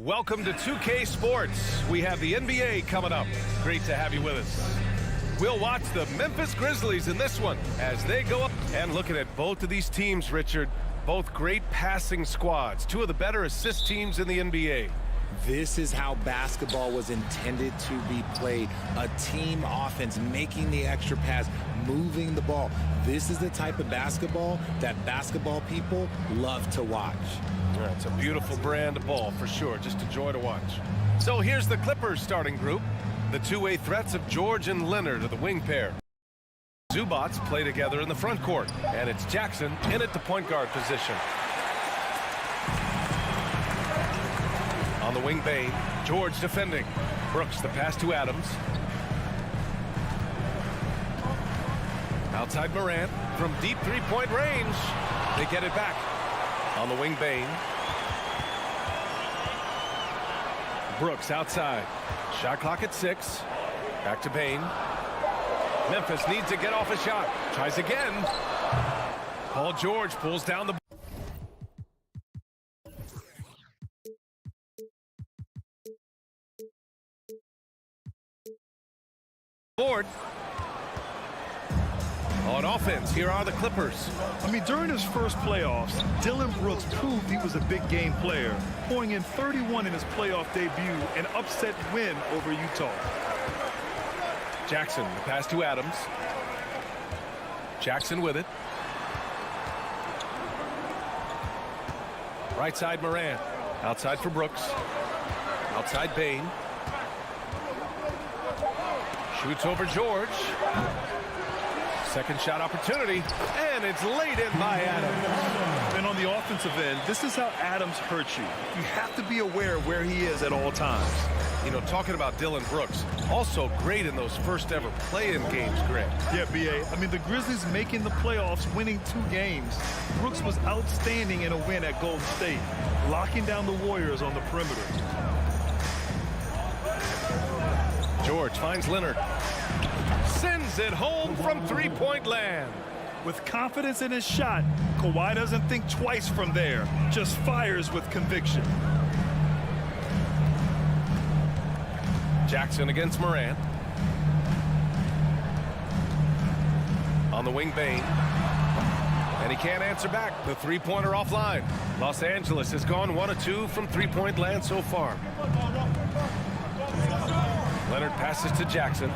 Welcome to 2K Sports. We have the NBA coming up. Great to have you with us. We'll watch the Memphis Grizzlies in this one as they go up. And looking at both of these teams, Richard, both great passing squads, two of the better assist teams in the NBA. This is how basketball was intended to be played. A team offense, making the extra pass, moving the ball. This is the type of basketball that basketball people love to watch. Yeah, it's a beautiful brand of ball for sure. Just a joy to watch. So here's the Clippers starting group. The two-way threats of George and Leonard are the wing pair. Zubats play together in the front court. And it's Jackson in at the point guard position. On the wing, Bain. George defending. Brooks, the pass to Adams. Outside Morant from deep three-point range. They get it back. On the wing, Bain. Brooks outside. Shot clock at 6. Back to Bain. Memphis needs to get off a shot. Tries again. Paul George pulls down the board. On offense, here are the Clippers. I mean, during his first playoffs, Dillon Brooks proved he was a big game player, pouring in 31 in his playoff debut, an upset win over Utah. Jackson, the pass to Adams. Jackson with it. Right side, Morant. Outside for Brooks. Outside, Bain. Shoots over George. Second shot opportunity, and it's laid in by Adams. And on the offensive end, this is how Adams hurts you. You have to be aware of where he is at all times. You know, talking about Dillon Brooks, also great in those first ever play-in games, Greg. Yeah, B.A. I mean, the Grizzlies making the playoffs, winning 2 games. Brooks was outstanding in a win at Golden State, locking down the Warriors on the perimeter. George finds Leonard. Sends it home from three-point land. With confidence in his shot, Kawhi doesn't think twice from there, just fires with conviction. Jackson against Morant. On the wing, Bain. And he can't answer back. The three-pointer offline. Los Angeles has gone 1 of 2 from three-point land so far. Leonard passes to Jackson.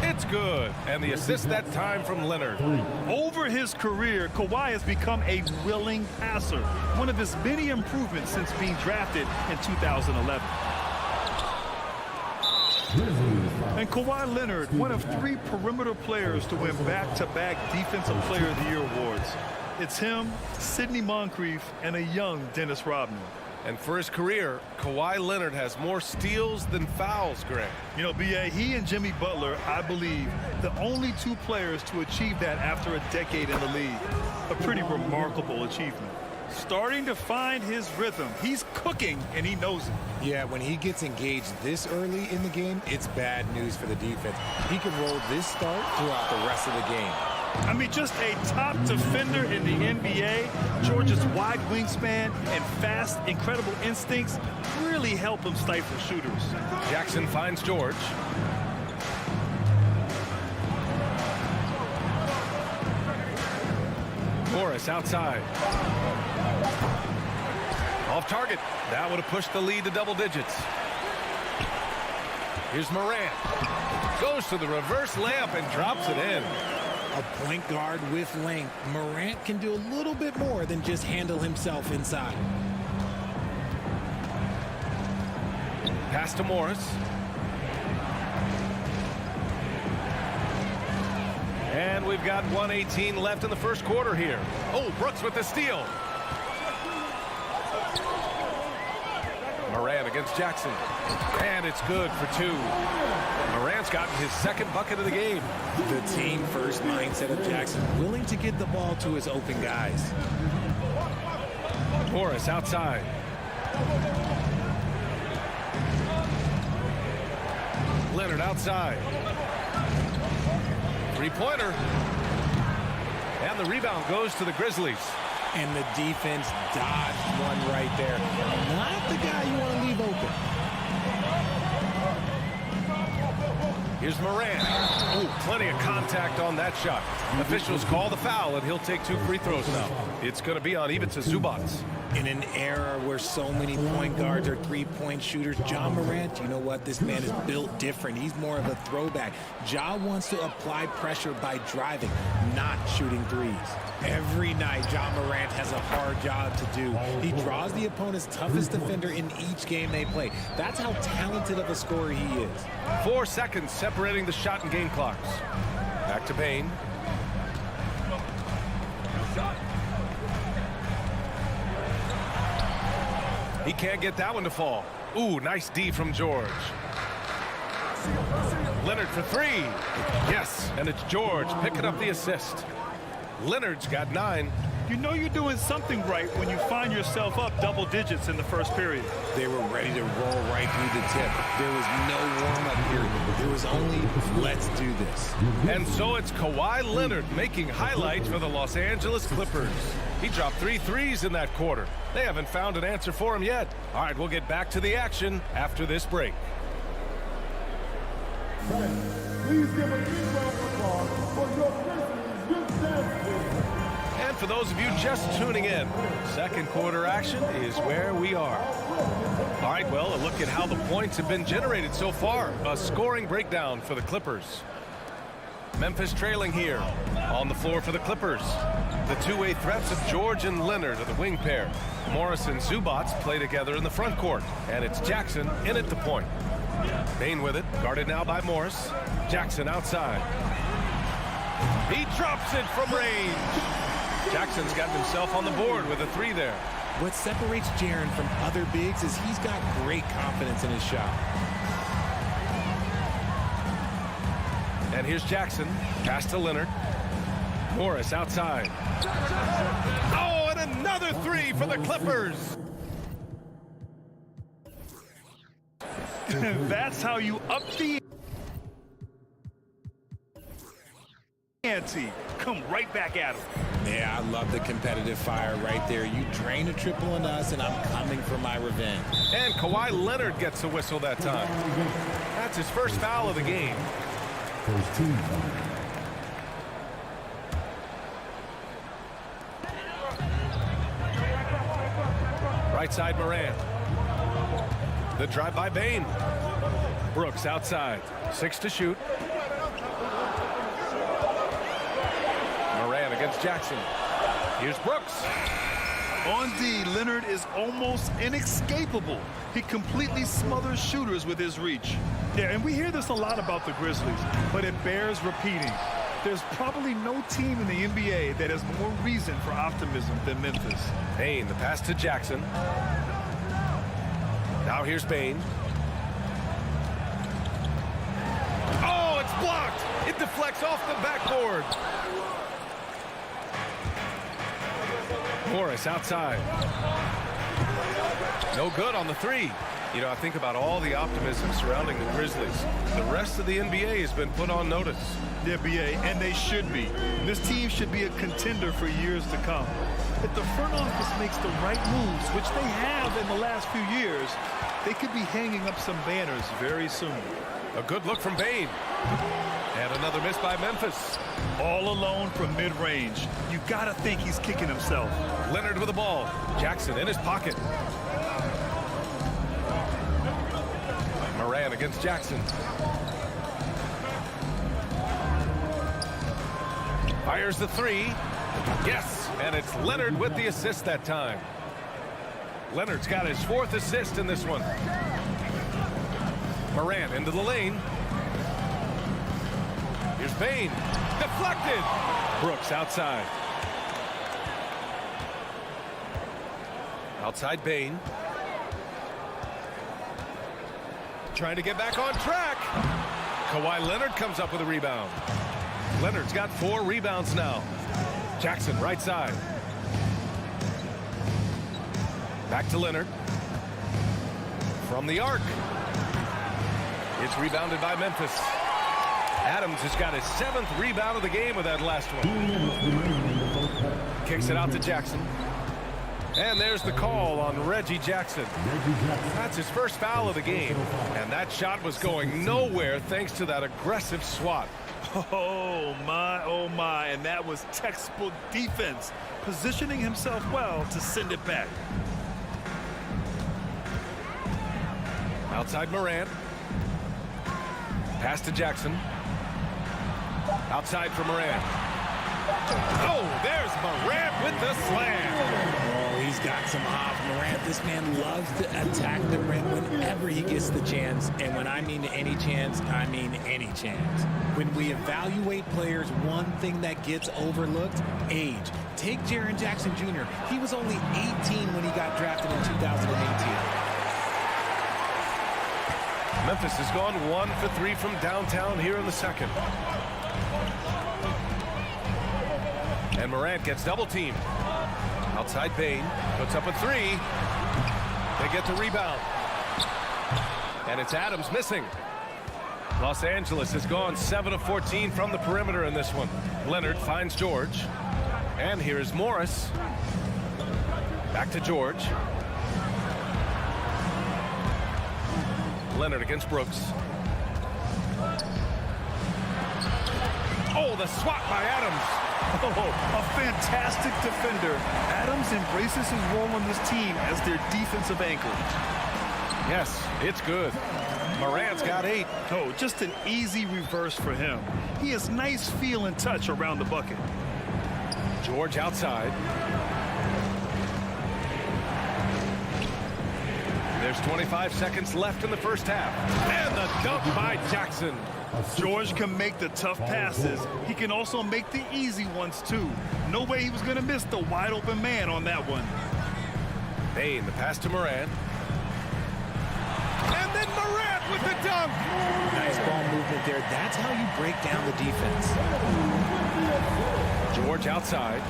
It's good. And the assist that time from Leonard. Over his career, Kawhi has become a willing passer. One of his many improvements since being drafted in 2011. And Kawhi Leonard, one of 3 perimeter players to win back-to-back Defensive Player of the Year awards. It's him, Sidney Moncrief, and a young Dennis Rodman. And for his career, Kawhi Leonard has more steals than fouls, Greg. You know, B.A., he and Jimmy Butler, I believe, the only 2 players to achieve that after a decade in the league. A pretty remarkable achievement. Starting to find his rhythm. He's cooking, and he knows it. Yeah, when he gets engaged this early in the game, it's bad news for the defense. He can roll this start throughout the rest of the game. I mean, just a top defender in the NBA. George's wide wingspan and fast, incredible instincts really help him stifle shooters. Jackson finds George. Morris outside. Off target. That would have pushed the lead to double digits. Here's Morant. Goes to the reverse layup and drops it in. A point guard with length. Morant can do a little bit more than just handle himself inside. Pass to Morris. And we've got 1:18 left in the first quarter here. Oh, Brooks with the steal. Morant against Jackson. And it's good for 2. Morant's gotten his second bucket of the game. The team-first mindset of Jackson, willing to get the ball to his open guys. Morris outside. Leonard outside. Three-pointer. And the rebound goes to the Grizzlies. And the defense dodged one right there. Not the guy you want to leave open. Here's Morant. Oh, plenty of contact on that shot. Officials call the foul, and he'll take 2 free throws now. It's going to be on Ivica Zubac. In an era where so many point guards are three-point shooters, Ja Morant, you know what? This man is built different. He's more of a throwback. Ja wants to apply pressure by driving, not shooting threes. Every night, Ja Morant has a hard job to do. He draws the opponent's toughest defender in each game they play. That's how talented of a scorer he is. 4 seconds separating the shot and game clocks. Back to Bane. He can't get that one to fall. Ooh, nice D from George. Leonard for 3. Yes, and it's George picking up the assist. Leonard's got 9. You know you're doing something right when you find yourself up double digits in the first period. They were ready to roll right through the tip. There was no warm-up period. There was only, let's do this. And so it's Kawhi Leonard making highlights for the Los Angeles Clippers. He dropped 3 threes in that quarter. They haven't found an answer for him yet. All right, we'll get back to the action after this break. Please give a big round of applause for your Grizzlies youth dance team. And for those of you just tuning in, second quarter action is where we are. All right, well, a look at how the points have been generated so far. A scoring breakdown for the Clippers. Memphis trailing here. On the floor for the Clippers, the two-way threats of George and Leonard are the wing pair. Morris and Zubac play together in the front court, and it's Jackson in at the point. Bane with it, guarded now by Morris. Jackson outside. He drops it from range. Jackson's gotten himself on the board with a 3 there. What separates Jaren from other bigs is he's got great confidence in his shot. And here's Jackson, pass to Leonard. Morris outside. Oh, and another 3 for the Clippers. That's how you up the ante. Come right back at him. Yeah, I love the competitive fire right there. You drain a triple on us, and I'm coming for my revenge. And Kawhi Leonard gets a whistle that time. That's his first foul of the game. First team foul. Right side Morant. The drive by Bane. Brooks outside. 6 to shoot. Morant against Jackson. Here's Brooks. On D, Leonard is almost inescapable. He completely smothers shooters with his reach. Yeah, and we hear this a lot about the Grizzlies, but it bears repeating. There's probably no team in the NBA that has more reason for optimism than Memphis. Bane, the pass to Jackson. Now here's Bane. Oh, it's blocked. It deflects off the backboard. Morris outside. No good on the 3. You know, I think about all the optimism surrounding the Grizzlies. The rest of the NBA has been put on notice. The NBA, and they should be. This team should be a contender for years to come. If the front office makes the right moves, which they have in the last few years, they could be hanging up some banners very soon. A good look from Bane. And another miss by Memphis. All alone from mid-range. You gotta think he's kicking himself. Leonard with the ball. Jackson in his pocket. Morant against Jackson. Fires the 3. Yes, and it's Leonard with the assist that time. Leonard's got his 4th assist in this one. Morant into the lane. Here's Bane. Deflected. Brooks outside. Outside Bane. Trying to get back on track. Kawhi Leonard comes up with a rebound. Leonard's got 4 rebounds now. Jackson right side. Back to Leonard. From the arc. It's rebounded by Memphis. Adams has got his 7th rebound of the game with that last one. Kicks it out to Jackson. And there's the call on Reggie Jackson. That's his first foul of the game. And that shot was going nowhere thanks to that aggressive swat. Oh my, and that was textbook defense, positioning himself well to send it back. Outside Morant. Pass to Jackson. Outside for Morant. Oh, there's Morant with the slam. Oh, he's got some off. Morant, this man loves to attack the rim whenever he gets the chance. And when I mean any chance, I mean any chance. When we evaluate players, one thing that gets overlooked, age. Take Jaren Jackson Jr. He was only 18 when he got drafted in 2018. Memphis has gone 1 for 3 from downtown here in the second. And Morant gets double teamed. Outside Bain puts up a 3. They get the rebound. And it's Adams missing. Los Angeles has gone 7 of 14 from the perimeter in this one. Leonard finds George. And here is Morris. Back to George. Leonard against Brooks. Oh, the swat by Adams. Oh, a fantastic defender. Adams embraces his role on this team as their defensive anchor. Yes, it's good. Morant's got 8. Oh, just an easy reverse for him. He has nice feel and touch around the bucket. George outside. There's 25 seconds left in the first half. And the dunk by Jackson. George can make the tough passes. He can also make the easy ones, too. No way he was going to miss the wide-open man on that one. Bain, the pass to Morant. And then Morant with the dunk. Nice ball movement there. That's how you break down the defense. George outside.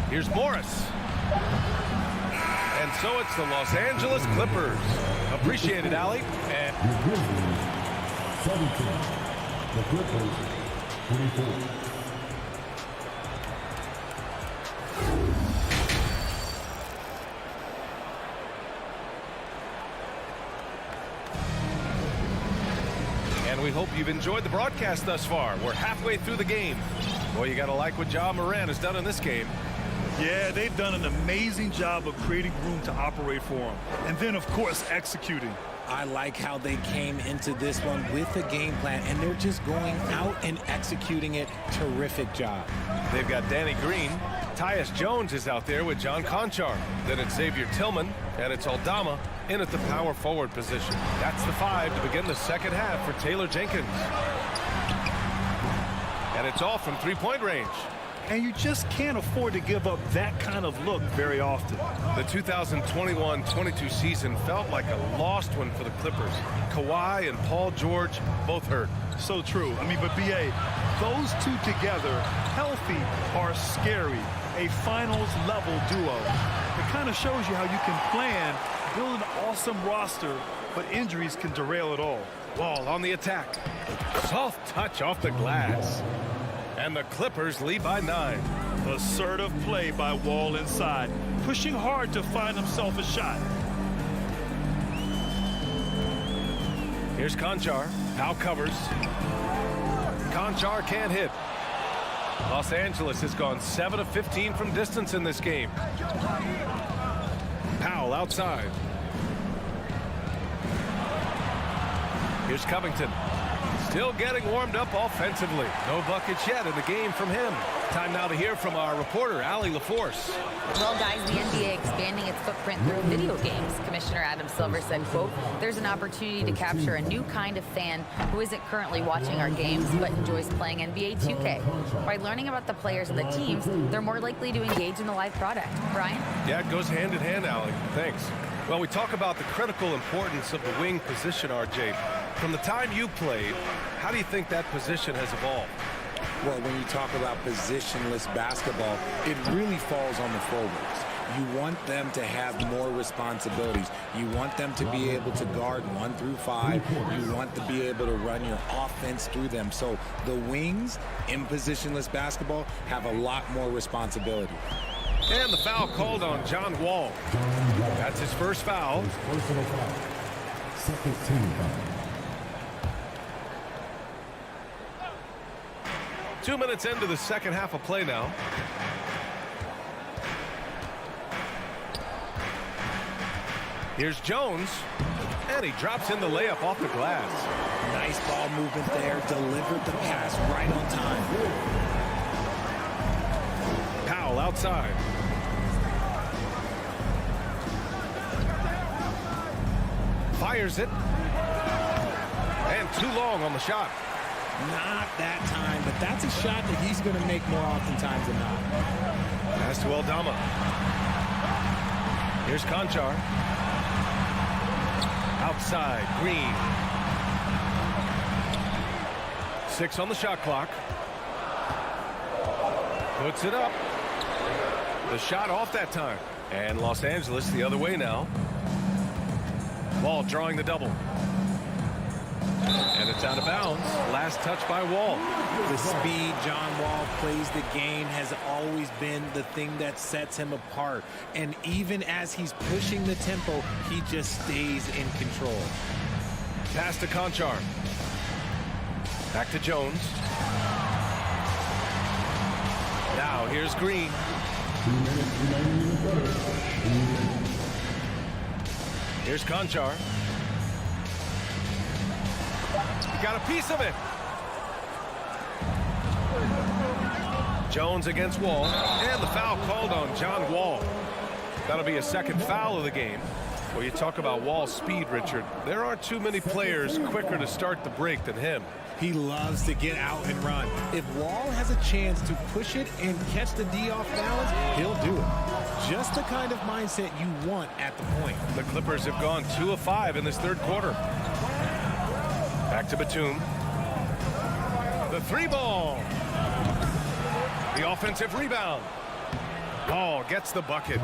Here's Morris. And so it's the Los Angeles Clippers. Appreciate it, Allie. And The Grizzlies, 17. The Clippers, 24. And we hope you've enjoyed the broadcast thus far. We're halfway through the game. Boy, you got to like what Ja Morant has done in this game. Yeah, they've done an amazing job of creating room to operate for him. And then, of course, executing. I like how they came into this one with a game plan, and they're just going out and executing it. Terrific job. They've got Danny Green. Tyus Jones is out there with John Conchar. Then it's Xavier Tillman, and it's Aldama in at the power forward position. That's the 5 to begin the second half for Taylor Jenkins. And it's all from three-point range. And you just can't afford to give up that kind of look very often. The 2021-22 season felt like a lost one for the Clippers. Kawhi and Paul George both hurt. So true. I mean, but B.A., those two together, healthy, are scary. A finals-level duo. It kind of shows you how you can plan, build an awesome roster, but injuries can derail it all. Ball on the attack. Soft touch off the glass. And the Clippers lead by 9. Assertive play by Wall inside, pushing hard to find himself a shot. Here's Conchar. Powell covers. Conchar can't hit. Los Angeles has gone 7 of 15 from distance in this game. Powell outside. Here's Covington. Still getting warmed up offensively. No buckets yet in the game from him. Time now to hear from our reporter, Allie LaForce. Well, guys, the NBA expanding its footprint through video games. Commissioner Adam Silver said, quote, "There's an opportunity to capture a new kind of fan who isn't currently watching our games but enjoys playing NBA 2K. By learning about the players and the teams, they're more likely to engage in the live product." Brian? Yeah, it goes hand in hand, Allie. Thanks. Well, we talk about the critical importance of the wing position, RJ. From the time you played, how do you think that position has evolved? Well, when you talk about positionless basketball, it really falls on the forwards. You want them to have more responsibilities. You want them to be able to guard 1 through 5. You want to be able to run your offense through them. So the wings in positionless basketball have a lot more responsibility. And the foul called on John Wall. That's his first foul. Personal foul. Second team foul. 2 minutes into the second half of play now. Here's Jones, and he drops in the layup off the glass. Nice ball movement there. Delivered the pass right on time. Powell outside. Fires it. And too long on the shot. Not that time, but that's a shot that he's going to make more oftentimes than not. Pass to Aldama. Here's Conchar. Outside, Green. 6 on the shot clock. Puts it up. The shot off that time. And Los Angeles the other way now. Wall drawing the double. And it's out of bounds. Last touch by Wall. The speed John Wall plays the game has always been the thing that sets him apart. And even as he's pushing the tempo, he just stays in control. Pass to Conchar. Back to Jones. Now here's Green. 2 minutes remaining in the third. Here's Conchar. He got a piece of it. Jones against Wall. And the foul called on John Wall. That'll be a second foul of the game. Well, you talk about Wall's speed, Richard. There aren't too many players quicker to start the break than him. He loves to get out and run. If Wall has a chance to push it and catch the D off balance, he'll do it. Just the kind of mindset you want at the point. The Clippers have gone 2 of 5 in this third quarter. Back to Batum. The 3 ball. The offensive rebound. Ball gets the bucket.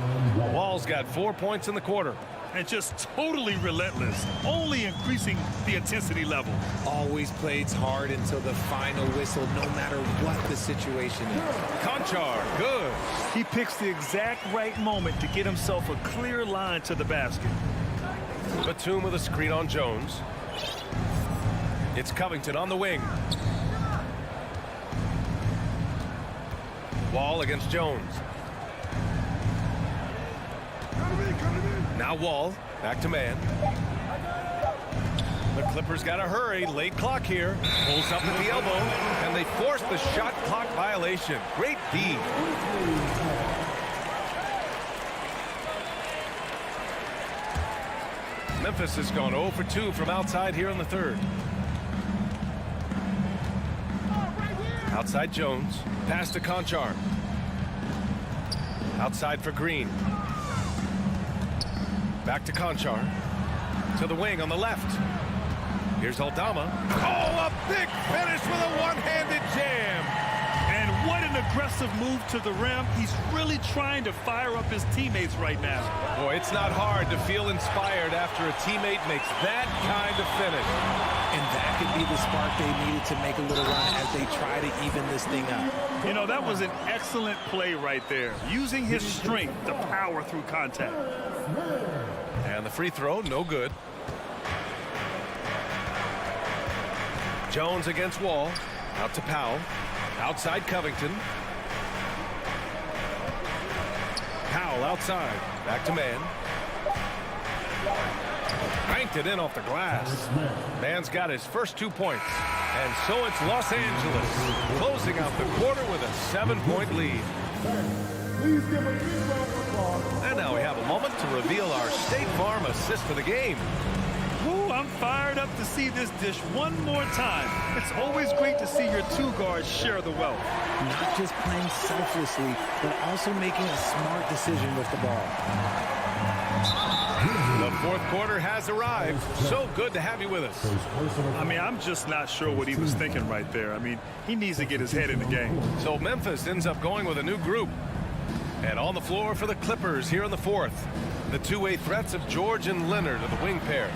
Wall's got 4 points in the quarter. And just totally relentless, only increasing the intensity level. Always plays hard until the final whistle, no matter what the situation is. Conchar, good. He picks the exact right moment to get himself a clear line to the basket. Batum with a screen on Jones. It's Covington on the wing. Wall against Jones. Now Wall, back to man. The Clippers got to hurry. Late clock here. Pulls up at the elbow, and they force the shot clock violation. Great D. Memphis has gone 0 for 2 from outside here in the third. Outside Jones. Pass to Conchar. Outside for Green. Back to Conchar. To the wing on the left. Here's Aldama. Oh, a big finish with a one-handed jam. And what an aggressive move to the rim. He's really trying to fire up his teammates right now. Boy, it's not hard to feel inspired after a teammate makes that kind of finish. And that could be the spark they needed to make a little run as they try to even this thing up. You know, that was an excellent play right there. Using his strength to power through contact. And the free throw, no good. Jones against Wall. Out to Powell. Outside Covington. Powell outside. Back to man. Banked it in off the glass. Man's got his first 2 points. And so it's Los Angeles closing out the quarter with a 7-point lead. Please give a big round of applause. And now we have a moment to reveal our State Farm assist for the game. Ooh, I'm fired up to see this dish one more time. It's always great to see your 2 guards share the wealth. Not just playing selflessly, but also making a smart decision with the ball. The fourth quarter has arrived. So good to have you with us. I mean, I'm just not sure what he was thinking right there. I mean, he needs to get his head in the game. So Memphis ends up going with a new group. And on the floor for the Clippers here in the fourth. The two-way threats of George and Leonard are the wing pair.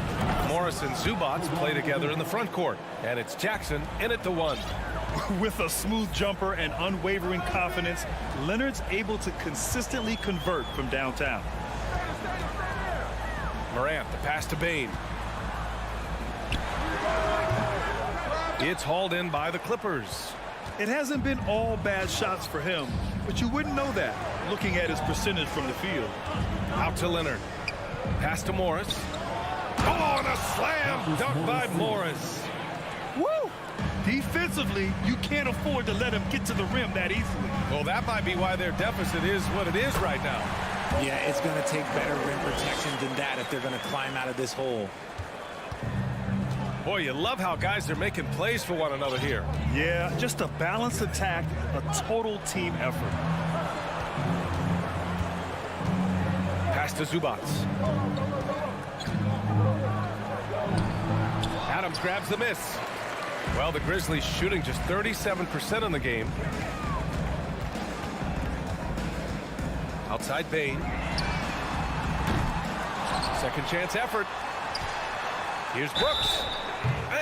Morris and Zubac play together in the front court. And it's Jackson in at the one. With a smooth jumper and unwavering confidence, Leonard's able to consistently convert from downtown. Morant, the pass to Bain. It's hauled in by the Clippers. It hasn't been all bad shots for him, but you wouldn't know that looking at his percentage from the field. Out to Leonard. Pass to Morris. Oh, and a slam dunk by Morris. Woo! Defensively, you can't afford to let him get to the rim that easily. Well, that might be why their deficit is what it is right now. Yeah, it's going to take better rim protection than that if they're going to climb out of this hole. Boy, you love how guys are making plays for one another here. Yeah, just a balanced attack, a total team effort. Pass to Zubac. Adams grabs the miss. Well, the Grizzlies shooting just 37% in the game. Outside Bain. Second chance effort. Here's Brooks.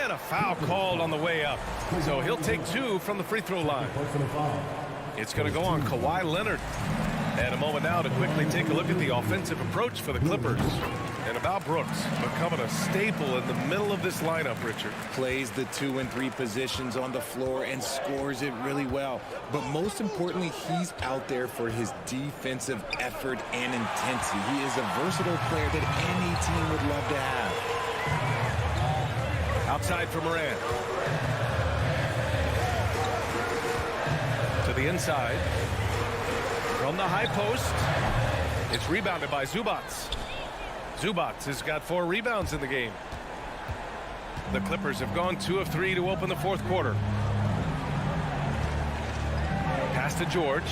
And a foul called on the way up. So he'll take two from the free throw line. It's going to go on Kawhi Leonard. And a moment now to quickly take a look at the offensive approach for the Clippers. And about Brooks becoming a staple in the middle of this lineup, Richard. Plays the 2 and 3 positions on the floor and scores it really well. But most importantly, he's out there for his defensive effort and intensity. He is a versatile player that any team would love to have. Outside for Morant. To the inside. From the high post. It's rebounded by Zubac. Zubac has got 4 rebounds in the game. The Clippers have gone 2 of 3 to open the fourth quarter. Pass to George.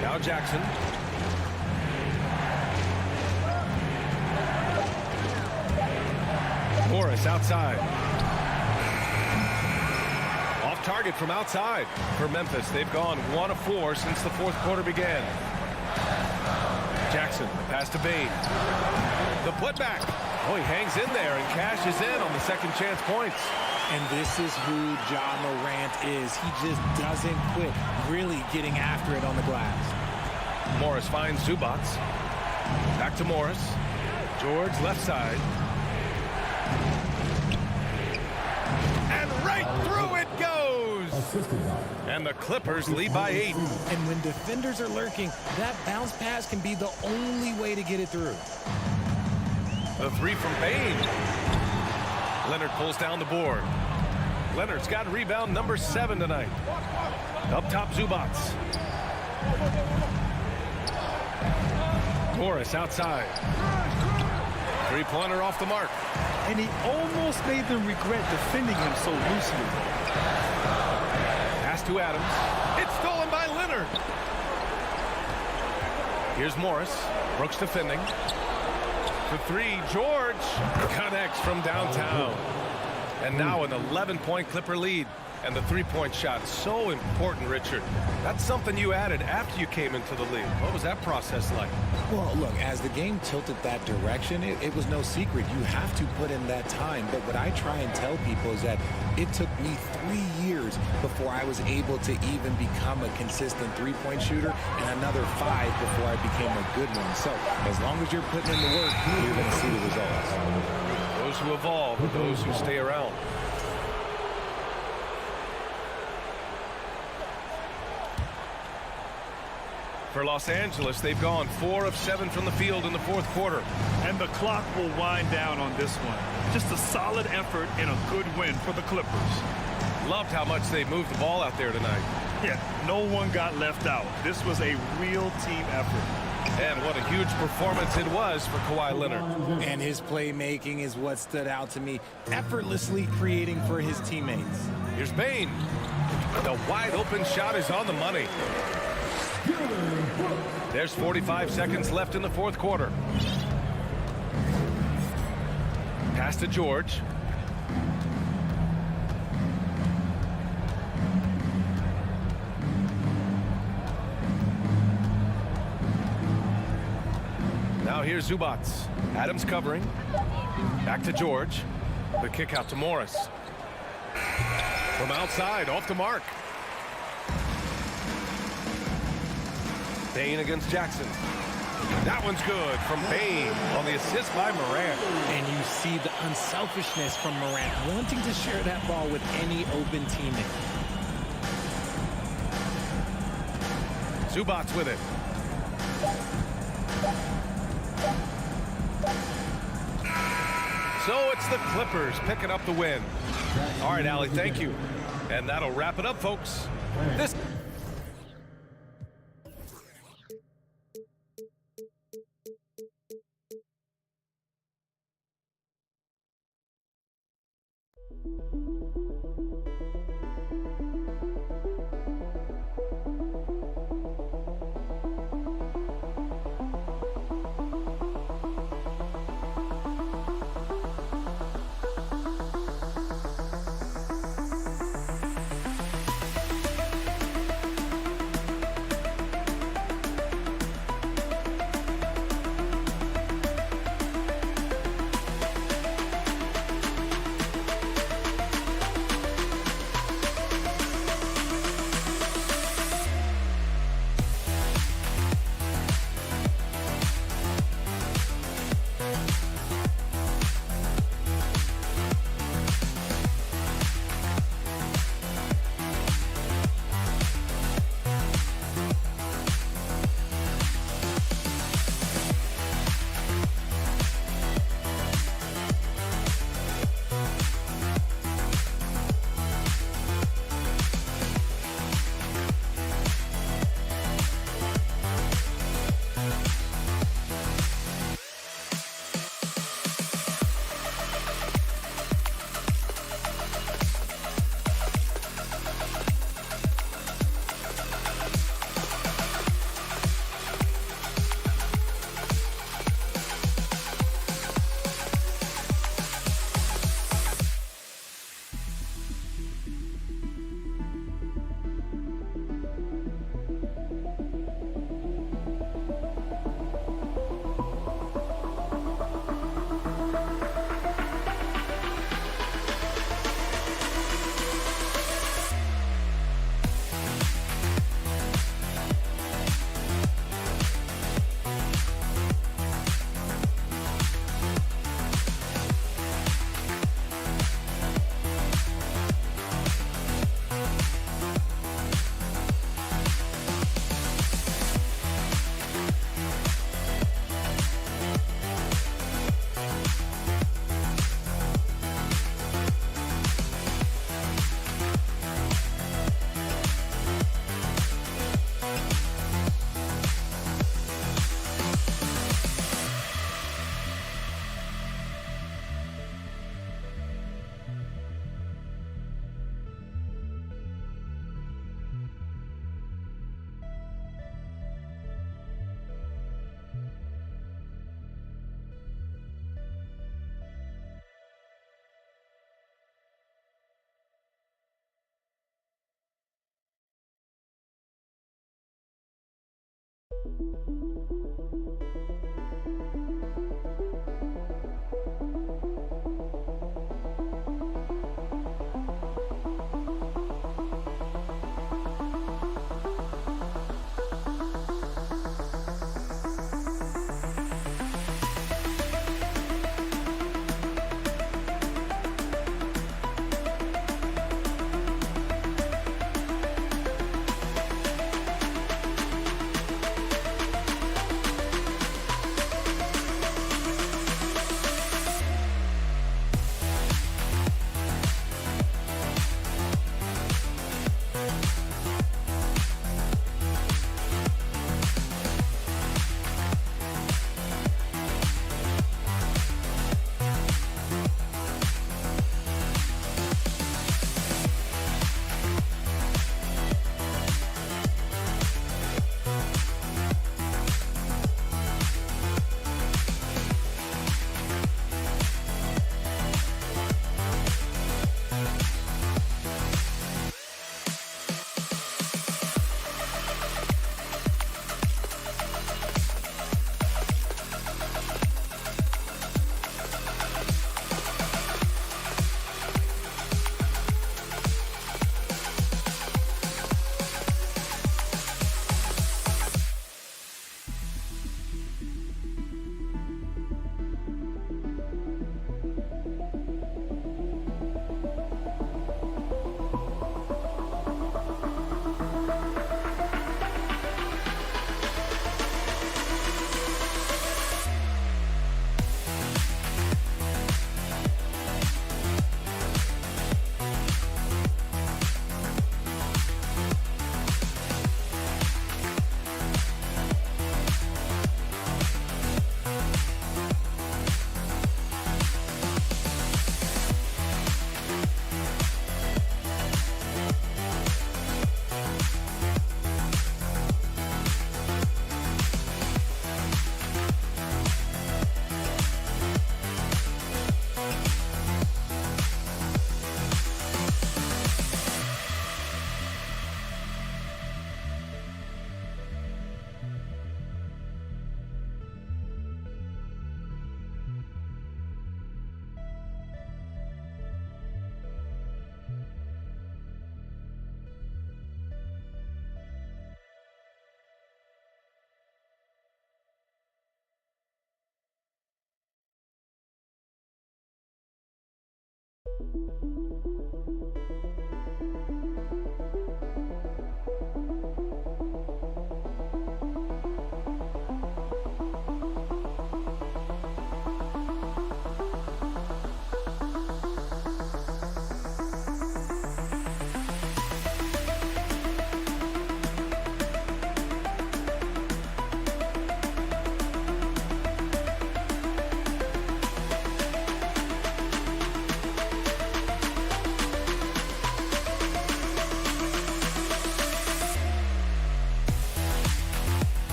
Now Jackson. Morris outside. Off target from outside for Memphis. They've gone 1 of 4 since the fourth quarter began. Jackson, pass to Bain. The putback. Oh, he hangs in there and cashes in on the second chance points. And this is who Ja Morant is. He just doesn't quit, really getting after it on the glass. Morris finds Zubac. Back to Morris. George left side. And right through it goes. And the Clippers lead by 8. And when defenders are lurking, that bounce pass can be the only way to get it through. The 3 from Bain. Leonard pulls down the board. Leonard's got rebound number 7 tonight. Up top, Zubac. Morris outside. 3-pointer off the mark. And he almost made them regret defending him so loosely. Pass to Adams. It's stolen by Leonard. Here's Morris. Brooks defending. For 3, George connects from downtown. And now an 11-point Clipper lead. And the 3-point shot, so important, Richard. That's something you added after you came into the league. What was that process like? Well, look, as the game tilted that direction, it was no secret. You have to put in that time. But what I try and tell people is that it took me 3 years before I was able to even become a consistent 3-point shooter, and another 5 before I became a good one. So as long as you're putting in the work, you're going to see the results. Those who evolve, those who stay around. For Los Angeles, they've gone 4 of 7 from the field in the fourth quarter. And the clock will wind down on this one. Just a solid effort and a good win for the Clippers. Loved how much they moved the ball out there tonight. Yeah, no one got left out. This was a real team effort. And what a huge performance it was for Kawhi Leonard. And his playmaking is what stood out to me, effortlessly creating for his teammates. Here's Bain. The wide open shot is on the money. There's 45 seconds left in the fourth quarter. Pass to George. Now here's Zubats. Adams covering. Back to George. The kick out to Morris. From outside, off the mark. Bain against Jackson. That one's good from Bain on the assist by Morant. And you see the unselfishness from Morant, wanting to share that ball with any open teammate. Zubats with it. So it's the Clippers picking up the win. All right, Allie, thank you. And that'll wrap it up, folks. This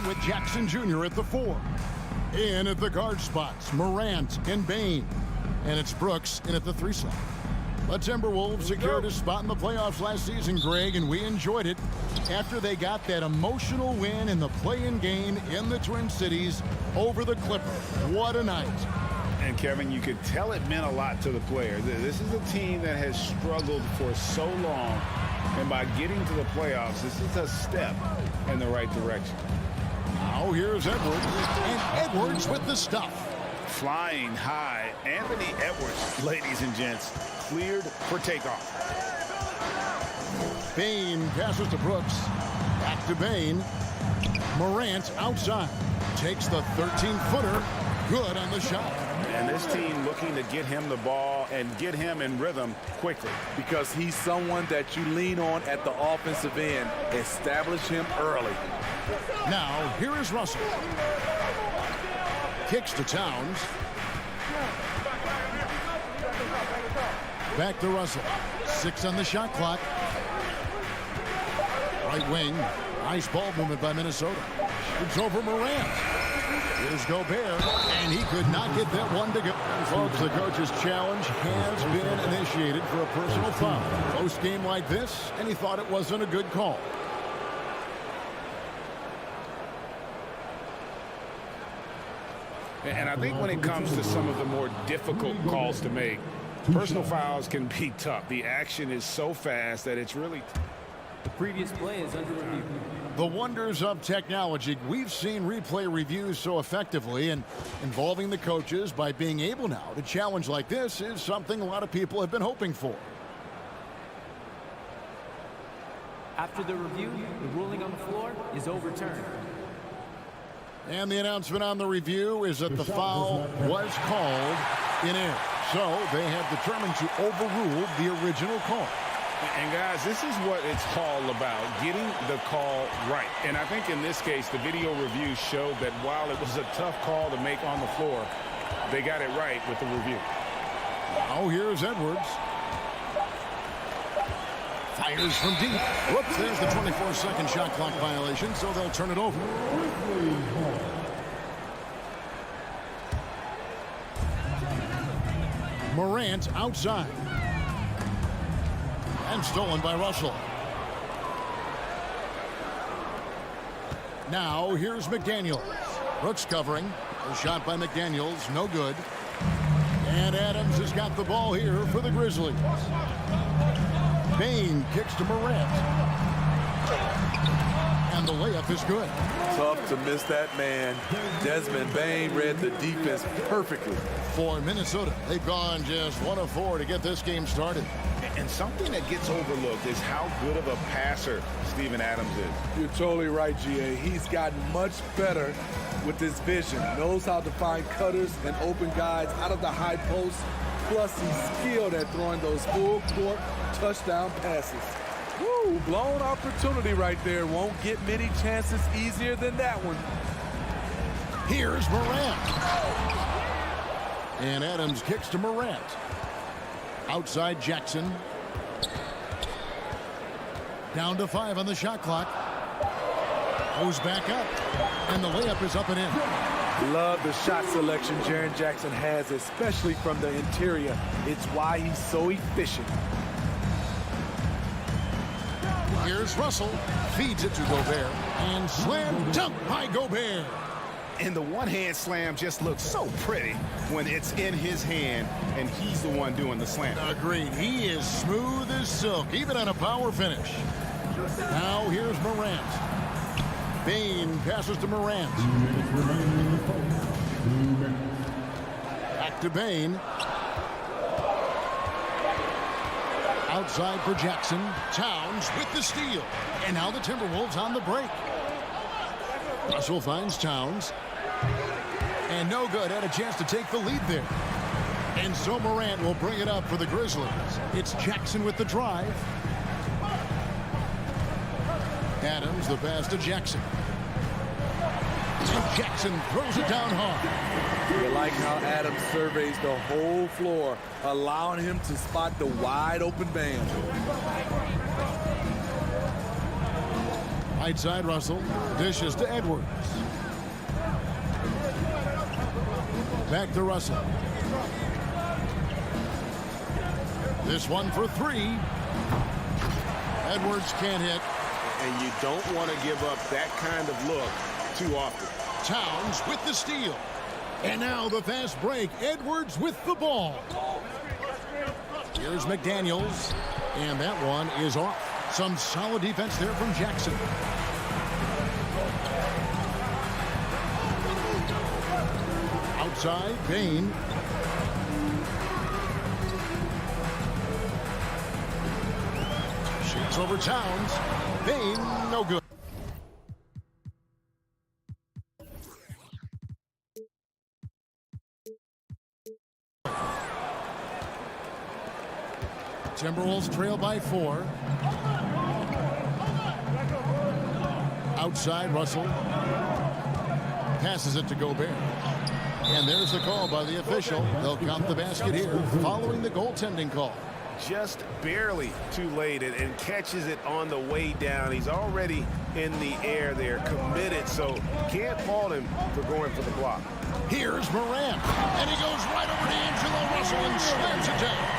with Jackson Jr. at the 4. In at the guard spots, Morant and Bain. And it's Brooks in at the 3 slot. The Timberwolves secured a spot in the playoffs last season, Greg, and we enjoyed it after they got that emotional win in the play-in game in the Twin Cities over the Clippers. What a night. And Kevin, you could tell it meant a lot to the players. This is a team that has struggled for so long, and by getting to the playoffs, this is a step in the right direction. Now here's Edwards, and Edwards with the stuff. Flying high, Anthony Edwards, ladies and gents, cleared for takeoff. Bain passes to Brooks. Back to Bain. Morant outside. Takes the 13-footer. Good on the shot. And this team looking to get him the ball and get him in rhythm quickly. Because he's someone that you lean on at the offensive end. Establish him early. Now, here is Russell. Kicks to Towns. Back to Russell. 6 on the shot clock. Right wing. Nice ball movement by Minnesota. It's over Morant. Here's Gobert, and he could not get that one to go. Folks, the coach's challenge has been initiated for a personal foul. Close game like this, and he thought it wasn't a good call. And I think when it comes to some of the more difficult calls to make, personal fouls can be tough. The action is so fast that it's really... The previous play is under review. The wonders of technology. We've seen replay reviews so effectively, and involving the coaches by being able now to challenge like this is something a lot of people have been hoping for. After the review, the ruling on the floor is overturned. And the announcement on the review is that the foul was called in air. So they have determined to overrule the original call. And guys, this is what it's all about, getting the call right. And I think in this case, the video review showed that while it was a tough call to make on the floor, they got it right with the review. Now here's Edwards. Fires from deep. Whoops, there's the 24-second shot clock violation, so they'll turn it over. Morant outside. And stolen by Russell. Now here's McDaniels. Brooks covering. A shot by McDaniels, no good. And Adams has got the ball here for the Grizzlies. Bane kicks to Morant. And the layup is good. Tough to miss that man. Desmond Bane read the defense perfectly. For Minnesota, they've gone just 1 of 4 to get this game started. And something that gets overlooked is how good of a passer Steven Adams is. You're totally right, GA. He's gotten much better with his vision. Knows how to find cutters and open guys out of the high post. Plus, he's skilled at throwing those full-court touchdown passes. Woo, blown opportunity right there. Won't get many chances easier than that one. Here's Morant. And Adams kicks to Morant. Outside Jackson. Down to 5 on the shot clock. Goes back up. And the layup is up and in. Love the shot selection Jaren Jackson has, especially from the interior. It's why he's so efficient. Here's Russell. Feeds it to Gobert. And slam dunk by Gobert. And the one-hand slam just looks so pretty when it's in his hand and he's the one doing the slam. Agreed. He is smooth as silk, even on a power finish. Now here's Morant. Bane passes to Morant. Back to Bane. Outside for Jackson. Towns with the steal. And now the Timberwolves on the break. Russell finds Towns. And no good. Had a chance to take the lead there. And so Morant will bring it up for the Grizzlies. It's Jackson with the drive. Adams, the pass to Jackson. And Jackson throws it down hard. You like how Adams surveys the whole floor, allowing him to spot the wide open man. Right side Russell. Dishes to Edwards. Back to Russell. This one for 3. Edwards can't hit. And you don't want to give up that kind of look too often. Towns with the steal. And now the fast break. Edwards with the ball. Here's McDaniels. And that one is off. Some solid defense there from Jackson. Outside, Bane. Shoots over Towns. Bane, no good. Timberwolves trail by 4. Outside, Russell passes it to Gobert. And there's the call by the official. They'll count the basket here following the goaltending call. Just barely too late and catches it on the way down. He's already in the air there, committed, so can't fault him for going for the block. Here's Morant, and he goes right over to Angelo Russell and slams it down.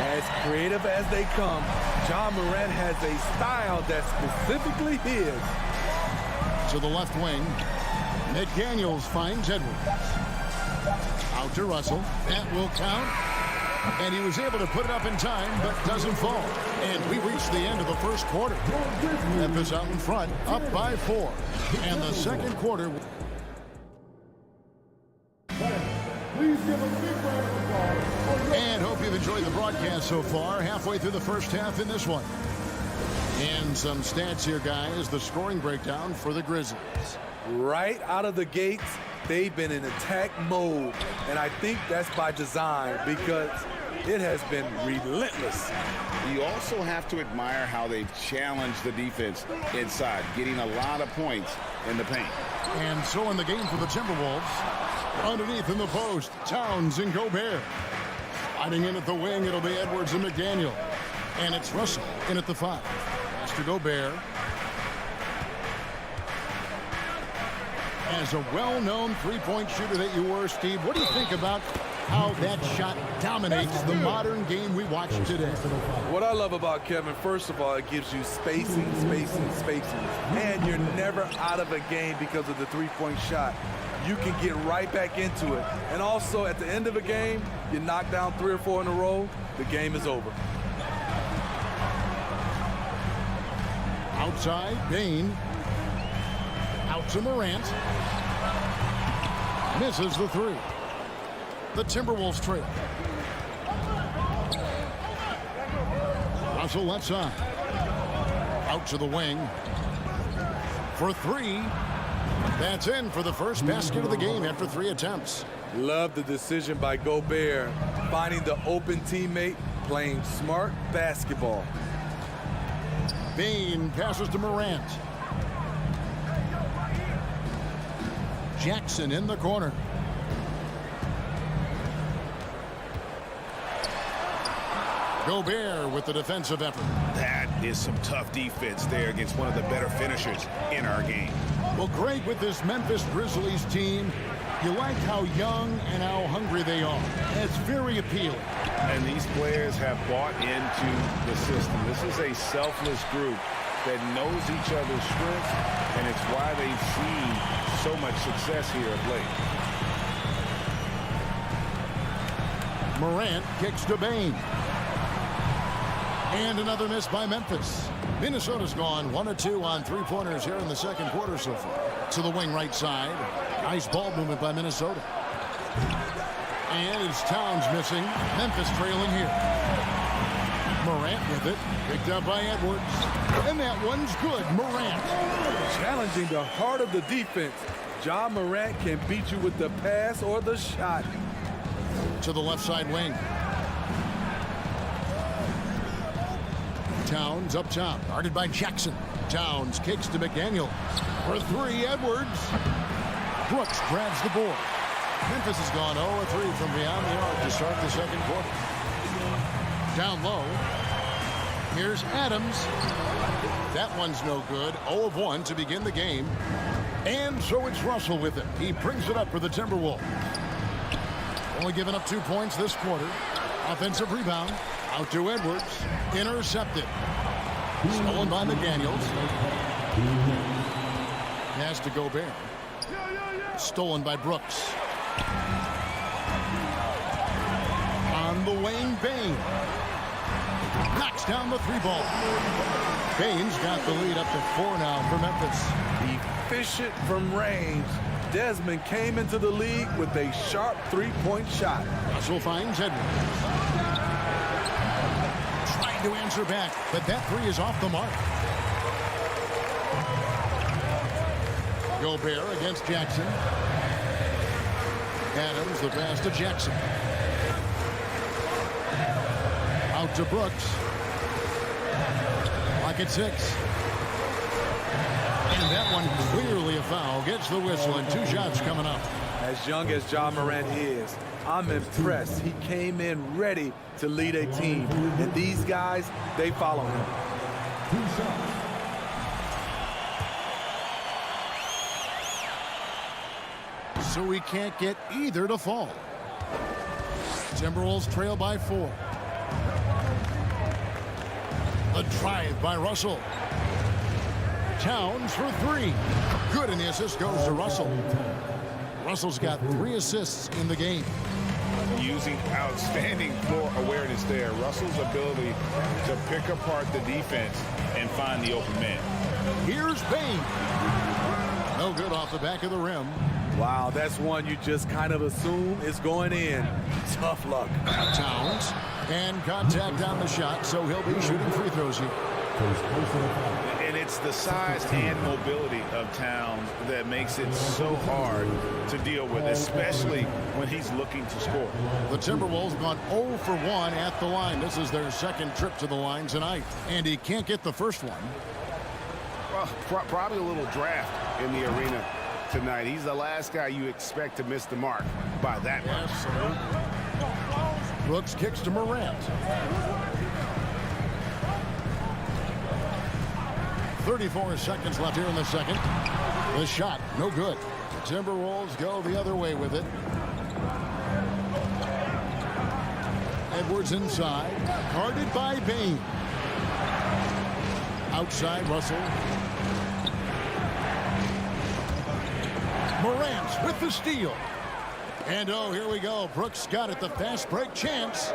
As creative as they come, John Morant has a style that's specifically his. To the left wing, McDaniels finds Edwards. Out to Russell. That will count. And he was able to put it up in time, but doesn't fall. And we reached the end of the first quarter. Memphis out in front, up by 4. And the second quarter. And hope you've enjoyed the broadcast so far. Halfway through the first half in this one. And some stats here, guys. The scoring breakdown for the Grizzlies. Right out of the gates, they've been in attack mode. And I think that's by design because it has been relentless. You also have to admire how they've challenged the defense inside, getting a lot of points in the paint. And so in the game for the Timberwolves, underneath in the post, Towns and Gobert. Sliding in at the wing, it'll be Edwards and McDaniel. And it's Russell in at the 5. Pass to Gobert. As a well-known three-point shooter that you were, Steve, what do you think about how that shot dominates the modern game we watch today? What I love about Kevin, first of all, it gives you spacing. And you're never out of a game because of the three-point shot. You can get right back into it. And also, at the end of a game, you knock down 3 or 4 in a row, the game is over. Outside, Bain. Out to Morant. Misses the 3. The Timberwolves trail. Russell left side. Out to the wing. For 3. That's in for the first basket of the game after 3 attempts. Love the decision by Gobert, finding the open teammate, playing smart basketball. Bain passes to Morant. Jackson in the corner. Gobert with the defensive effort. That is some tough defense there against one of the better finishers in our game. Well, great with this Memphis Grizzlies team. You like how young and how hungry they are. It's very appealing. And these players have bought into the system. This is a selfless group that knows each other's strengths, and it's why they've seen so much success here of late. Morant kicks to Bain. And another miss by Memphis. Minnesota's gone 1 of 2 on three-pointers here in the second quarter so far. To the wing right side. Nice ball movement by Minnesota. And it's Towns missing. Memphis trailing here. Morant with it. Picked up by Edwards. And that one's good. Morant. Challenging the heart of the defense. John Morant can beat you with the pass or the shot. To the left side wing. Towns up top, guarded by Jackson. Towns kicks to McDaniel. For 3, Edwards. Brooks grabs the board. Memphis has gone 0 of 3 from beyond the arc to start the second quarter. Down low. Here's Adams. That one's no good. 0 of 1 to begin the game. And so it's Russell with it. He brings it up for the Timberwolves. Only given up 2 points this quarter. Offensive rebound. Out to Edwards. Intercepted. Stolen by McDaniels. Pass to Gobert. Stolen by Brooks. On the wing, Bain. Knocks down the 3-ball. Bain's got the lead up to 4 now for Memphis. Efficient from range. Desmond came into the league with a sharp 3-point shot. Russell finds Edwards. Trying to answer back, but that 3 is off the mark. Gobert against Jackson. Adams, the pass to Jackson. Out to Brooks. Lock at 6. And that one clearly a foul. Gets the whistle, and 2 shots coming up. As young as Ja Morant is, I'm impressed. He came in ready to lead a team. And these guys, they follow him. 2 shots. So we can't get either to fall. Timberwolves trail by 4. A drive by Russell. Towns for 3. Good, and the assist goes to Russell. Russell's got 3 assists in the game. Using outstanding floor awareness there. Russell's ability to pick apart the defense and find the open man. Here's Bain. No good off the back of the rim. Wow, that's one you just kind of assume is going in. Tough luck. Towns. And contact on the shot, so he'll be shooting free throws here. And it's the size and mobility of Towns that makes it so hard to deal with, especially when he's looking to score. The Timberwolves gone 0 for 1 at the line. This is their second trip to the line tonight. And he can't get the first one. Well, probably a little draft in the arena tonight. He's the last guy you expect to miss the mark by that much. Absolutely. Brooks kicks to Morant. 34 seconds left here in the second. The shot, no good. The Timberwolves go the other way with it. Edwards inside. Guarded by Bain. Outside, Russell. Morant with the steal. And oh, here we go. Brooks got it, the fast break chance.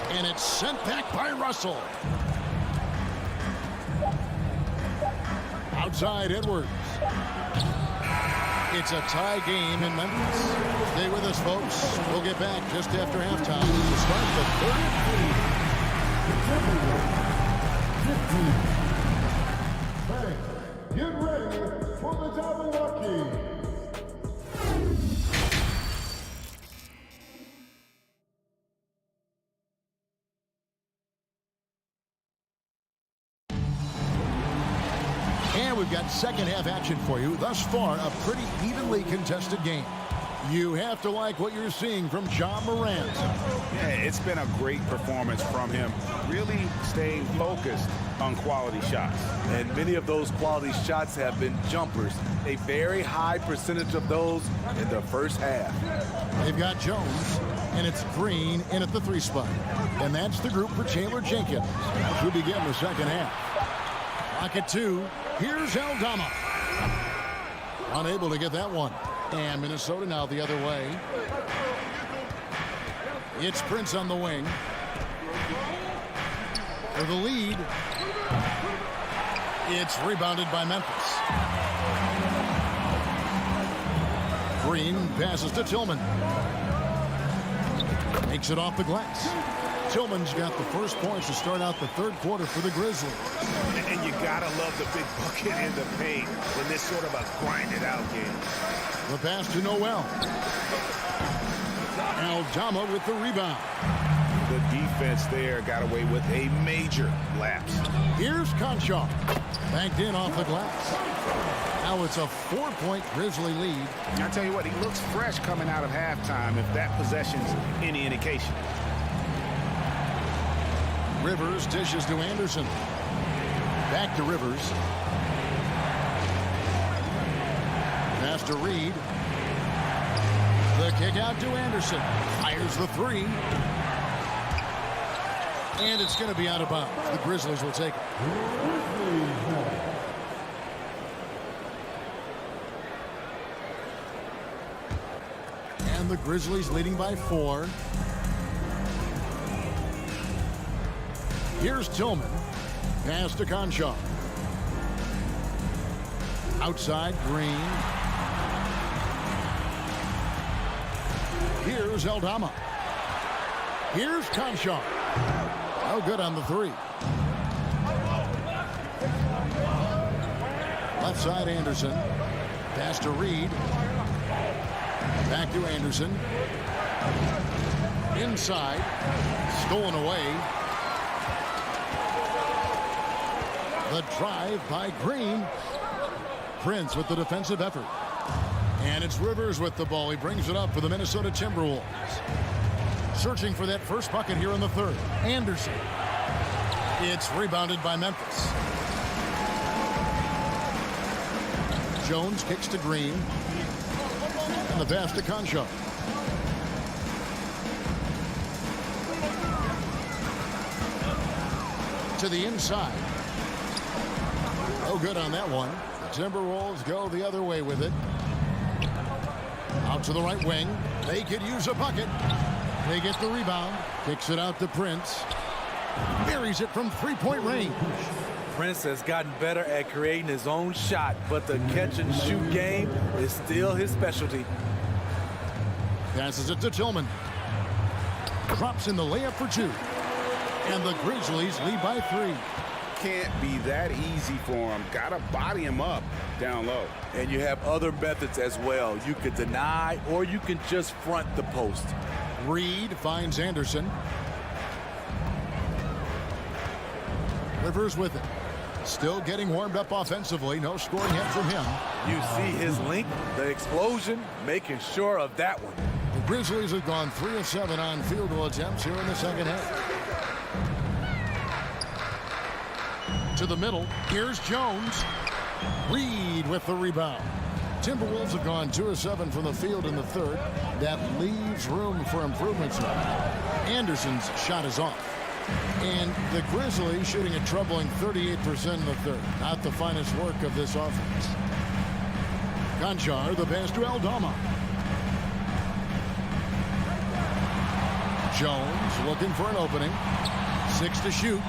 And it's sent back by Russell. Outside, Edwards. It's a tie game in Memphis. Stay with us, folks. We'll get back just after halftime to start the third. 15. Hey, get ready for the double lucky. And we've got second half action for you. Thus far, a pretty evenly contested game. You have to like what you're seeing from Ja Morant. Yeah, it's been a great performance from him. Really staying focused on quality shots. And many of those quality shots have been jumpers. A very high percentage of those in the first half. They've got Jones, and it's Green in at the 3 spot. And that's the group for Taylor Jenkins as we begin the second half. Lock at 2. Here's Aldama. Unable to get that one. And Minnesota now the other way. It's Prince on the wing. For the lead. It's rebounded by Memphis. Green passes to Tillman. Makes it off the glass. Tillman's got the first points to start out the third quarter for the Grizzlies. And you gotta love the big bucket in the paint in this sort of a grinded out game. The pass to Noel. Aldama with the rebound. The defense there got away with a major lapse. Here's Conchaw. Banked in off the glass. Now it's a 4-point Grizzly lead. I tell you what, he looks fresh coming out of halftime if that possession's any indication. Rivers dishes to Anderson. Back to Rivers. Pass to Reed. The kick out to Anderson. Fires the 3. And it's going to be out of bounds. The Grizzlies will take it. And the Grizzlies leading by 4. Here's Tillman. Pass to Conchaw. Outside, Green. Here's Aldama. Here's Conchaw. No good on the 3. Left side, Anderson. Pass to Reed. Back to Anderson. Inside. Stolen away. The drive by Green. Prince with the defensive effort. And it's Rivers with the ball. He brings it up for the Minnesota Timberwolves. Searching for that first bucket here in the third. Anderson. It's rebounded by Memphis. Jones kicks to Green. And the pass to Concho. To the inside. No good on that one. The Timberwolves go the other way with it. Out to the right wing. They could use a bucket. They get the rebound. Kicks it out to Prince. Buries it from three-point range. Prince has gotten better at creating his own shot, but the catch-and-shoot game is still his specialty. Passes it to Tillman. Drops in the layup for two. And the Grizzlies lead by 3. Can't be that easy for him. Got to body him up down low. And you have other methods as well. You can deny or you can just front the post. Reed finds Anderson. Rivers with it. Still getting warmed up offensively. No scoring yet from him. You see his length, the explosion, making sure of that one. The Grizzlies have gone 3 of 7 on field goal attempts here in the second half. To the middle. Here's Jones. Reed with the rebound. Timberwolves have gone 2 of 7 from the field in the third. That leaves room for improvements now. Anderson's shot is off. And the Grizzlies shooting a troubling 38% in the third. Not the finest work of this offense. Conchar, the pass to Aldama. Jones looking for an opening. 6 to shoot.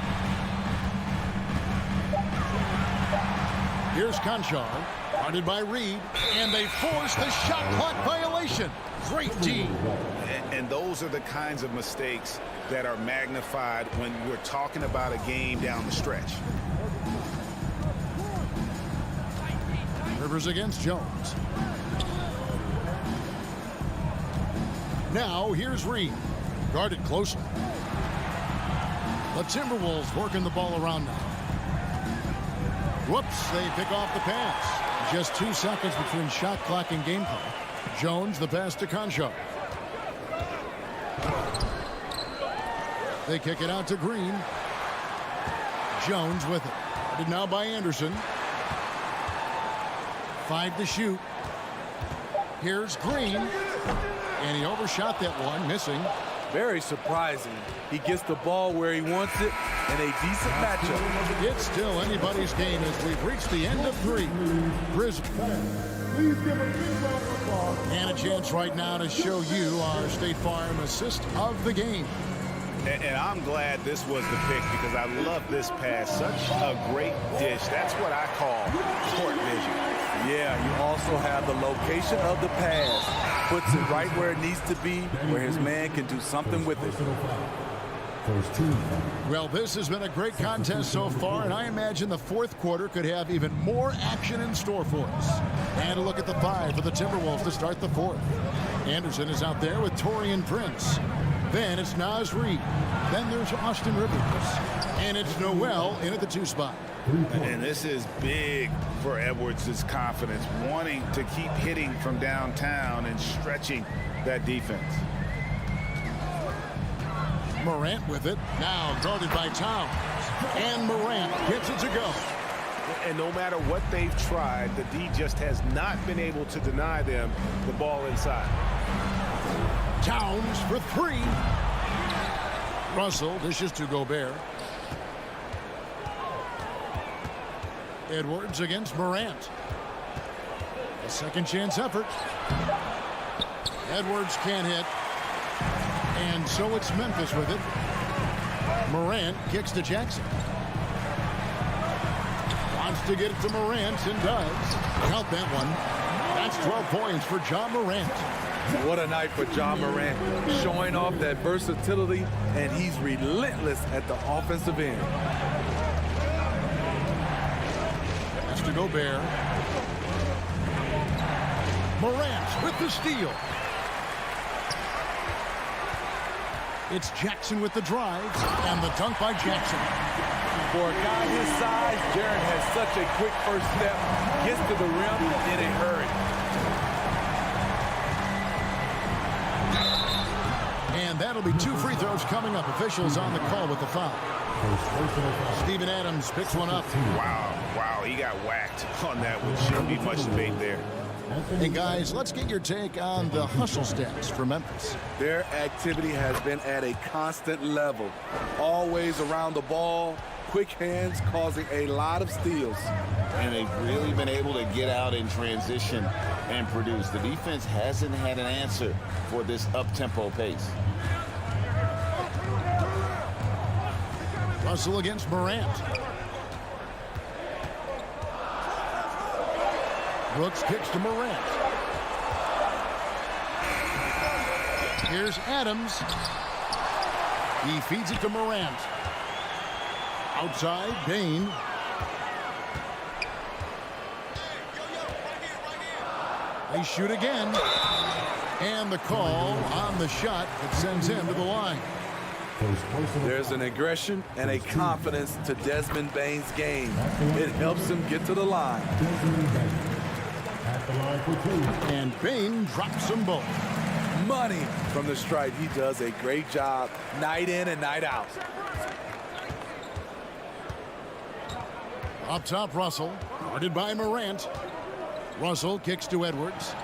Here's Conchar, guarded by Reed, and they force the shot clock violation. Great D. And those are the kinds of mistakes that are magnified when we're talking about a game down the stretch. Rivers against Jones. Now here's Reed, guarded closely. The Timberwolves working the ball around now. Whoops, they pick off the pass. Just 2 seconds between shot clock and gameplay. Jones, the pass to Concho. They kick it out to Green. Jones with it. Guarded now by Anderson. 5 to shoot. Here's Green. And he overshot that one, missing. Very surprising. He gets the ball where he wants it and a decent matchup. It's still anybody's game as we've reached the end of 3. Grizzlies. And a chance right now to show you our State Farm assist of the game. And I'm glad this was the pick because I love this pass. Such a great dish. That's what I call court vision. Yeah, you also have the location of the pass. Puts it right where it needs to be, where his man can do something with it. Well, this has been a great contest so far, and I imagine the fourth quarter could have even more action in store for us. And a look at the 5 for the Timberwolves to start the fourth. Anderson is out there with Taurean Prince. Then it's Naz Reid. Then there's Austin Rivers. And it's Noel in at the 2 spot. And this is big for Edwards' confidence, wanting to keep hitting from downtown and stretching that defense. Morant with it. Now guarded by Towns. And Morant gets it to go. And no matter what they've tried, the D just has not been able to deny them the ball inside. Towns for 3. Russell dishes to Gobert. Edwards against Morant. A second chance effort. Edwards can't hit. And so it's Memphis with it. Morant kicks to Jackson. Wants to get it to Morant and does. Count that one. That's 12 points for Ja Morant. What a night for Ja Morant, showing off that versatility, and he's relentless at the offensive end. That's to Gobert. Morant with the steal. It's Jackson with the drive, and the dunk by Jackson. For a guy his size, Jared has such a quick first step, gets to the rim in a hurry. And that'll be 2 free throws coming up. Officials on the call with the foul. Steven Adams picks one up. Wow, he got whacked on that, which shouldn't be much debate there. And guys, let's get your take on the hustle stats for Memphis. Their activity has been at a constant level. Always around the ball, quick hands causing a lot of steals. And they've really been able to get out in transition and produce. The defense hasn't had an answer for this up-tempo pace. Russell against Morant. Brooks kicks to Morant. Here's Adams. He feeds it to Morant. Outside, Bain. They shoot again. And the call on the shot that sends him to the line. There's an aggression and a confidence to Desmond Bain's game. It helps him get to the line. And Bain drops them both. Money from the stripe. He does a great job night in and night out. Up top, Russell. Guarded by Morant. Russell kicks to Edwards.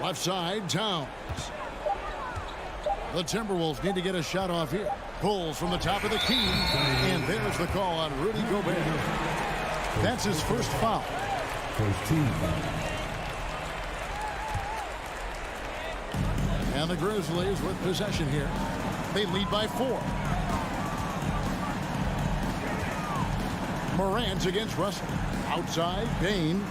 Left side, Towns. The Timberwolves need to get a shot off here. Pulls from the top of the key. And there's the call on Rudy Gobert. That's his first foul. First team foul. And the Grizzlies with possession here. They lead by 4. Morant against Russell. Outside, Bain.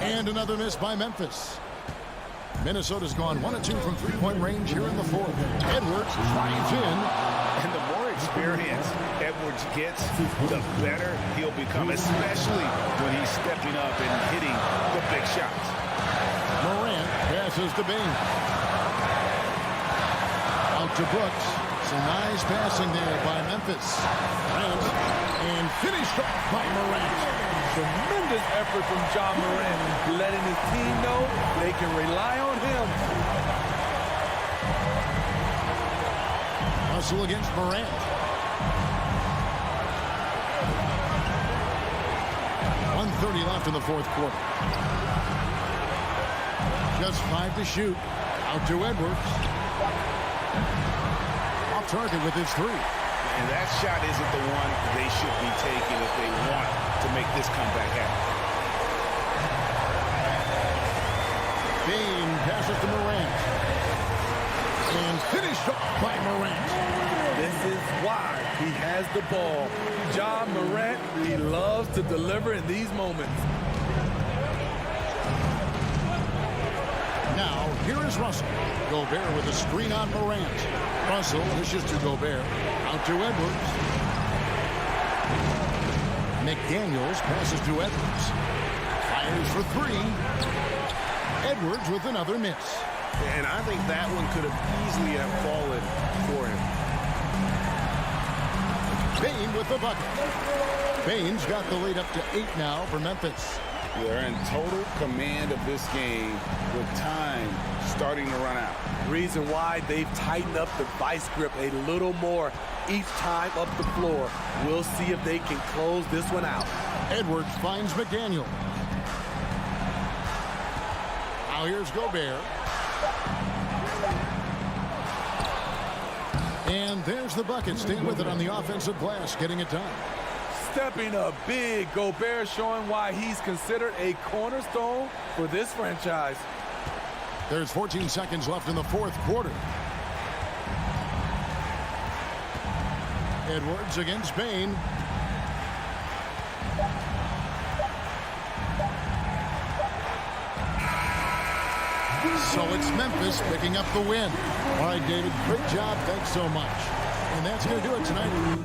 And another miss by Memphis. Minnesota's gone 1 of 2 from three-point range here in the 4th. Edwards drives in. And the more experience Edwards gets, the better he'll become, especially when he's stepping up and hitting the big shots. Morant passes to Bain. Out to Brooks. Some nice passing there by Memphis. Morant. And finished off by Morant. Tremendous effort from John Morant, letting his team know they can rely on him. Russell against Morant. .130 left in the 4th quarter. Just 5 to shoot. Out to Edwards. Off target with his 3. And that shot isn't the one they should be taking if they want to make this comeback happen. Bain passes to Morant. And finished off by Morant. This is why he has the ball. John Morant, he loves to deliver in these moments. Now, here is Russell. Gobert with a screen on Morant. Russell dishes to Gobert. Out to Edwards. McDaniels passes to Edwards. Fires for 3. Edwards with another miss. And I think that one could have easily have fallen for him. Bain with the bucket. Bain's got the lead up to 8 now for Memphis. They're in total command of this game with time starting to run out. Reason why they've tightened up the vice grip a little more each time up the floor. We'll see if they can close this one out. Edwards finds McDaniel. Now here's Gobert. And there's the bucket. Staying with it on the offensive glass, getting it done. Stepping up big, Gobert showing why he's considered a cornerstone for this franchise. There's 14 seconds left in the 4th quarter. Edwards against Bain. So it's Memphis picking up the win. All right, David, great job. Thanks so much. And that's going to do it tonight.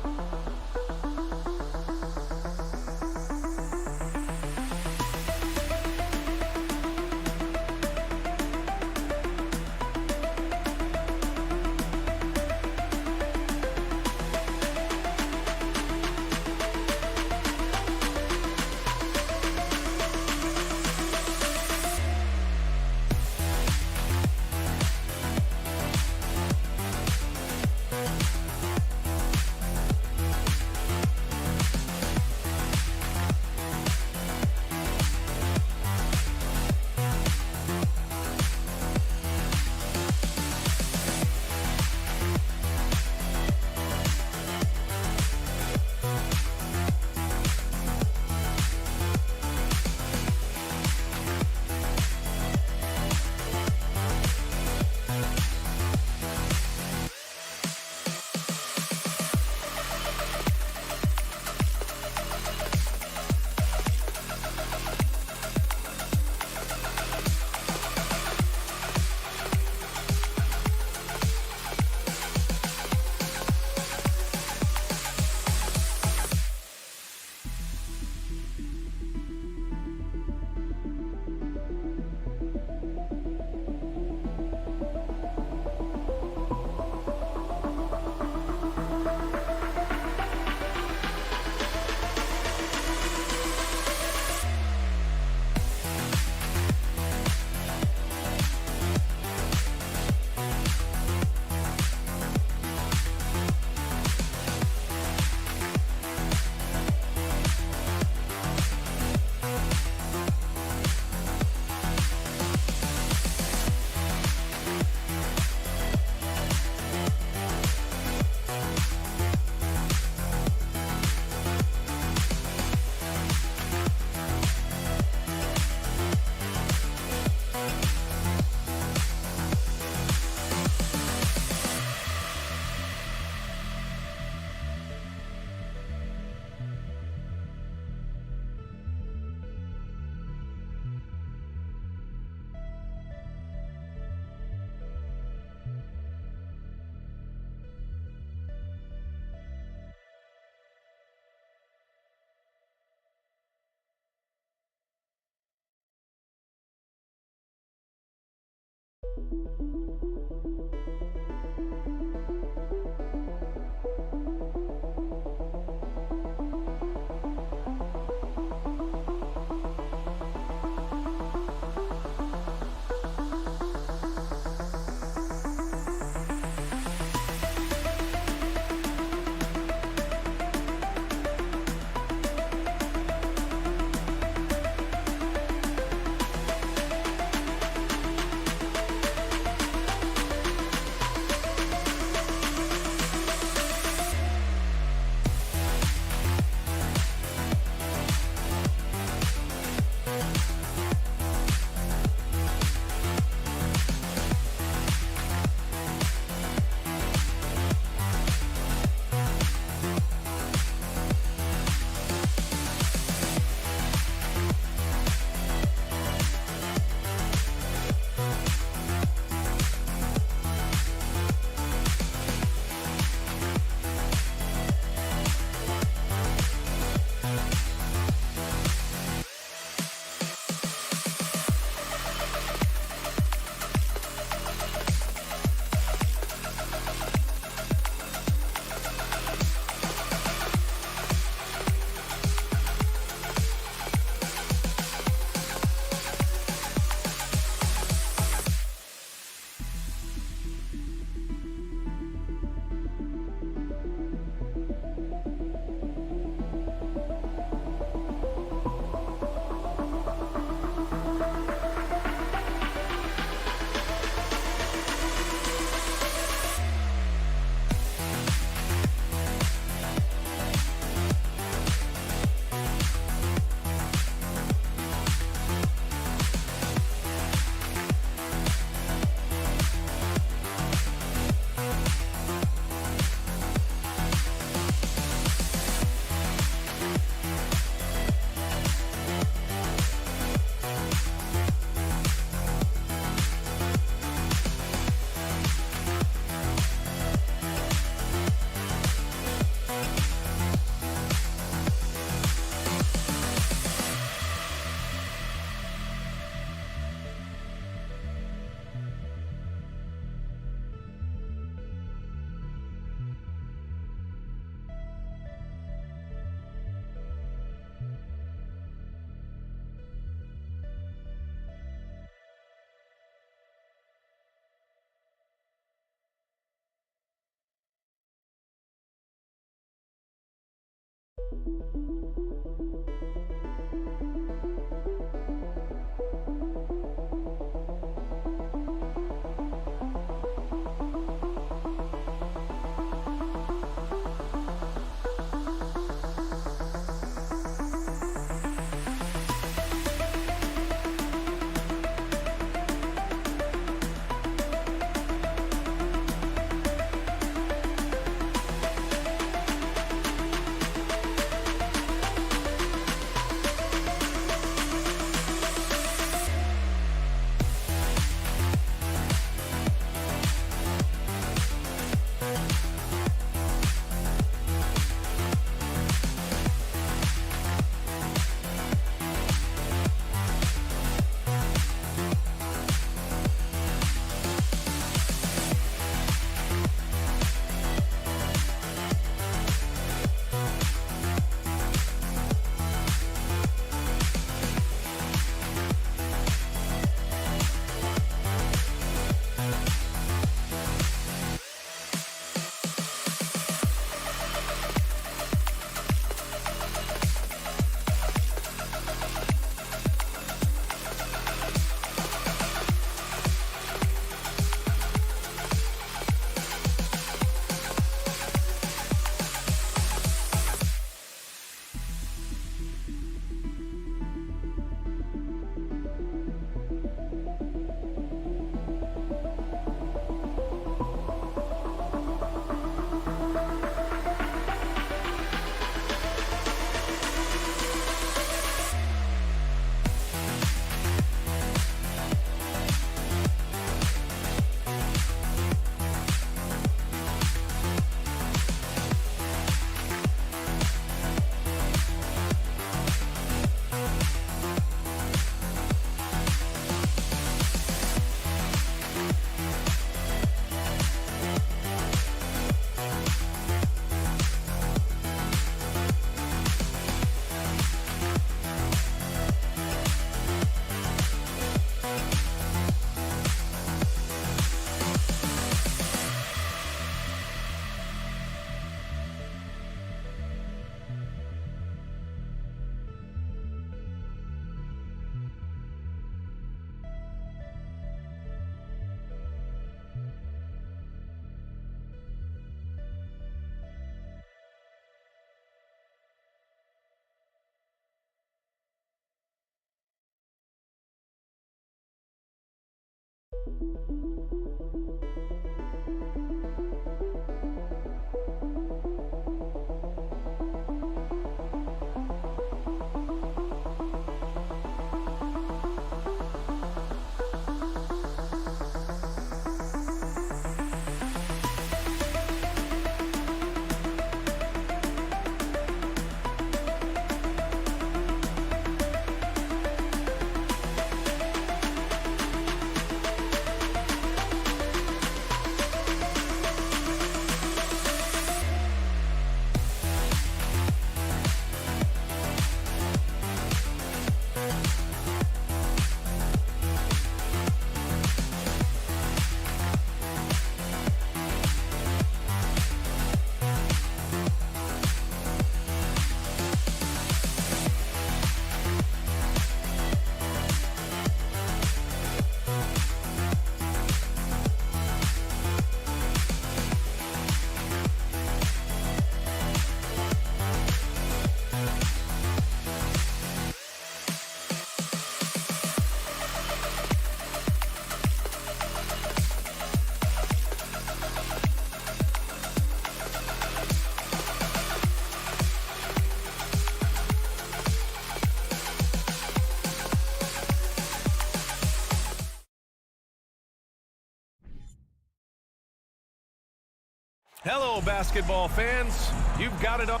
Hello, basketball fans. You've got it up.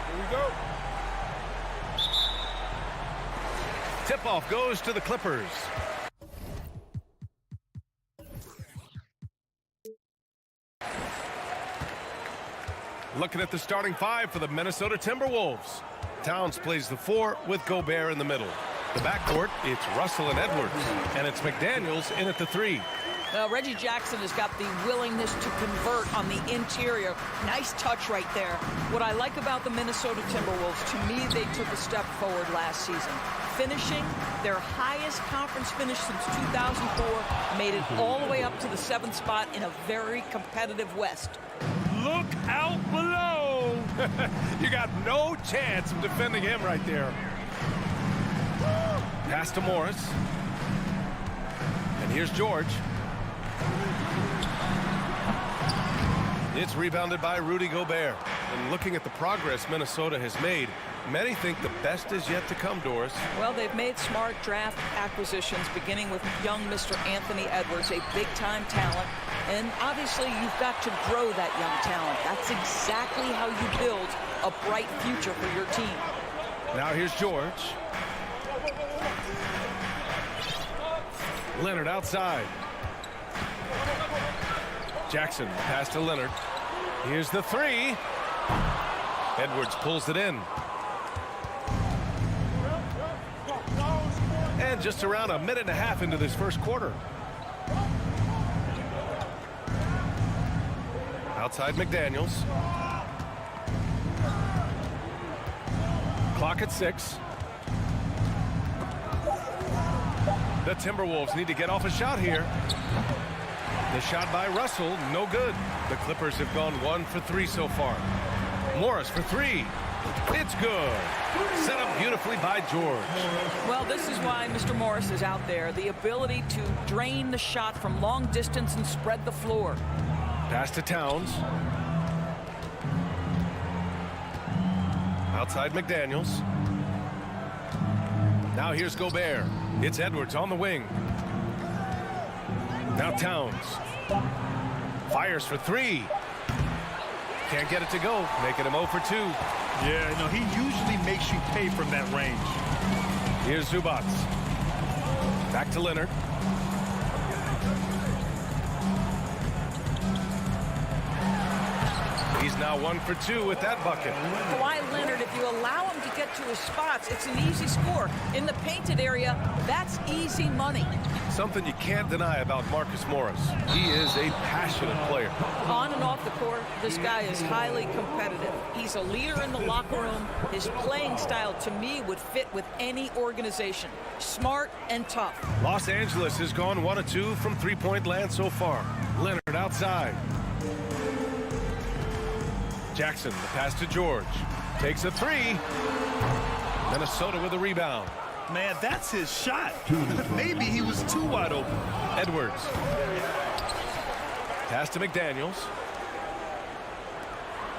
Here we go. Tip-off goes to the Clippers. Looking at the starting five for the Minnesota Timberwolves. Towns plays the 4 with Gobert in the middle. The backcourt, it's Russell and Edwards, and it's McDaniels in at the 3. Reggie Jackson has got the willingness to convert on the interior. Nice touch right there. What I like about the Minnesota Timberwolves, to me, they took a step forward last season. Finishing their highest conference finish since 2004, made it all the way up to the 7th spot in a very competitive West. Look out below. You got no chance of defending him right there. Pass to Morris. And here's George. It's rebounded by Rudy Gobert. And looking at the progress Minnesota has made, many think the best is yet to come, Doris. Well, they've made smart draft acquisitions, beginning with young Mr. Anthony Edwards, a big-time talent. And obviously, you've got to grow that young talent. That's exactly how you build a bright future for your team. Now here's George. Leonard outside. Jackson pass to Leonard. Here's the 3. Edwards pulls it in. And just around a minute and a half into this first quarter. Outside McDaniels. Clock at 6. The Timberwolves need to get off a shot here. The shot by Russell, no good. The Clippers have gone 1 for 3 so far. Morris for 3. It's good. Set up beautifully by George. Well, this is why Mr. Morris is out there. The ability to drain the shot from long distance and spread the floor. Pass to Towns. Outside McDaniels. Now here's Gobert. It's Edwards on the wing. Now Towns. Fires for 3. Can't get it to go, making him 0 for 2. Yeah, no, he usually makes you pay from that range. Here's Zubac. Back to Leonard. He's now 1 for 2 with that bucket. Kawhi Leonard, if you allow him to get to his spots, it's an easy score. In the painted area, that's easy money. Something you can't deny about Marcus Morris. He is a passionate player. On and off the court, this guy is highly competitive. He's a leader in the locker room. His playing style, to me, would fit with any organization. Smart and tough. Los Angeles has gone 1 of 2 from three-point land so far. Leonard outside. Jackson, the pass to George. Takes a 3. Minnesota with a rebound. Man, that's his shot. Maybe he was too wide open. Edwards. Pass to McDaniels.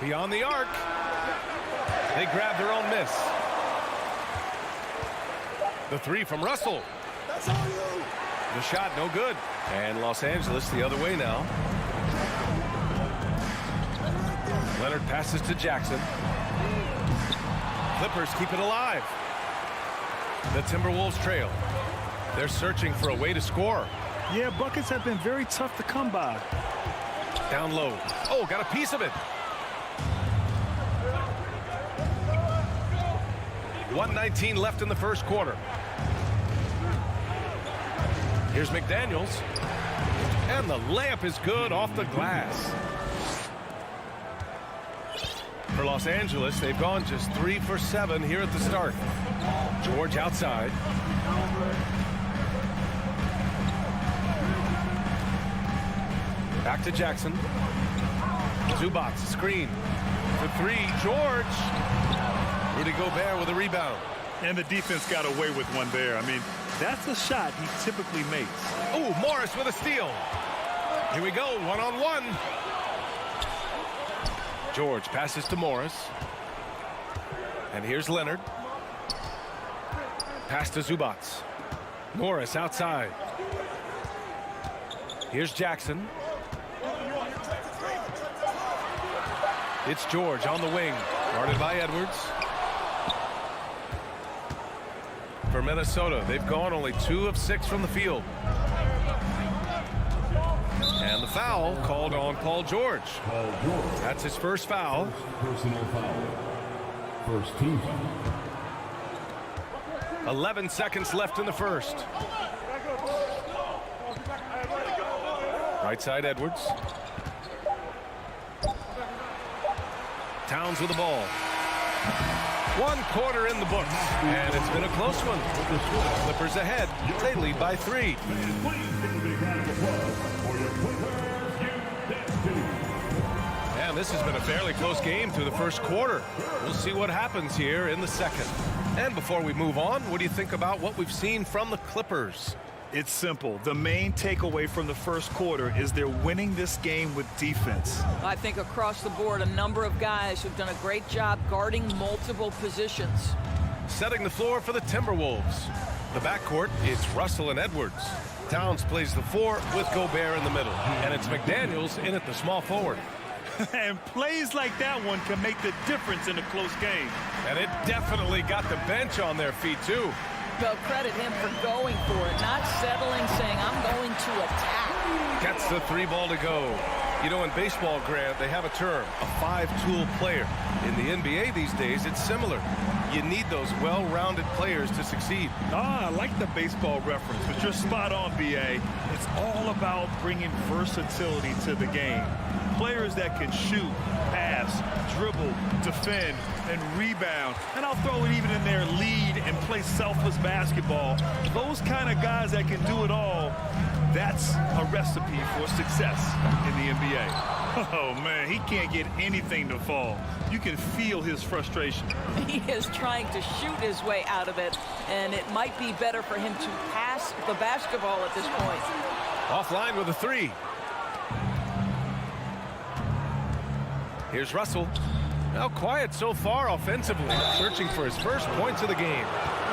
Beyond the arc. They grab their own miss. The three from Russell. The shot no good. And Los Angeles the other way now. Leonard passes to Jackson. Clippers keep it alive. The Timberwolves trail. They're searching for a way to score. Yeah, buckets have been very tough to come by. Down low. Oh, got a piece of it. 1:19 left in the first quarter. Here's McDaniels. And the layup is good off the glass. For Los Angeles, they've gone just 3 for 7 here at the start. George outside. Back to Jackson. Zubac, screen. For three, George. Rudy Gobert with a rebound. And the defense got away with one there. I mean, that's a shot he typically makes. Oh, Morris with a steal. Here we go, one-on-one. George passes to Morris. And here's Leonard. Pass to Zubac. Morris outside. Here's Jackson. It's George on the wing. Guarded by Edwards. For Minnesota, they've gone only 2 of 6 from the field. And the foul called on Paul George. That's his first foul. Personal foul. First team foul. 11 seconds left in the first. Right side Edwards. Towns with the ball. 1 quarter in the books, and it's been a close one. Clippers ahead. They lead by 3. And this has been a fairly close game through the first quarter. We'll see what happens here in the second. And before we move on, what do you think about what we've seen from the Clippers? It's simple. The main takeaway from the first quarter is they're winning this game with defense. I think across the board, a number of guys who've done a great job guarding multiple positions. Setting the floor for the Timberwolves. The backcourt, it's Russell and Edwards. Towns plays the 4 with Gobert in the middle. And it's McDaniels in at the small forward. And plays like that one can make the difference in a close game. And it definitely got the bench on their feet, too. They'll credit him for going for it, not settling, saying, I'm going to attack. Gets the 3 ball to go. You know, in baseball, Grant, they have a term, a 5-tool player. In the NBA these days, it's similar. You need those well-rounded players to succeed. I like the baseball reference, but you're spot on, B.A. It's all about bringing versatility to the game. Players that can shoot, pass, dribble, defend, and rebound. And I'll throw it even in there, lead and play selfless basketball. Those kind of guys that can do it all, that's a recipe for success in the NBA. Oh, man, he can't get anything to fall. You can feel his frustration. He is trying to shoot his way out of it, and it might be better for him to pass the basketball at this point. Offline with a 3. Here's Russell. Now quiet so far offensively, searching for his first points of the game.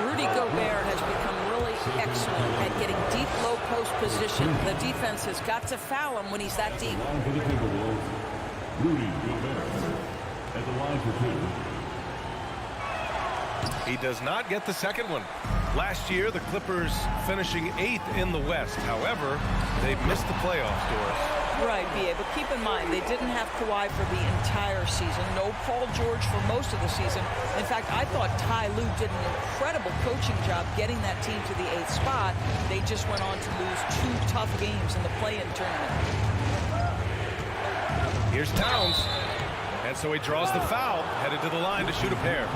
Rudy Gobert has become really excellent at getting deep low post position. The defense has got to foul him when he's that deep. Line for the Timberwolves, Rudy Gobert at the line for 2. He does not get the second one. Last year, the Clippers finishing 8th in the West. However, they missed the playoffs, Doris. Right, B.A., but keep in mind, they didn't have Kawhi for the entire season. No Paul George for most of the season. In fact, I thought Ty Lue did an incredible coaching job getting that team to the 8th spot. They just went on to lose 2 tough games in the play-in tournament. Here's Towns. And so he draws the foul, headed to the line to shoot a pair.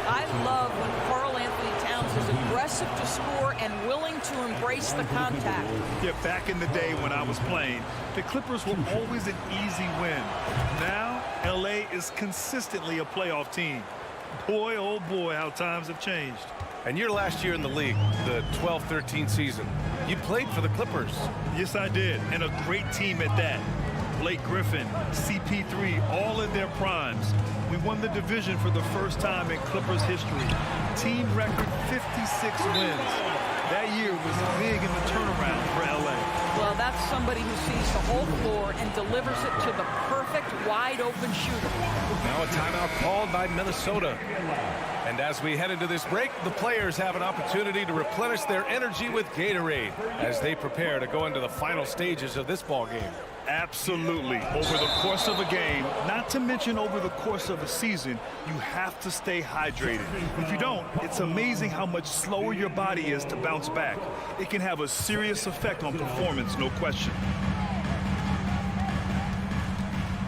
I love when Karl Anthony Towns is aggressive to score and willing to embrace the contact. Yeah, back in the day when I was playing, the Clippers were always an easy win. Now, LA is consistently a playoff team. Boy, oh boy, how times have changed. And your last year in the league, the 12-13 season, you played for the Clippers. Yes, I did, and a great team at that. Blake Griffin, CP3, all in their primes. We won the division for the first time in Clippers history. Team record 56 wins. That year was big in the turnaround for LA. Well, that's somebody who sees the whole floor and delivers it to the perfect wide-open shooter. Now a timeout called by Minnesota. And as we head into this break, the players have an opportunity to replenish their energy with Gatorade as they prepare to go into the final stages of this ball game. Absolutely. Over the course of a game, not to mention over the course of a season, you have to stay hydrated. If you don't, it's amazing how much slower your body is to bounce back. It can have a serious effect on performance, no question.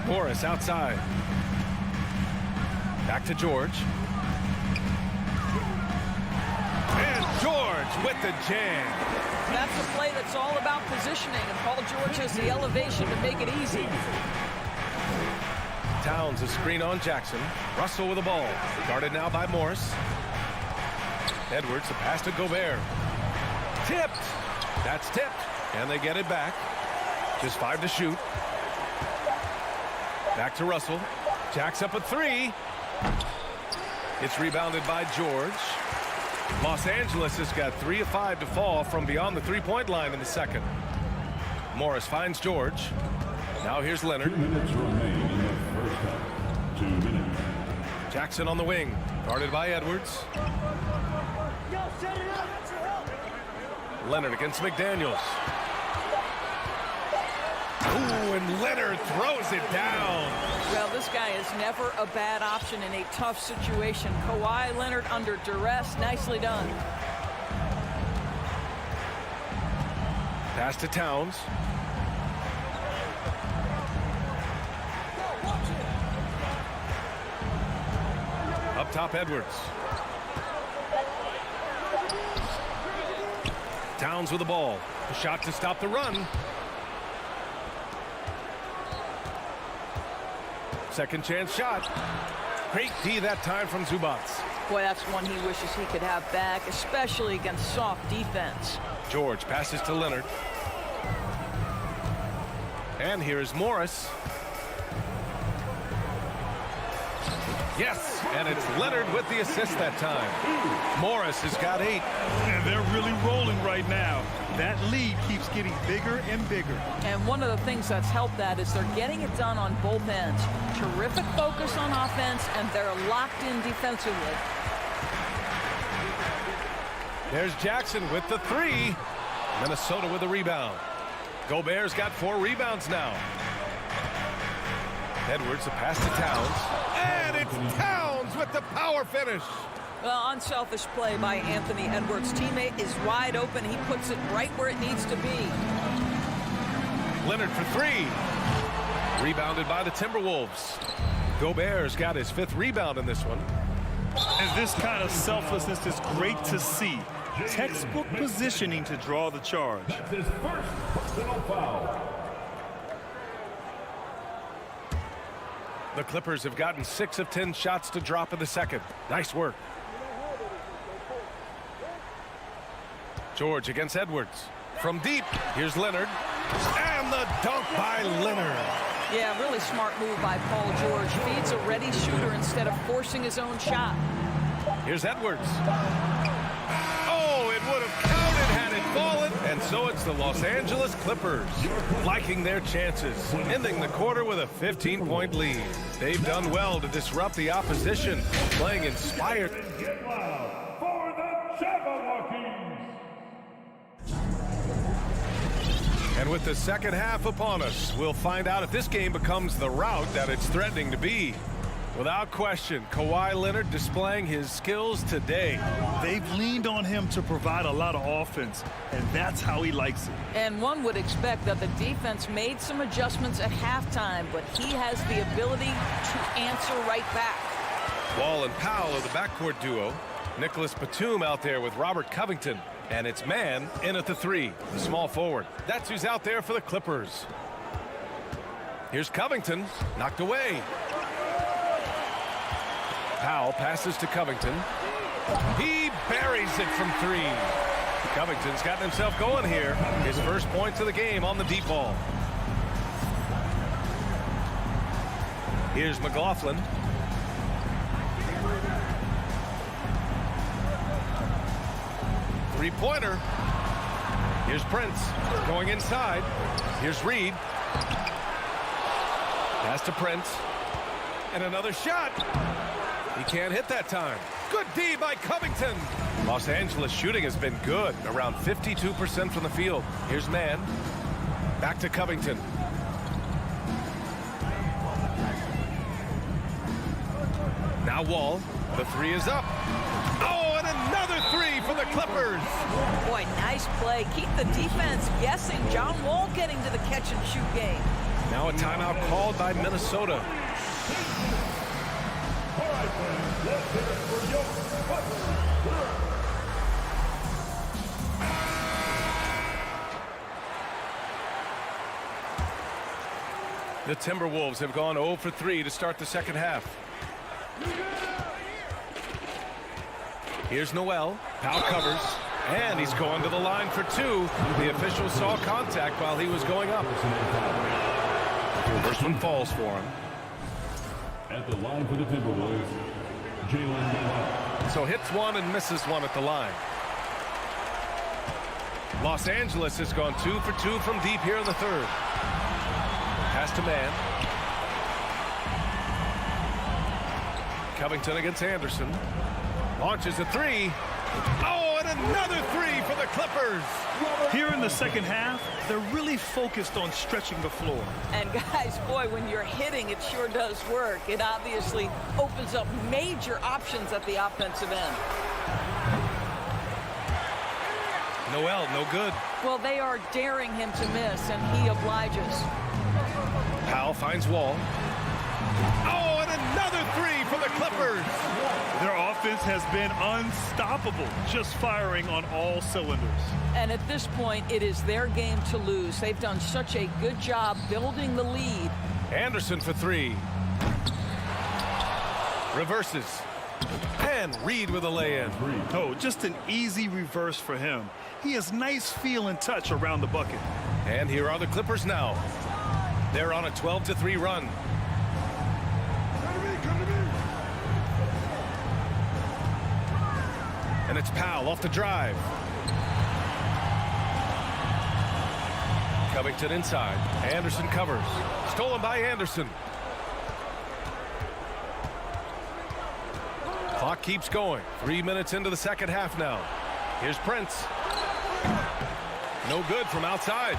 Morris outside. Back to George. And George with the jam. That's a play that's all about positioning, and Paul George has the elevation to make it easy. Towns a screen on Jackson. Russell with the ball. Guarded now by Morris. Edwards, the pass to Gobert. Tipped. That's tipped. And they get it back. Just 5 to shoot. Back to Russell. Jacks up a 3. It's rebounded by George. Los Angeles has got 3 of 5 to fall from beyond the three-point line in the second. Morris finds George. Now here's Leonard. 2 minutes remain in the first half. 2 minutes. Jackson on the wing, guarded by Edwards. Leonard against McDaniels. Ooh, and Leonard throws it down. Well, this guy is never a bad option in a tough situation. Kawhi Leonard under duress. Nicely done. Pass to Towns. Up top, Edwards. Towns with the ball. A shot to stop the run. Second chance shot. Great D that time from Zubac. Boy, that's one he wishes he could have back, especially against soft defense. George passes to Leonard. And here is Morris. Yes, and it's Leonard with the assist that time. Morris has got 8. And they're really rolling right now. That lead keeps getting bigger and bigger. And one of the things that's helped that is they're getting it done on both ends. Terrific focus on offense, and they're locked in defensively. There's Jackson with the 3. Minnesota with the rebound. Gobert's got 4 rebounds now. Edwards, a pass to Towns. And it's Towns with the power finish. Well, unselfish play by Anthony Edwards. Teammate is wide open. He puts it right where it needs to be. Leonard for 3. Rebounded by the Timberwolves. Gobert's got his 5th rebound in this one. And this kind of selflessness is great to see. Textbook positioning to draw the charge. That's his first personal foul. The Clippers have gotten 6 of 10 shots to drop in the second. Nice work. George against Edwards. From deep, here's Leonard. And the dunk by Leonard. Yeah, really smart move by Paul George. Feeds a ready shooter instead of forcing his own shot. Here's Edwards. Oh, it would have counted had it fallen. And so it's the Los Angeles Clippers liking their chances, ending the quarter with a 15-point lead. They've done well to disrupt the opposition, playing inspired. Get loud for the Jabberwockies. And with the second half upon us, we'll find out if this game becomes the rout that it's threatening to be. Without question, Kawhi Leonard displaying his skills today. They've leaned on him to provide a lot of offense, and that's how he likes it. And one would expect that the defense made some adjustments at halftime, but he has the ability to answer right back. Wall and Powell are the backcourt duo. Nicholas Batum out there with Robert Covington. And it's Mann in at the 3, the small forward. That's who's out there for the Clippers. Here's Covington, knocked away. Powell passes to Covington. He buries it from 3. Covington's gotten himself going here. His first points of the game on the deep ball. Here's McLaughlin. Three-pointer. Here's Prince going inside. Here's Reed. Pass to Prince. And another shot. He can't hit that time. Good D by Covington. Los Angeles shooting has been good, around 52% from the field. Here's Mann. Back to Covington. Now Wall. The 3 is up. Oh, and another 3 for the Clippers. Boy, nice play. Keep the defense guessing. John Wall getting to the catch-and-shoot game. Now a timeout called by Minnesota. The Timberwolves have gone 0 for 3 to start the second half. Here's Noel. Powell covers. And he's going to the line for 2. The official saw contact while he was going up. First one falls for him. At the line for the Timberwolves, Jalen Brown. So hits 1 and misses 1 at the line. Los Angeles has gone 2 for 2 from deep here in the third. Pass to Mann. Covington against Anderson. Launches a 3. Oh, and another 3 for the Clippers. Here in the second half, they're really focused on stretching the floor. And guys, boy, when you're hitting, it sure does work. It obviously opens up major options at the offensive end. Noel, no good. Well, they are daring him to miss, and he obliges. Powell finds Wall. Oh, and another 3 for the Clippers. Their offense has been unstoppable, just firing on all cylinders. And at this point, it is their game to lose. They've done such a good job building the lead. Anderson for 3. Reverses. And Reed with a lay-in. Oh, just an easy reverse for him. He has nice feel and touch around the bucket. And here are the Clippers now. They're on a 12-3 run. And it's Powell off the drive. Covington inside. Anderson covers. Stolen by Anderson. Clock keeps going. 3 minutes into the second half now. Here's Prince. No good from outside.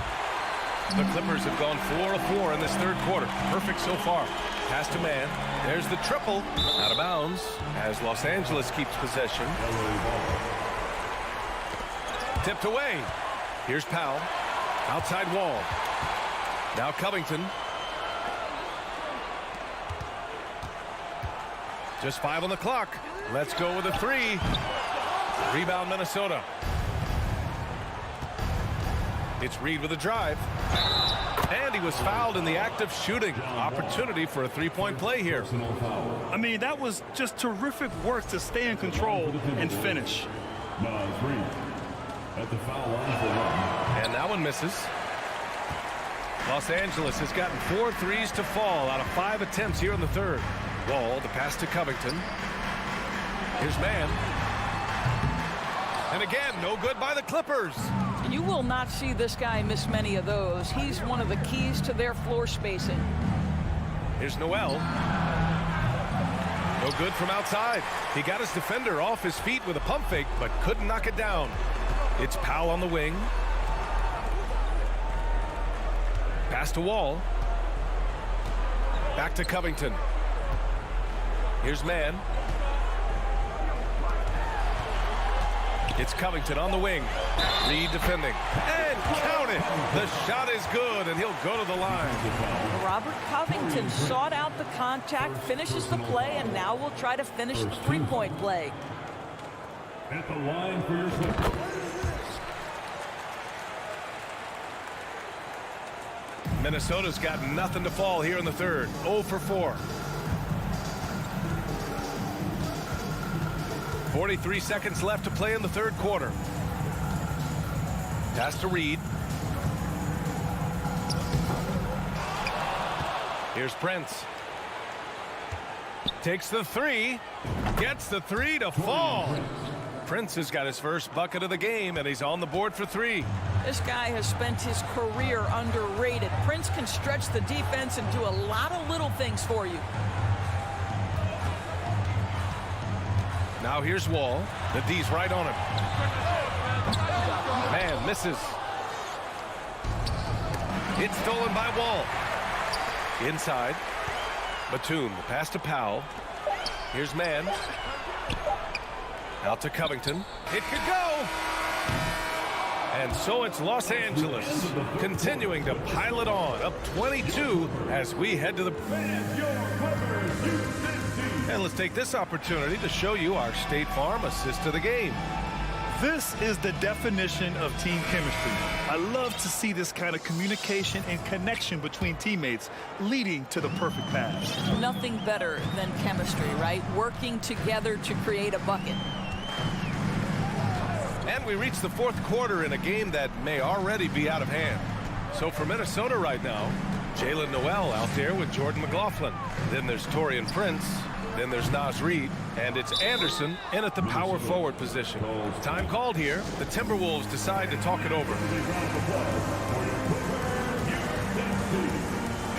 The Clippers have gone 4 of 4 in this third quarter. Perfect so far. Pass to Mann. There's the triple. Out of bounds as Los Angeles keeps possession. Tipped away. Here's Powell. Outside Wall. Now Covington. Just 5 on the clock. Let's go with a 3. Rebound Minnesota. It's Reed with a drive. And he was fouled in the act of shooting. Opportunity for a three-point play here. I mean, that was just terrific work to stay in control and finish. At the foul line for 1. And that one misses. Los Angeles has gotten 4 threes to fall out of 5 attempts here in the third. Wall, the pass to Covington. Here's Mann. And again, no good by the Clippers. You will not see this guy miss many of those. He's one of the keys to their floor spacing. Here's Noel. No good from outside. He got his defender off his feet with a pump fake, but couldn't knock it down. It's Powell on the wing. Pass to Wall. Back to Covington. Here's Mann. It's Covington on the wing. Reed defending. And count it. The shot is good, and he'll go to the line. Robert Covington sought out the contact, finishes the play, and now we'll try to finish the three-point play. At the line for your Clippers. Minnesota's got nothing to fall here in the third. 0 for 4. 43 seconds left to play in the third quarter. Pass to Reed. Here's Prince. Takes the three. Gets the three to fall. Prince has got his first bucket of the game, and he's on the board for three. This guy has spent his career underrated. Prince can stretch the defense and do a lot of little things for you. Now here's Wall. The D's right on him. Man misses. It's stolen by Wall. Inside. Batum, the pass to Powell. Here's Mann. Out to Covington. It could go. And so it's Los Angeles continuing to pile it on, up 22 as we head to the... And let's take this opportunity to show you our State Farm assist to the game. This is the definition of team chemistry. I love to see this kind of communication and connection between teammates leading to the perfect pass. Nothing better than chemistry, right? Working together to create a bucket. And we reach the fourth quarter in a game that may already be out of hand. So for Minnesota right now, Jalen Noel out there with Jordan McLaughlin. Then there's Taurean Prince. Then there's Naz Reid, and it's Anderson in at the power forward position. Time called here. The Timberwolves decide to talk it over.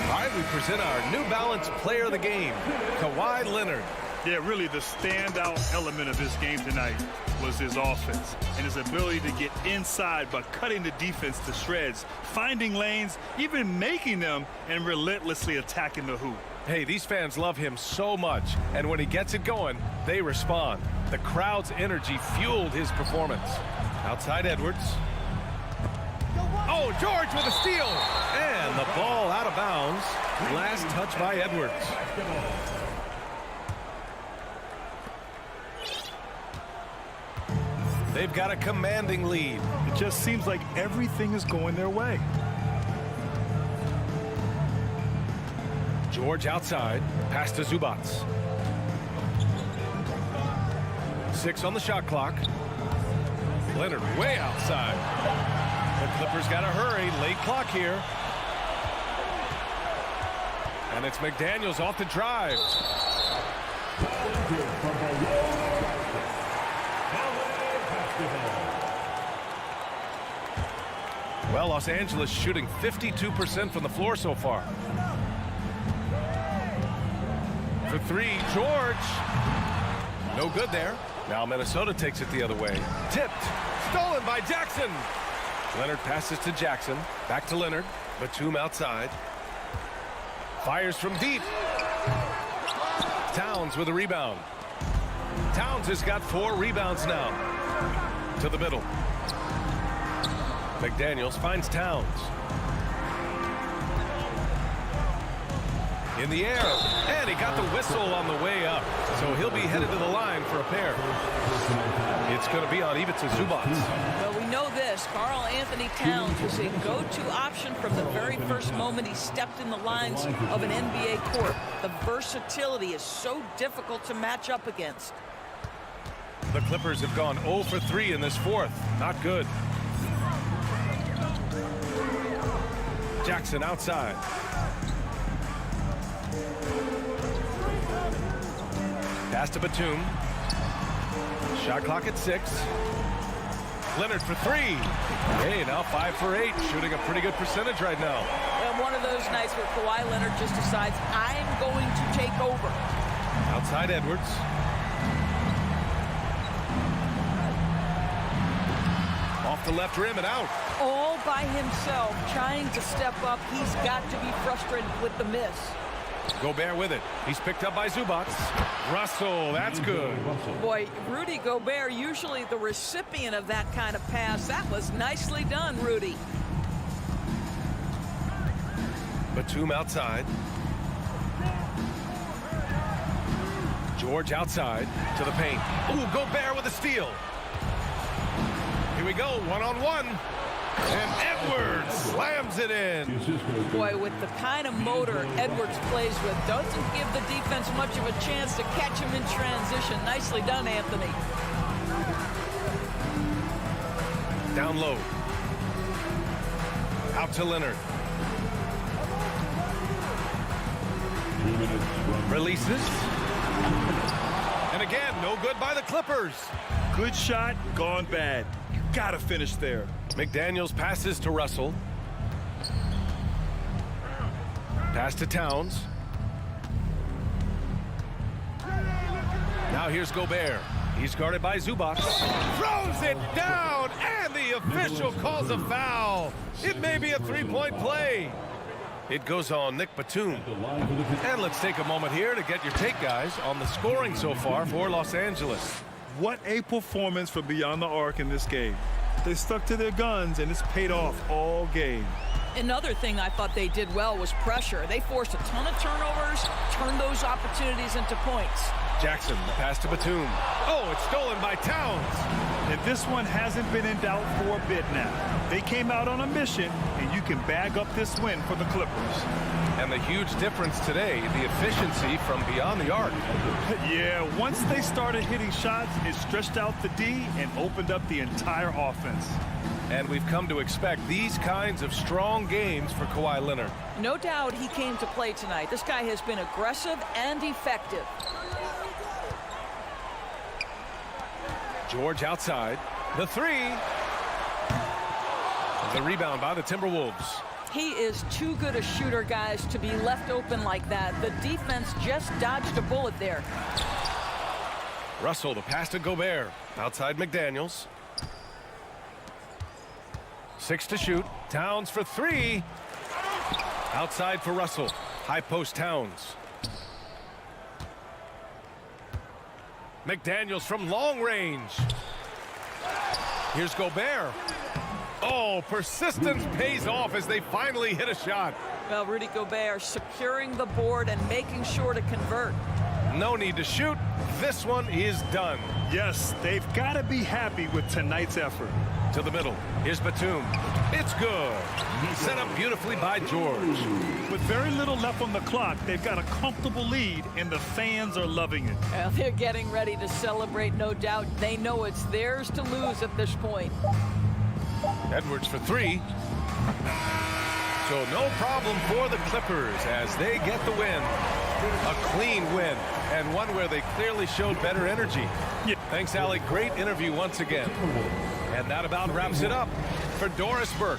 All right, we present our New Balance player of the game, Kawhi Leonard. Yeah, really the standout element of this game tonight was his offense and his ability to get inside by cutting the defense to shreds, finding lanes, even making them, and relentlessly attacking the hoop. Hey, these fans love him so much, and when he gets it going, they respond. The crowd's energy fueled his performance. Outside Edwards. Oh, George with a steal! And the ball out of bounds. Last touch by Edwards. They've got a commanding lead. It just seems like everything is going their way. George outside, pass to Zubac. 6 on the shot clock. Leonard way outside. The Clippers got to hurry, late clock here. And it's McDaniels off the drive. Well, Los Angeles shooting 52% from the floor so far. For three, George. No good there. Now Minnesota takes it the other way. Tipped. Stolen by Jackson. Leonard passes to Jackson. Back to Leonard. Batum outside. Fires from deep. Towns with a rebound. Towns has got 4 rebounds now. To the middle. McDaniels finds Towns. In the air, and he got the whistle on the way up, so he'll be headed to the line for a pair. It's going to be on Ivica Zubac. Well, we know this. Karl Anthony Towns was a go-to option from the very first moment he stepped in the lines of an NBA court. The versatility is so difficult to match up against. The Clippers have gone 0 for 3 in this fourth. Not good. Jackson outside. Pass to Batum. Shot clock at 6. Leonard for 3. Hey, now 5 for 8. Shooting a pretty good percentage right now. And one of those nights where Kawhi Leonard just decides, I'm going to take over. Outside Edwards. Off the left rim and out. All by himself, trying to step up. He's got to be frustrated with the miss. Gobert with it. He's picked up by Zubac. Russell, that's good. Boy, Rudy Gobert, usually the recipient of that kind of pass. That was nicely done, Rudy. Batum outside. George outside to the paint. Ooh, Gobert with a steal. Here we go, one-on-one. And Edwards slams it in. Boy, with the kind of motor Edwards plays with, doesn't give the defense much of a chance to catch him in transition. Nicely done, Anthony. Down low. Out to Leonard. Releases. And again, no good by the Clippers. Good shot, gone bad. You gotta finish there. McDaniels passes to Russell. Pass to Towns. Now here's Gobert. He's guarded by Zubac. Throws it down, and the official calls a foul. It may be a three-point play. It goes on Nick Batum. And let's take a moment here to get your take, guys, on the scoring so far for Los Angeles. What a performance from beyond the arc in this game. They stuck to their guns, and it's paid off all game. Another thing I thought they did well was pressure. They forced a ton of turnovers, turned those opportunities into points. Jackson, the pass to Batum. Oh, it's stolen by Towns. And this one hasn't been in doubt for a bit now. They came out on a mission, and you can bag up this win for the Clippers. And the huge difference today, the efficiency from beyond the arc. Yeah, once they started hitting shots, it stretched out the D and opened up the entire offense. And we've come to expect these kinds of strong games for Kawhi Leonard. No doubt he came to play tonight. This guy has been aggressive and effective. George outside. The three. The rebound by the Timberwolves. He is too good a shooter, guys, to be left open like that. The defense just dodged a bullet there. Russell, the pass to Gobert. Outside McDaniels. 6 to shoot. Towns for 3. Outside for Russell. High post Towns. McDaniels from long range. Here's Gobert. Oh, persistence pays off as they finally hit a shot. Well, Rudy Gobert securing the board and making sure to convert. No need to shoot. This one is done. Yes, they've got to be happy with tonight's effort. To the middle. Here's Batum. It's good. Set up beautifully by George. With very little left on the clock, they've got a comfortable lead, and the fans are loving it. Well, they're getting ready to celebrate, no doubt. They know it's theirs to lose at this point. Edwards for 3. So no problem for the Clippers as they get the win. A clean win, and one where they clearly showed better energy. Yeah. Thanks, Allie. Great interview once again. And that about wraps it up for Doris Burke.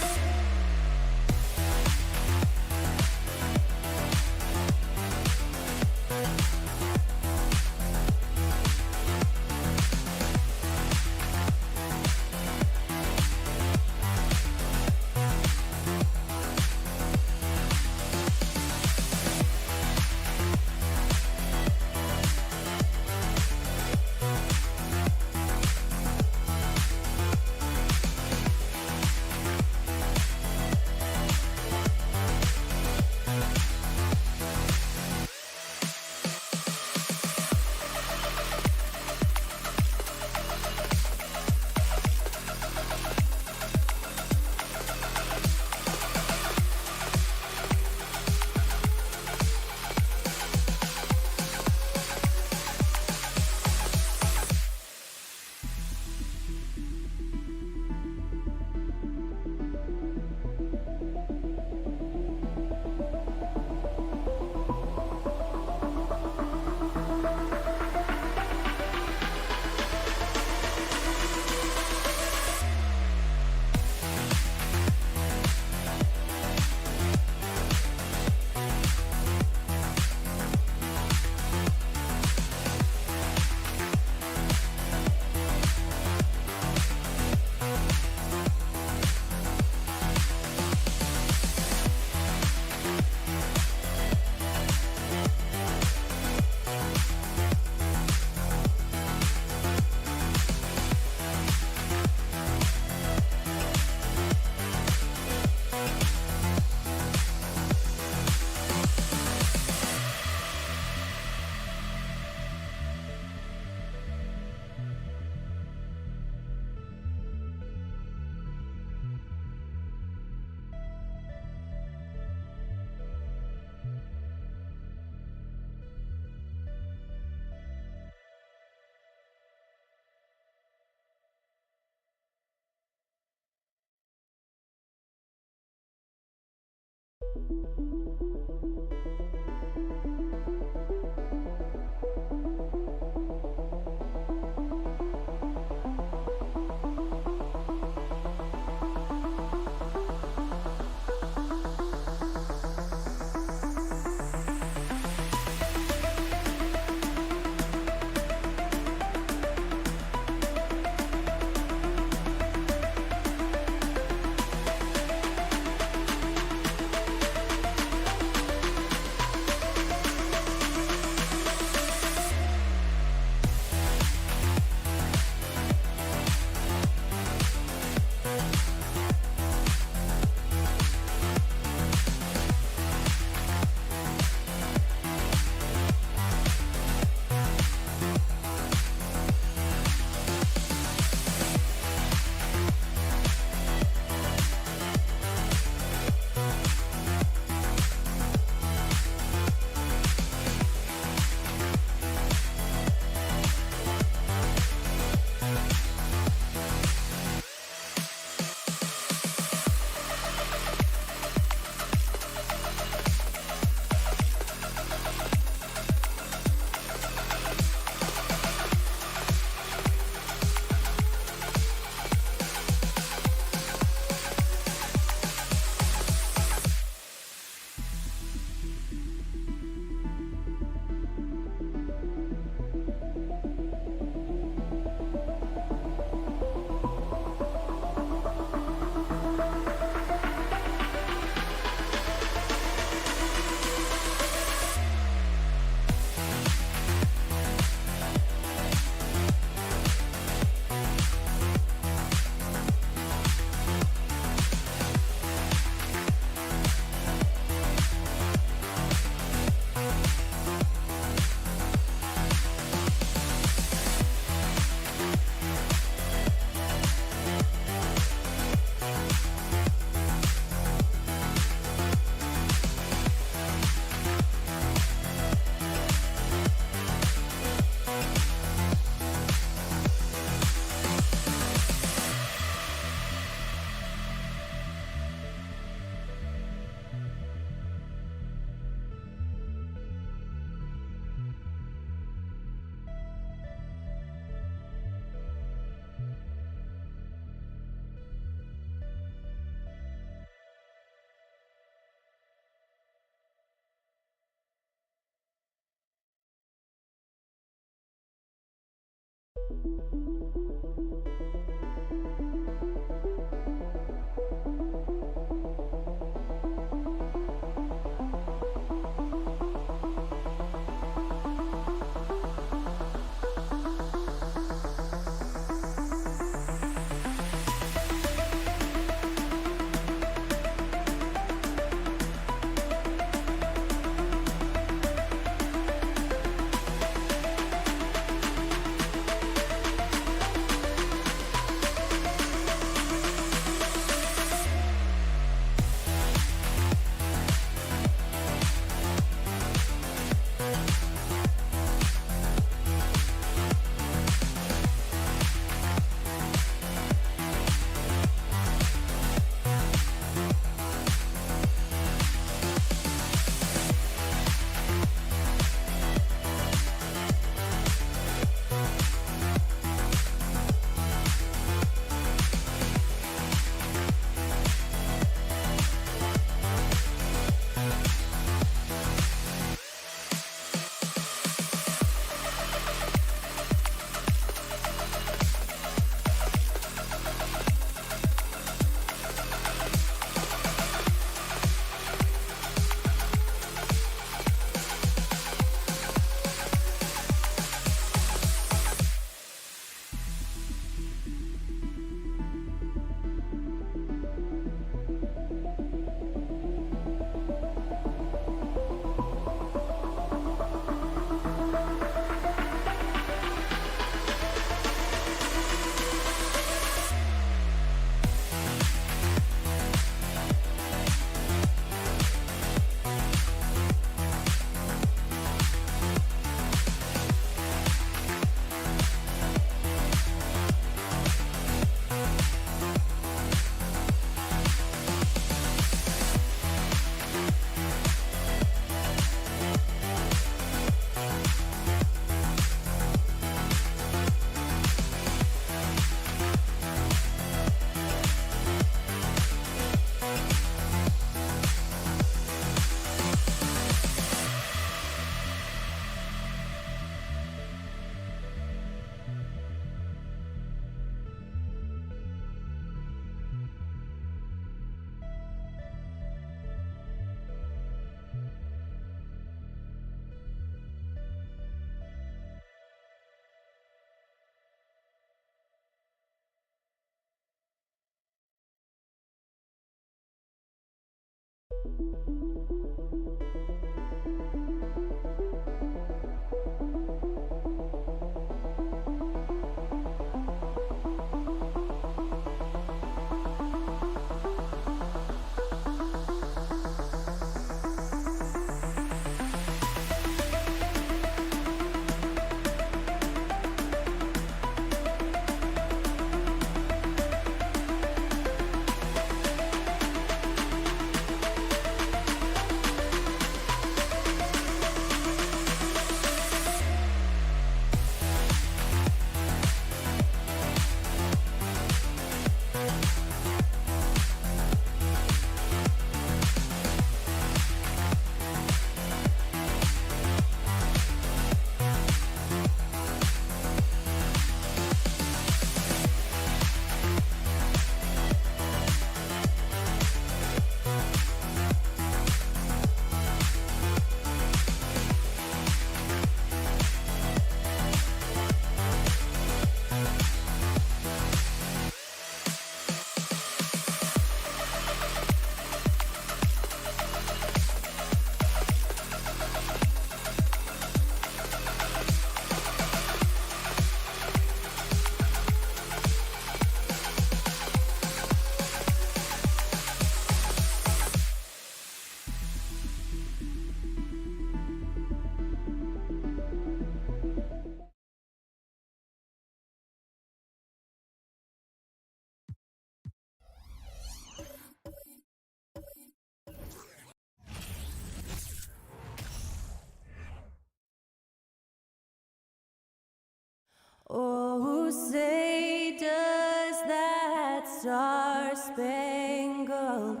Oh, say does that star-spangled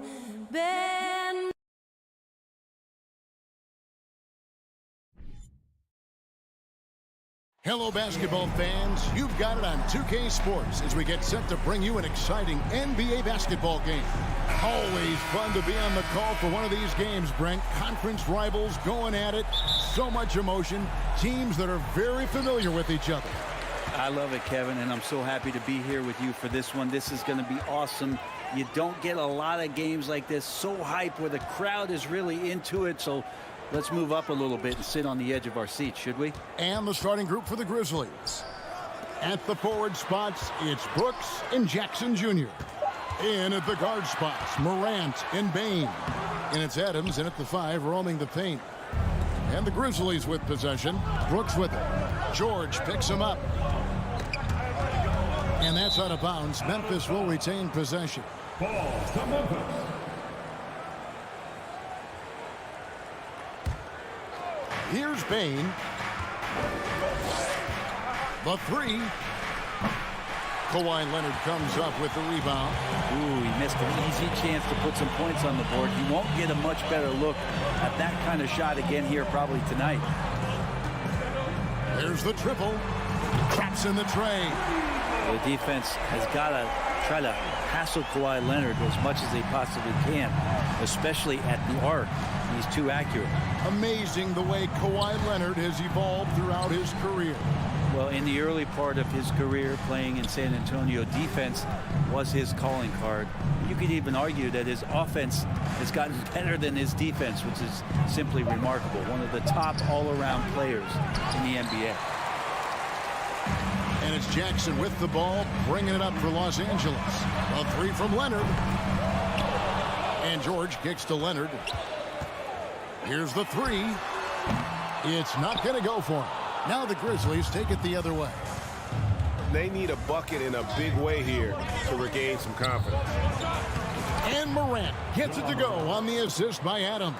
banner. Hello, basketball fans. You've got it on 2K Sports as we get set to bring you an exciting NBA basketball game. Always fun to be on the call for one of these games, Brent. Conference rivals going at it. So much emotion. Teams that are very familiar with each other. I love it, Kevin, and I'm so happy to be here with you for this one. This is going to be awesome. You don't get a lot of games like this, so hype, where the crowd is really into it. So let's move up a little bit and sit on the edge of our seats, should we? And the starting group for the Grizzlies. At the forward spots, it's Brooks and Jackson Jr. In at the guard spots, Morant and Bain. And it's Adams in at the 5, roaming the paint. And the Grizzlies with possession. Brooks with it. George picks him up. And that's out of bounds. Memphis will retain possession. Ball to Memphis. Here's Bain. The 3. Kawhi Leonard comes up with the rebound. Ooh, he missed an easy chance to put some points on the board. He won't get a much better look at that kind of shot again here probably tonight. There's the triple. Traps in the tray. The defense has got to try to hassle Kawhi Leonard as much as they possibly can, especially at the arc. He's too accurate. Amazing the way Kawhi Leonard has evolved throughout his career. Well, in the early part of his career playing in San Antonio, defense was his calling card. You could even argue that his offense has gotten better than his defense, which is simply remarkable. One of the top all-around players in the NBA. And it's Jackson with the ball, bringing it up for Los Angeles. A 3 from Leonard. And George kicks to Leonard. Here's the 3. It's not going to go for him. Now the Grizzlies take it the other way. They need a bucket in a big way here to regain some confidence. And Morant gets it to go on the assist by Adams.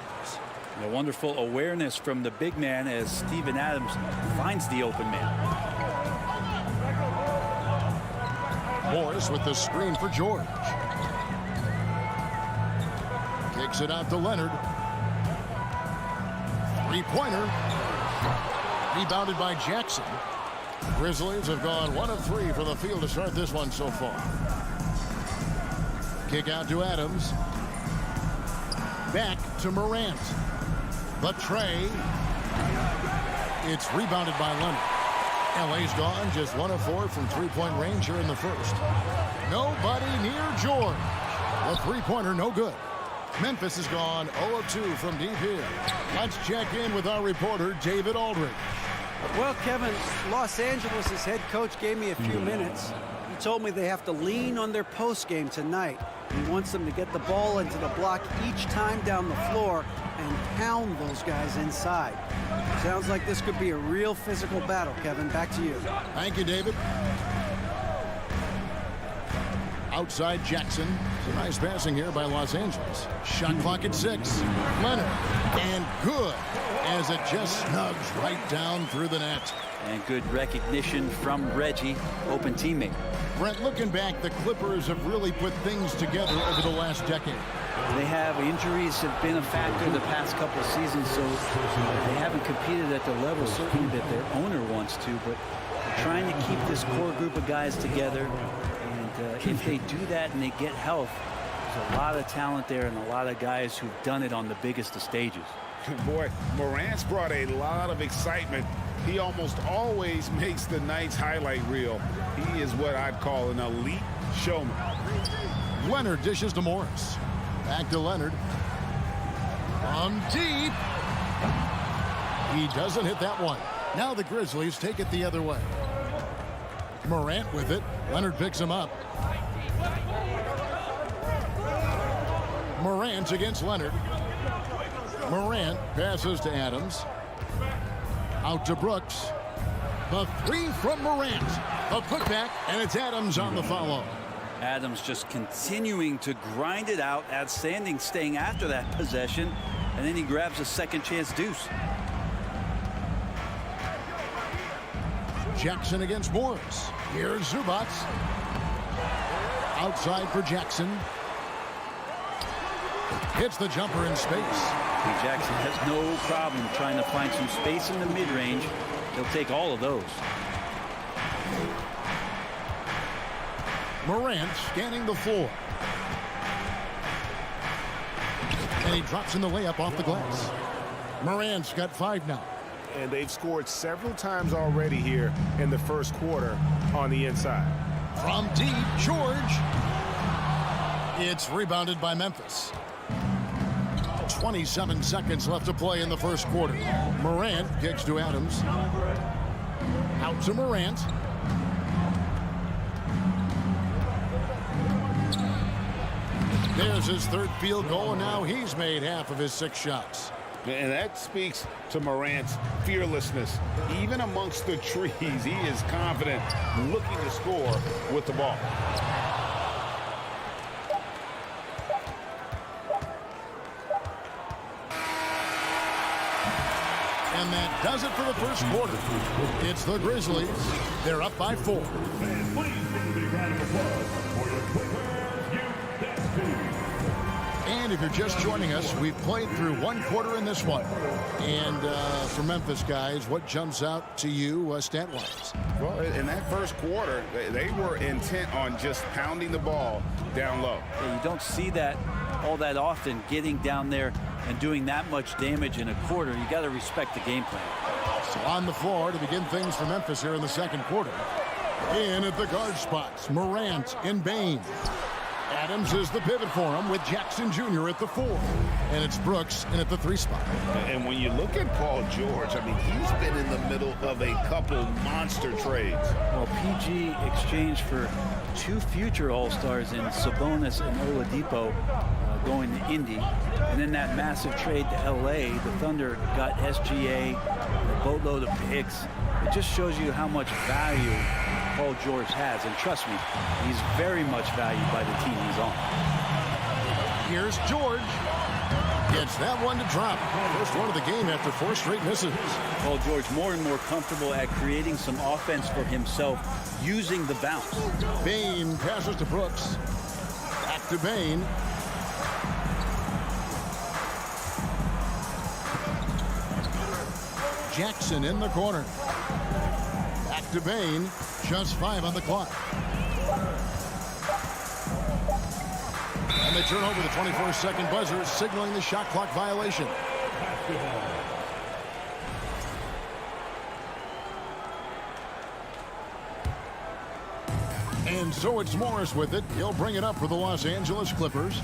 A wonderful awareness from the big man as Steven Adams finds the open man. Morris with the screen for George. Kicks it out to Leonard. Three-pointer. Rebounded by Jackson. Grizzlies have gone 1 of 3 from the field to start this one so far. Kick out to Adams. Back to Morant. The tray. It's rebounded by Leonard. LA's gone just 1 of 4 from three-point range here in the first. Nobody near George. The three-pointer no good. Memphis has gone 0 of 2 from deep here. Let's check in with our reporter, David Aldridge. Well, Kevin, Los Angeles' head coach gave me a few minutes. He told me they have to lean on their post game tonight. He wants them to get the ball into the block each time down the floor and pound those guys inside. Sounds like this could be a real physical battle, Kevin. Back to you. Thank you, David. Outside Jackson. Some nice passing here by Los Angeles. Shot clock at 6. Leonard. And good, as it just snugs right down through the net. And good recognition from Reggie, open teammate. Brent, looking back, the Clippers have really put things together over the last decade. They have injuries have been a factor the past couple of seasons, so they haven't competed at the level certainly that their owner wants to, but they're trying to keep this core group of guys together. And if they do that and they get health, there's a lot of talent there and a lot of guys who've done it on the biggest of stages. Boy, Morant's brought a lot of excitement. He almost always makes the night's highlight reel. He is what I'd call an elite showman. Leonard dishes to Morris. Back to Leonard. From deep. He doesn't hit that one. Now the Grizzlies take it the other way. Morant with it. Leonard picks him up. Morant against Leonard. Morant passes to Adams. Out to Brooks. The 3 from Morant. A putback, and it's Adams on the follow. Adams just continuing to grind it out, outstanding staying after that possession, and then he grabs a second chance deuce. Jackson against Morris. Here's Zubac. Outside for Jackson. Hits the jumper in space. Jackson has no problem trying to find some space in the mid-range. He'll take all of those. Morant scanning the floor. And he drops in the layup off the glass. Morant's got 5 now. And they've scored several times already here in the first quarter on the inside. From deep, George. It's rebounded by Memphis. 27 seconds left to play in the first quarter. Morant kicks to Adams. Out to Morant. There's his 3rd field goal, and now he's made half of his 6 shots. And that speaks to Morant's fearlessness. Even amongst the trees, he is confident, looking to score with the ball. And that does it for the first quarter. It's the Grizzlies. They're up by 4. And if you're just joining us, we've played through 1 quarter in this one. And for Memphis guys, what jumps out to you stat-wise? Well, in that first quarter, they were intent on just pounding the ball down low. Yeah, you don't see that all that often, getting down there and doing that much damage in a quarter. You got to respect the game plan. So on the floor to begin things for Memphis here in the second quarter. In at the guard spots, Morant and Bain. Adams is the pivot for him with Jackson Jr. at the 4. And it's Brooks in at the 3 spot. And when you look at Paul George, I mean, he's been in the middle of a couple monster trades. Well, PG exchanged for 2 future All-Stars in Sabonis and Oladipo going to Indy. And then that massive trade to LA, the Thunder got SGA, a boatload of picks. It just shows you how much value Paul George has, and trust me, he's very much valued by the team he's on. Here's George. Gets that one to drop. First one of the game after 4 straight misses. Paul George more and more comfortable at creating some offense for himself using the bounce. Bain passes to Brooks. Back to Bain. Jackson in the corner. Back to Bain. Just 5 on the clock. And they turn over the 24-second buzzer, signaling the shot clock violation. And so it's Morris with it. He'll bring it up for the Los Angeles Clippers.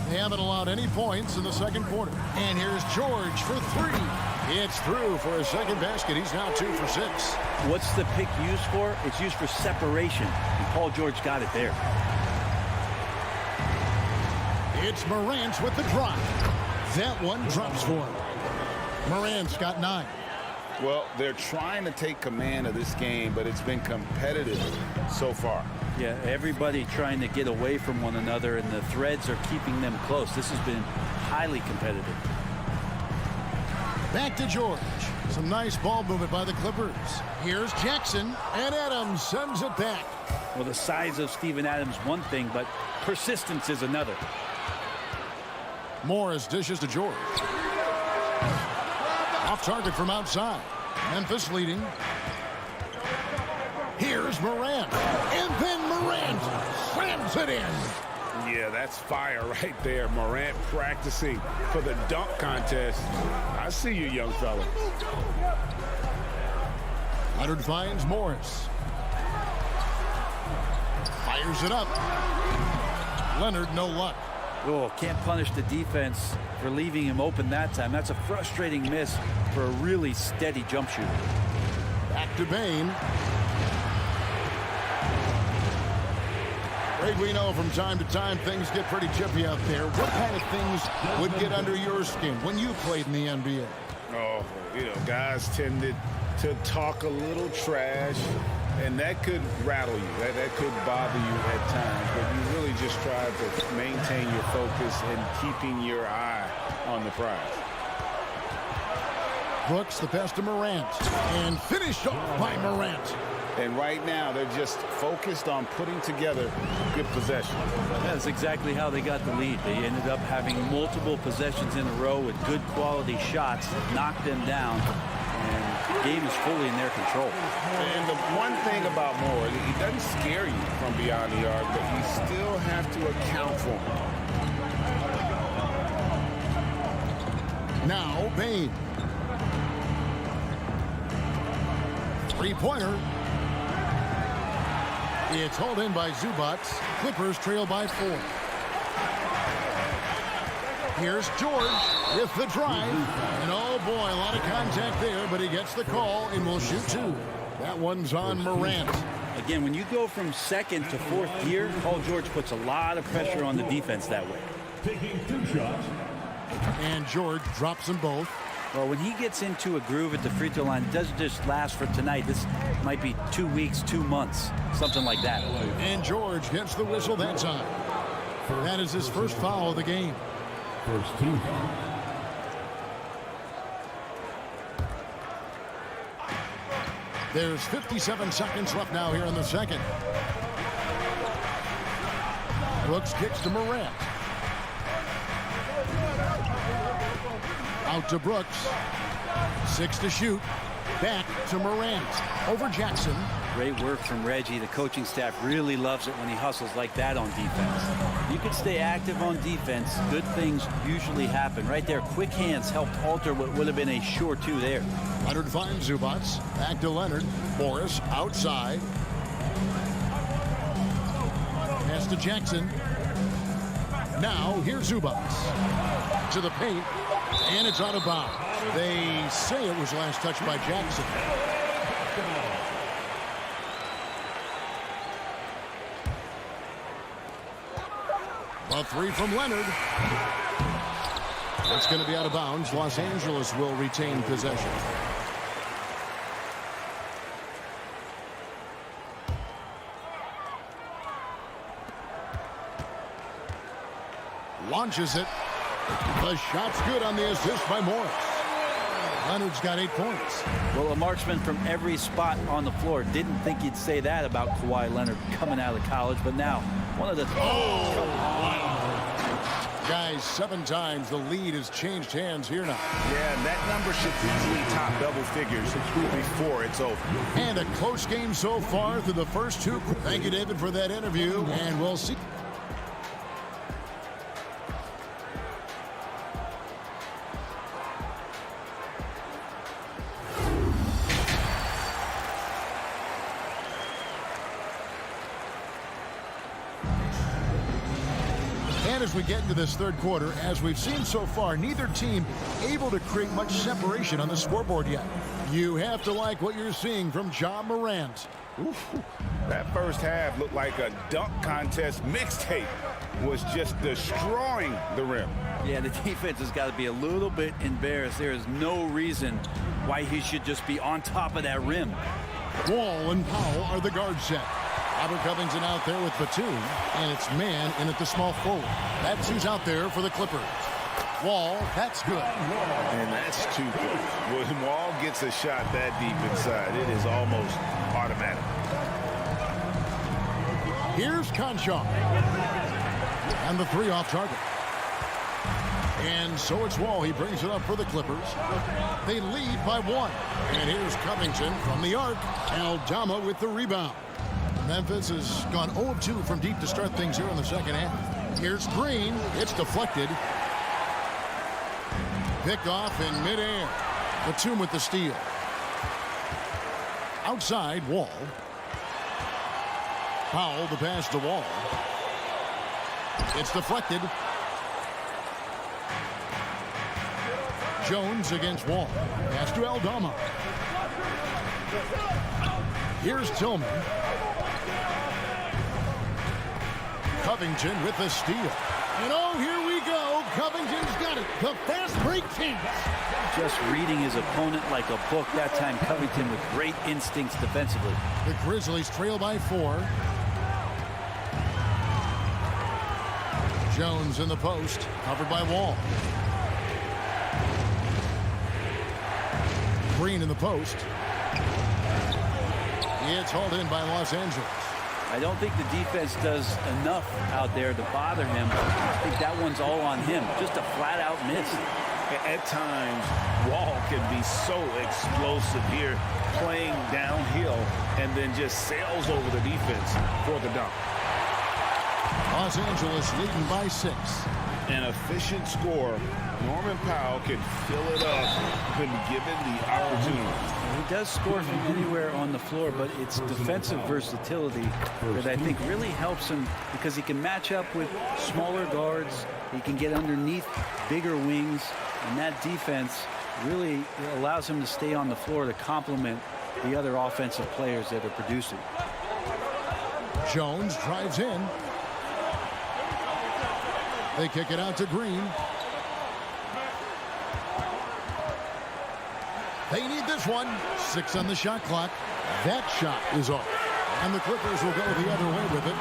They haven't allowed any points in the second quarter. And here's George for three. It's through for a second basket. He's now 2 for 6. What's the pick used for? It's used for separation. And Paul George got it there. It's Morant with the drop. That one drops for him. Morant's got 9. Well, they're trying to take command of this game, but it's been competitive so far. Yeah, everybody trying to get away from one another, and the threads are keeping them close. This has been highly competitive. Back to George. Some nice ball movement by the Clippers. Here's Jackson, and Adams sends it back. Well, the size of Steven Adams, one thing, but persistence is another. Morris dishes to George. Off target from outside. Memphis leading. Here's Morant. And then Morant slams it in. Yeah, that's fire right there. Morant practicing for the dunk contest. I see you, young fella. Leonard finds Morris. Fires it up. Leonard, no luck. Oh, can't punish the defense for leaving him open that time. That's a frustrating miss for a really steady jump shooter. Back to Bain. Greg, we know from time to time things get pretty chippy out there. What kind of things would get under your skin when you played in the NBA? Oh, guys tended to talk a little trash, and that could rattle you. That could bother you at times, but you really just try to maintain your focus and keeping your eye on the prize. Brooks, the pass to Morant, and finished off by Morant. And right now, they're just focused on putting together good possession. That's exactly how they got the lead. They ended up having multiple possessions in a row with good quality shots that knocked them down. And the game is fully in their control. And the one thing about Moore, he doesn't scare you from beyond the arc, but you still have to account for him. Now, Bain. Three-pointer. It's hauled in by Zubac. Clippers trail by 4. Here's George with the drive. And oh boy, a lot of contact there, but he gets the call and will shoot 2. That one's on Morant. Again, when you go from second to fourth gear, Paul George puts a lot of pressure on the defense that way. Taking 2 shots. And George drops them both. Well, when he gets into a groove at the free throw line, it doesn't just last for tonight. This might be 2 weeks, 2 months, something like that. And George gets the whistle that time. That is his first foul of the game. First team. There's 57 seconds left now here in the second. Brooks kicks to Morant. Out to Brooks. 6 to shoot. Back to Morant. Over Jackson. Great work from Reggie. The coaching staff really loves it when he hustles like that on defense. You can stay active on defense. Good things usually happen. Right there, quick hands helped alter what would have been a sure 2 there. Leonard finds Zubac. Back to Leonard. Morris outside. Pass to Jackson. Now, here's Zubac. To the paint. And it's out of bounds. They say it was last touched by Jackson. A 3 from Leonard. It's going to be out of bounds. Los Angeles will retain possession. Launches it. The shot's good on the assist by Morris. Leonard's got 8 points. Well, a marksman from every spot on the floor. Didn't think you'd say that about Kawhi Leonard coming out of college, but now one of the... Guys, 7 times the lead has changed hands here now. Yeah, that number should easily top double figures before it's over. And a close game so far through the first 2. Thank you, David, for that interview, and we'll see. And as we get into this third quarter, as we've seen so far, neither team able to create much separation on the scoreboard yet. You have to like what you're seeing from John Morant. Oof, that first half looked like a dunk contest mixtape. Was just destroying the rim. Yeah, the defense has got to be a little bit embarrassed. There is no reason why he should just be on top of that rim. Wall and Powell are the guard set. Robert Covington out there with Batum, and it's man in at the small forward. That's who's out there for the Clippers. Wall, that's good. And that's too good. When Wall gets a shot that deep inside, it is almost automatic. Here's Conchar. And the three off target. And so it's Wall. He brings it up for the Clippers. They lead by 1. And here's Covington from the arc. Aldama with the rebound. Memphis has gone 0 of 2 from deep to start things here in the second half. Here's Green. It's deflected. Picked off in midair. Batum with the steal. Outside, Wall. Powell, the pass to Wall. It's deflected. Jones against Wall. Pass to Aldama. Here's Tillman. Covington with the steal. And oh, here we go. Covington's got it. The fast break chance. Just reading his opponent like a book. That time Covington with great instincts defensively. The Grizzlies trail by 4. Jones in the post, covered by Wall. Green in the post. It's hauled in by Los Angeles. I don't think the defense does enough out there to bother him. I think that one's all on him. Just a flat-out miss. At times, Wall can be so explosive here, playing downhill, and then just sails over the defense for the dunk. Los Angeles leading by 6. An efficient score. Norman Powell can fill it up when given the opportunity. He does score from anywhere on the floor, but it's defensive versatility that I think really helps him because he can match up with smaller guards. He can get underneath bigger wings, and that defense really allows him to stay on the floor to complement the other offensive players that are producing. Jones drives in. They kick it out to Green. They need this one. 6 on the shot clock. That shot is off. And the Clippers will go the other way with it.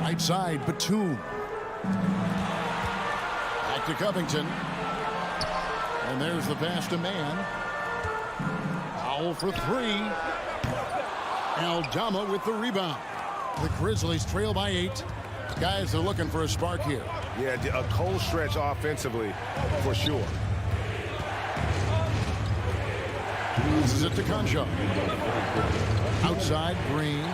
Right side, Batum. Back to Covington. And there's the pass to man. Powell for 3. Aldama with the rebound. The Grizzlies trail by 8. Guys are looking for a spark here. Yeah, a cold stretch offensively for sure. This is it to Conchar. Outside, Green.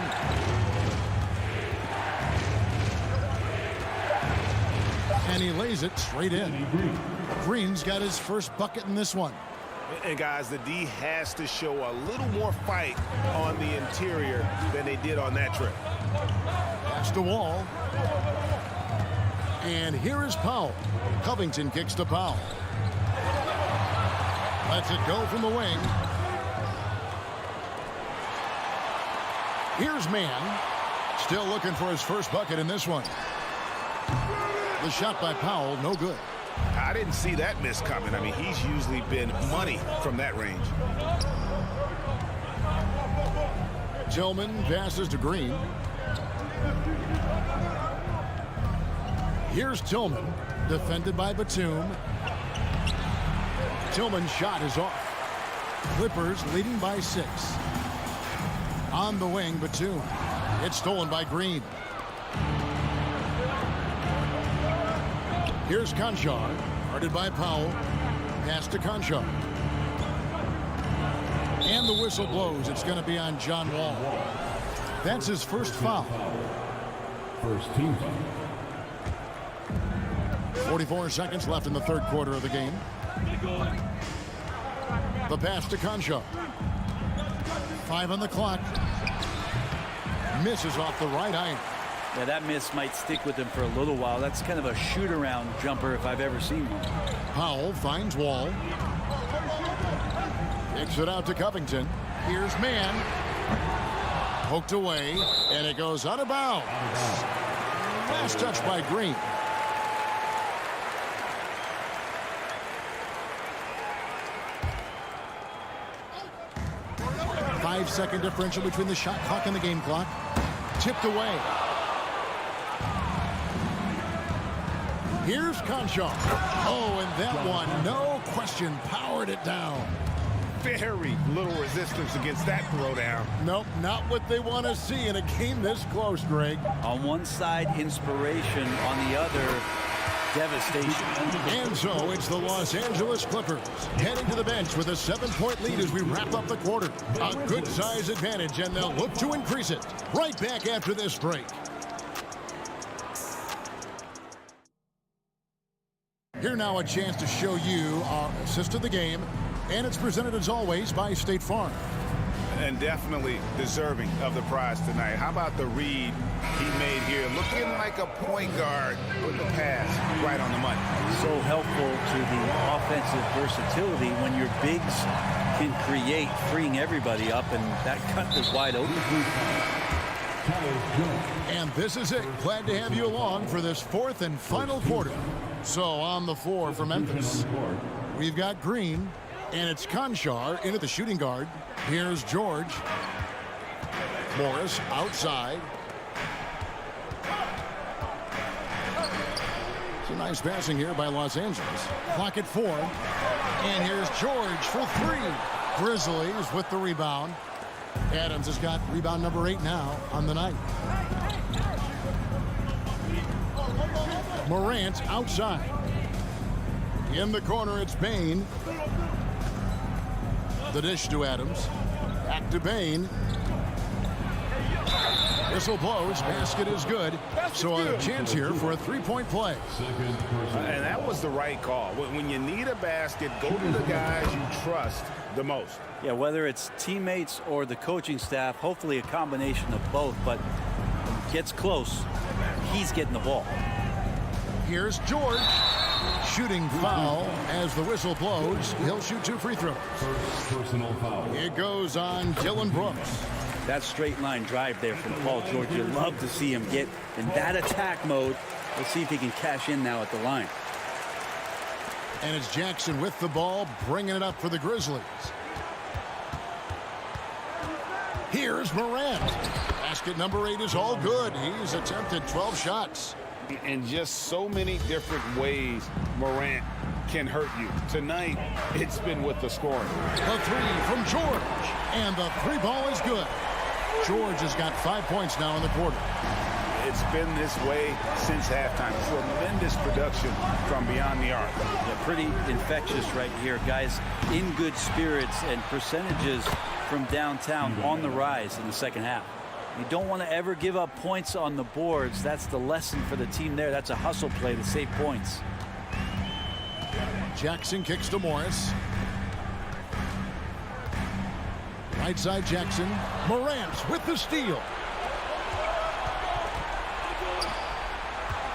And he lays it straight in. Green's got his first bucket in this one. And guys, the D has to show a little more fight on the interior than they did on that trip. Pass to Wall. And here is Powell. Covington kicks to Powell. Lets it go from the wing. Here's Mann. Still looking for his first bucket in this one. The shot by Powell, no good. I didn't see that miss coming. I mean, he's usually been money from that range. Tillman passes to Green. Here's Tillman, defended by Batum. Tillman's shot is off. Clippers leading by 6. On the wing, Batum. It's stolen by Green. Here's Conchar, guarded by Powell. Pass to Conchar. And the whistle blows. It's going to be on John Wall. That's his first foul. First team. 44 seconds left in the third quarter of the game. The pass to Conchar. 5 on the clock. Misses off the right iron. Yeah, that miss might stick with him for a little while. That's kind of a shoot-around jumper if I've ever seen one. Powell finds Wall. Kicks it out to Covington. Here's Mann. Poked away, and it goes out of bounds. Last touch by Green. Five-second differential between the shot clock and the game clock. Tipped away. Here's Conchar. Oh, and that one, no question, powered it down. Very little resistance against that throwdown. Nope, not what they want to see in a game this close, Greg. On one side, inspiration. On the other, devastation. And so it's the Los Angeles Clippers heading to the bench with a 7-point lead as we wrap up the quarter. A good size advantage, and they'll look to increase it. Right back after this break. Here now a chance to show you our assist of the game, and it's presented as always by State Farm. And definitely deserving of the prize tonight. How about the read he made here? Looking like a point guard with the pass right on the money. So helpful to the offensive versatility when your bigs can create, freeing everybody up, and that cut is wide open. And this is it. Glad to have you along for this fourth and final quarter. So on the floor for Memphis, we've got Green, and it's Conchar in at the shooting guard. Here's George. Morris outside. Some nice passing here by Los Angeles. Clock at 4. And here's George for 3. Grizzlies with the rebound. Adams has got rebound number 8 now on the night. Morant outside. In the corner, it's Bain. The dish to Adams. Back to Bain. Whistle blows. Basket is good. So a chance here for a three-point play. And that was the right call. When you need a basket, go to the guys you trust the most. Yeah, whether it's teammates or the coaching staff, hopefully a combination of both, but when it gets close, he's getting the ball. Here's George. Shooting foul as the whistle blows. He'll shoot 2 free throws. Personal foul. It goes on Dylan Brooks. That straight line drive there from Paul George. You love to see him get in that attack mode. We'll see if he can cash in now at the line. And it's Jackson with the ball, bringing it up for the Grizzlies. Here's Morant. Basket number 8 is all good. He's attempted 12 shots. And just so many different ways Morant can hurt you. Tonight, it's been with the scoring. The 3 from George. And the 3 ball is good. George has got 5 points now in the quarter. It's been this way since halftime. Tremendous production from beyond the arc. Yeah, pretty infectious right here, guys. In good spirits, and percentages from downtown on the rise in the second half. You don't want to ever give up points on the boards. That's the lesson for the team there. That's a hustle play to save points. Jackson kicks to Morris. Right side Jackson. Morant with the steal.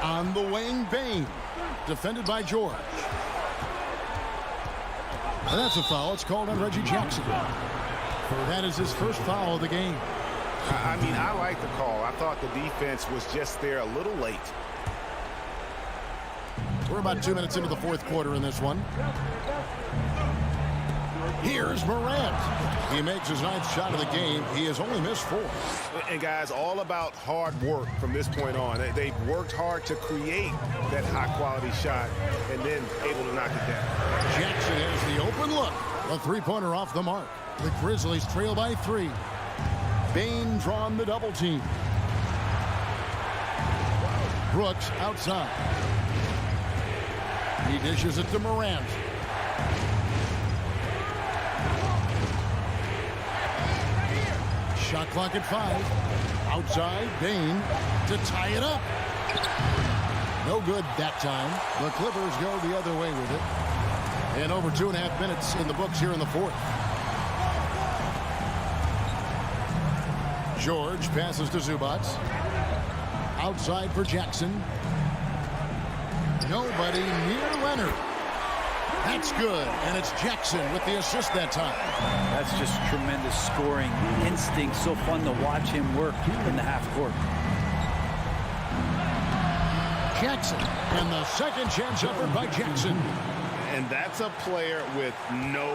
On the wing, Bain. Defended by George. And that's a foul. It's called on Reggie Jackson. That is his first foul of the game. I mean, I like the call. I thought the defense was just there a little late. We're about 2 minutes into the fourth quarter in this one. Here's Morant. He makes his 9th shot of the game. He has only missed 4. And guys, all about hard work from this point on. They've worked hard to create that high-quality shot and then able to knock it down. Jackson has the open look. A 3-pointer off the mark. The Grizzlies trail by 3. Bain drawn the double team. Brooks outside. He dishes it to Morant. Shot clock at 5. Outside, Bain to tie it up. No good that time. The Clippers go the other way with it. And over 2.5 minutes in the books here in the fourth. George passes to Zubats. Outside for Jackson. Nobody near Leonard. That's good, and it's Jackson with the assist that time. That's just tremendous scoring instinct. So fun to watch him work in the half court. Jackson, and the second chance effort by Jackson. And that's a player with no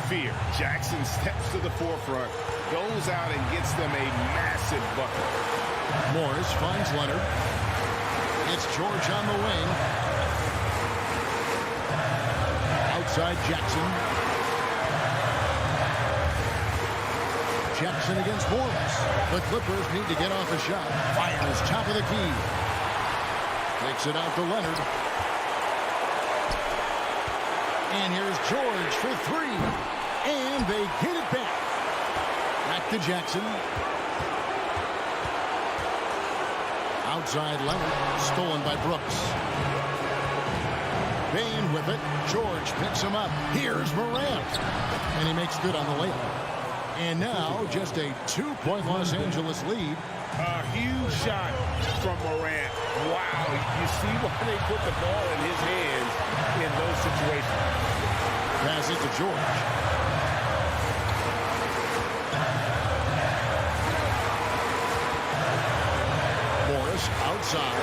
fear. Jackson steps to the forefront, goes out and gets them a massive bucket. Morris finds Leonard. It's George on the wing. Outside Jackson. Jackson against Morris. The Clippers need to get off a shot. Fires top of the key. Takes it out to Leonard. And here's George for three. And they get it back. Back to Jackson. Outside Leonard. Stolen by Brooks. Bain with it. George picks him up. Here's Morant. And he makes good on the layup. And now just a 2-point Los Angeles lead. A huge shot from Morant. Wow. You see why they put the ball in his hands in those situations. Pass it to George. Morris outside.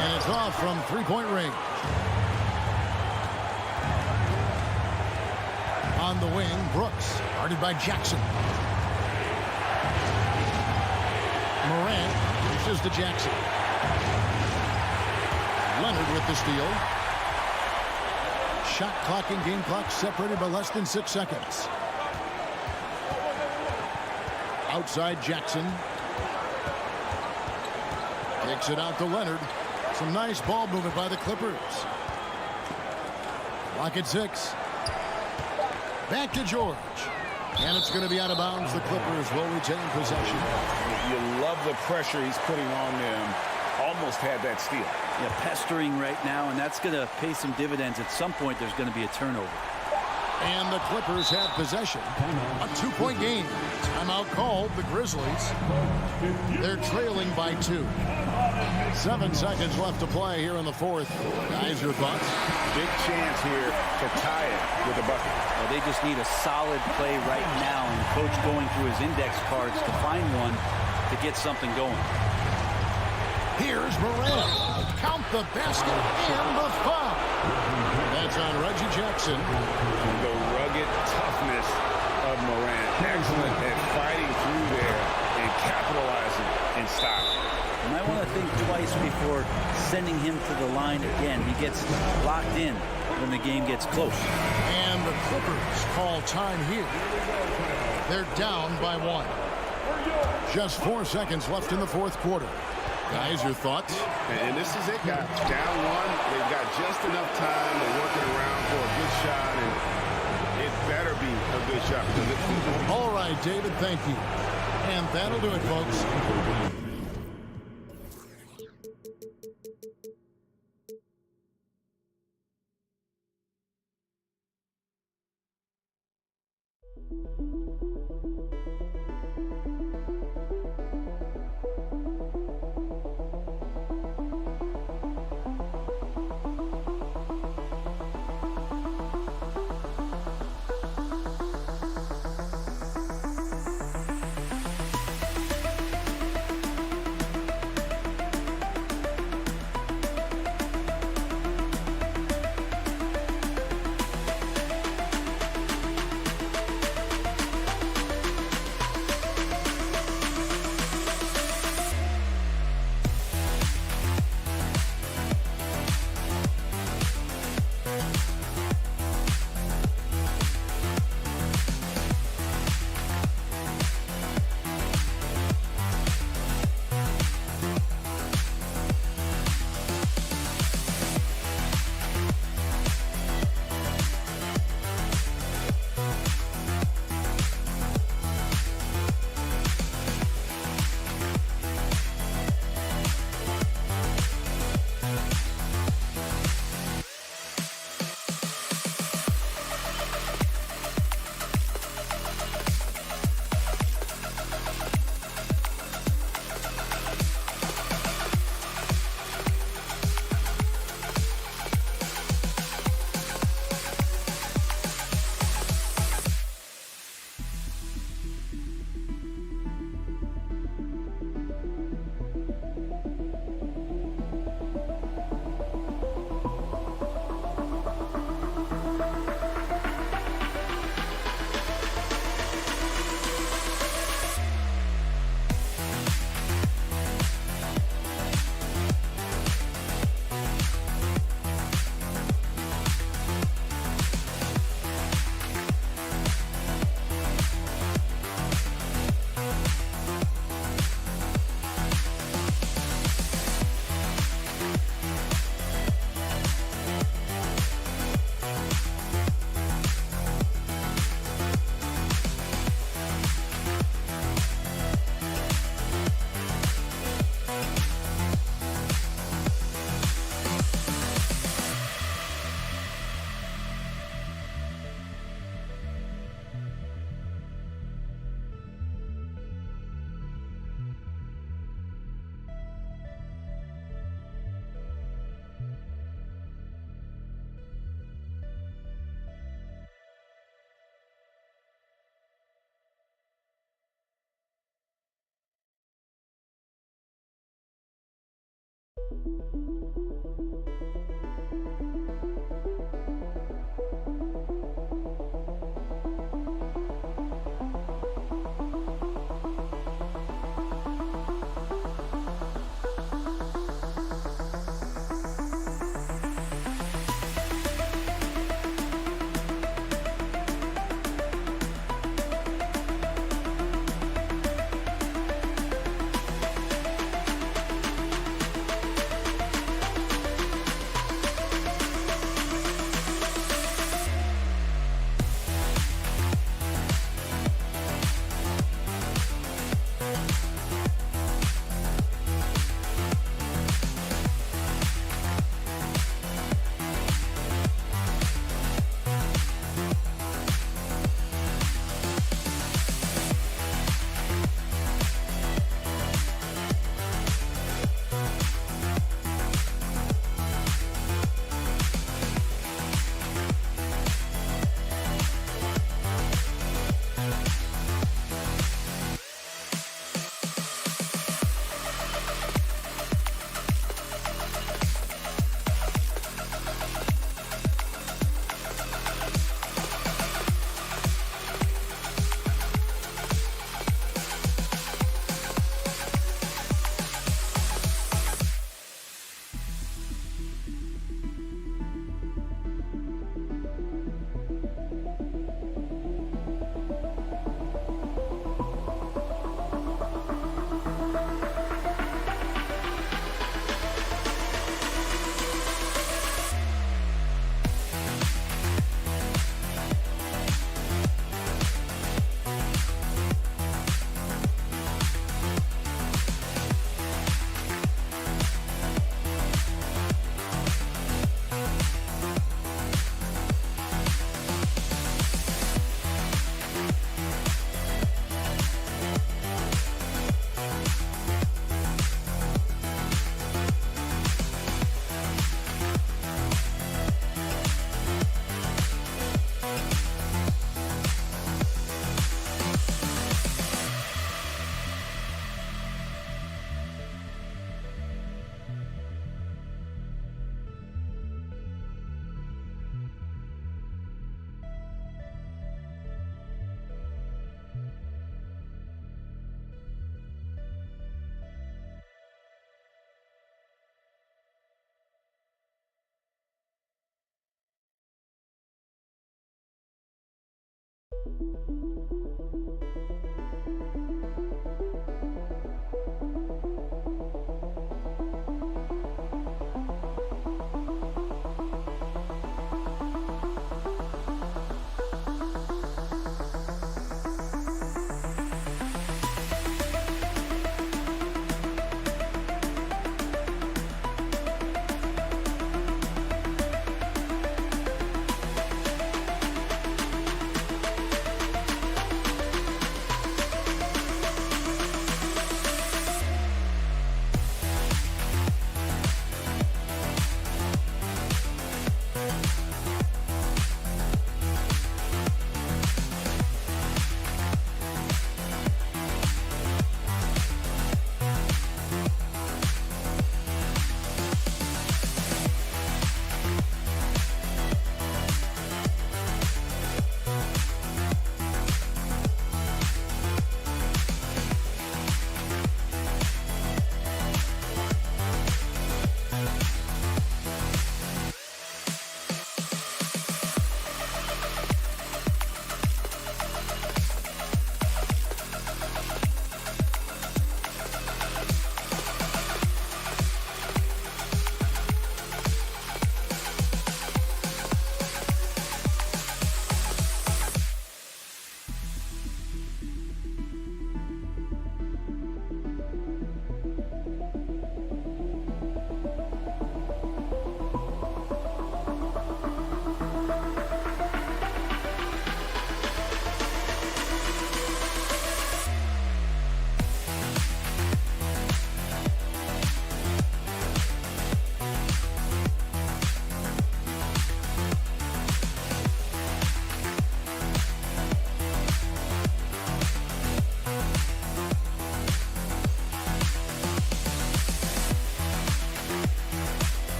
And it's off from three-point range. On the wing, Brooks, guarded by Jackson. Morant pushes to Jackson. Leonard with the steal. Shot clock and game clock separated by less than 6 seconds. Outside Jackson. Takes it out to Leonard. Some nice ball movement by the Clippers. Clock at 6. Back to George. And it's going to be out of bounds. The Clippers will retain possession. You love the pressure he's putting on them. Almost had that steal. Yeah, pestering right now, and that's going to pay some dividends. At some point, there's going to be a turnover. And the Clippers have possession. A 2-point game. Timeout called. The Grizzlies. They're trailing by 2. 7 seconds left to play here in the fourth. Guys, your thoughts? Big chance here to tie it with a bucket. Well, they just need a solid play right now, and the coach going through his index cards to find one to get something going. Here's Morant. Count the basket and the foul. That's on Reggie Jackson. The rugged toughness of Morant. Excellent at fighting through there and capitalizing in style. You might want to think twice before sending him to the line again. He gets locked in when the game gets close. And the Clippers call time here. They're down by 1. Just 4 seconds left in the fourth quarter. Guys, your thoughts? And this is it, guys. Down 1. They've got just enough time. They're working around for a good shot, and it better be a good shot. All right, David, thank you. And that'll do it, folks.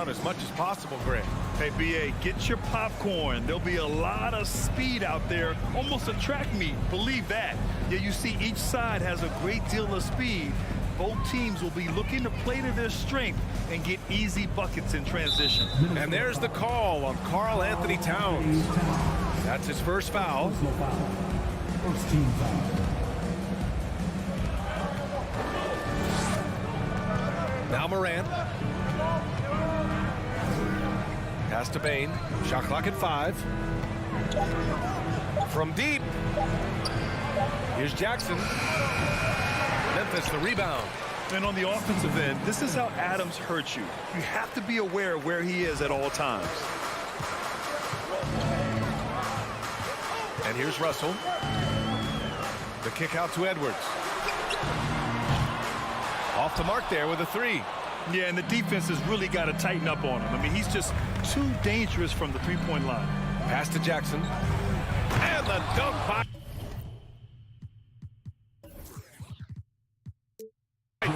run as much as possible, Greg. Hey, B.A., get your popcorn. There'll be a lot of speed out there, almost a track meet. Believe that. Yeah, you see each side has a great deal of speed. Both teams will be looking to play to their strength and get easy buckets in transition. And there's the call on Karl Anthony Towns. That's his first foul. First team foul. Now Morant. Pass to Bain. Shot clock at 5. From deep. Here's Jackson. Memphis the rebound. And on the offensive end, this is how Adams hurts you. You have to be aware of where he is at all times. And here's Russell. The kick out to Edwards. Off the mark there with a 3. Yeah, and the defense has really got to tighten up on him. I mean, he's just too dangerous from the three-point line. Pass to Jackson. And the dunk by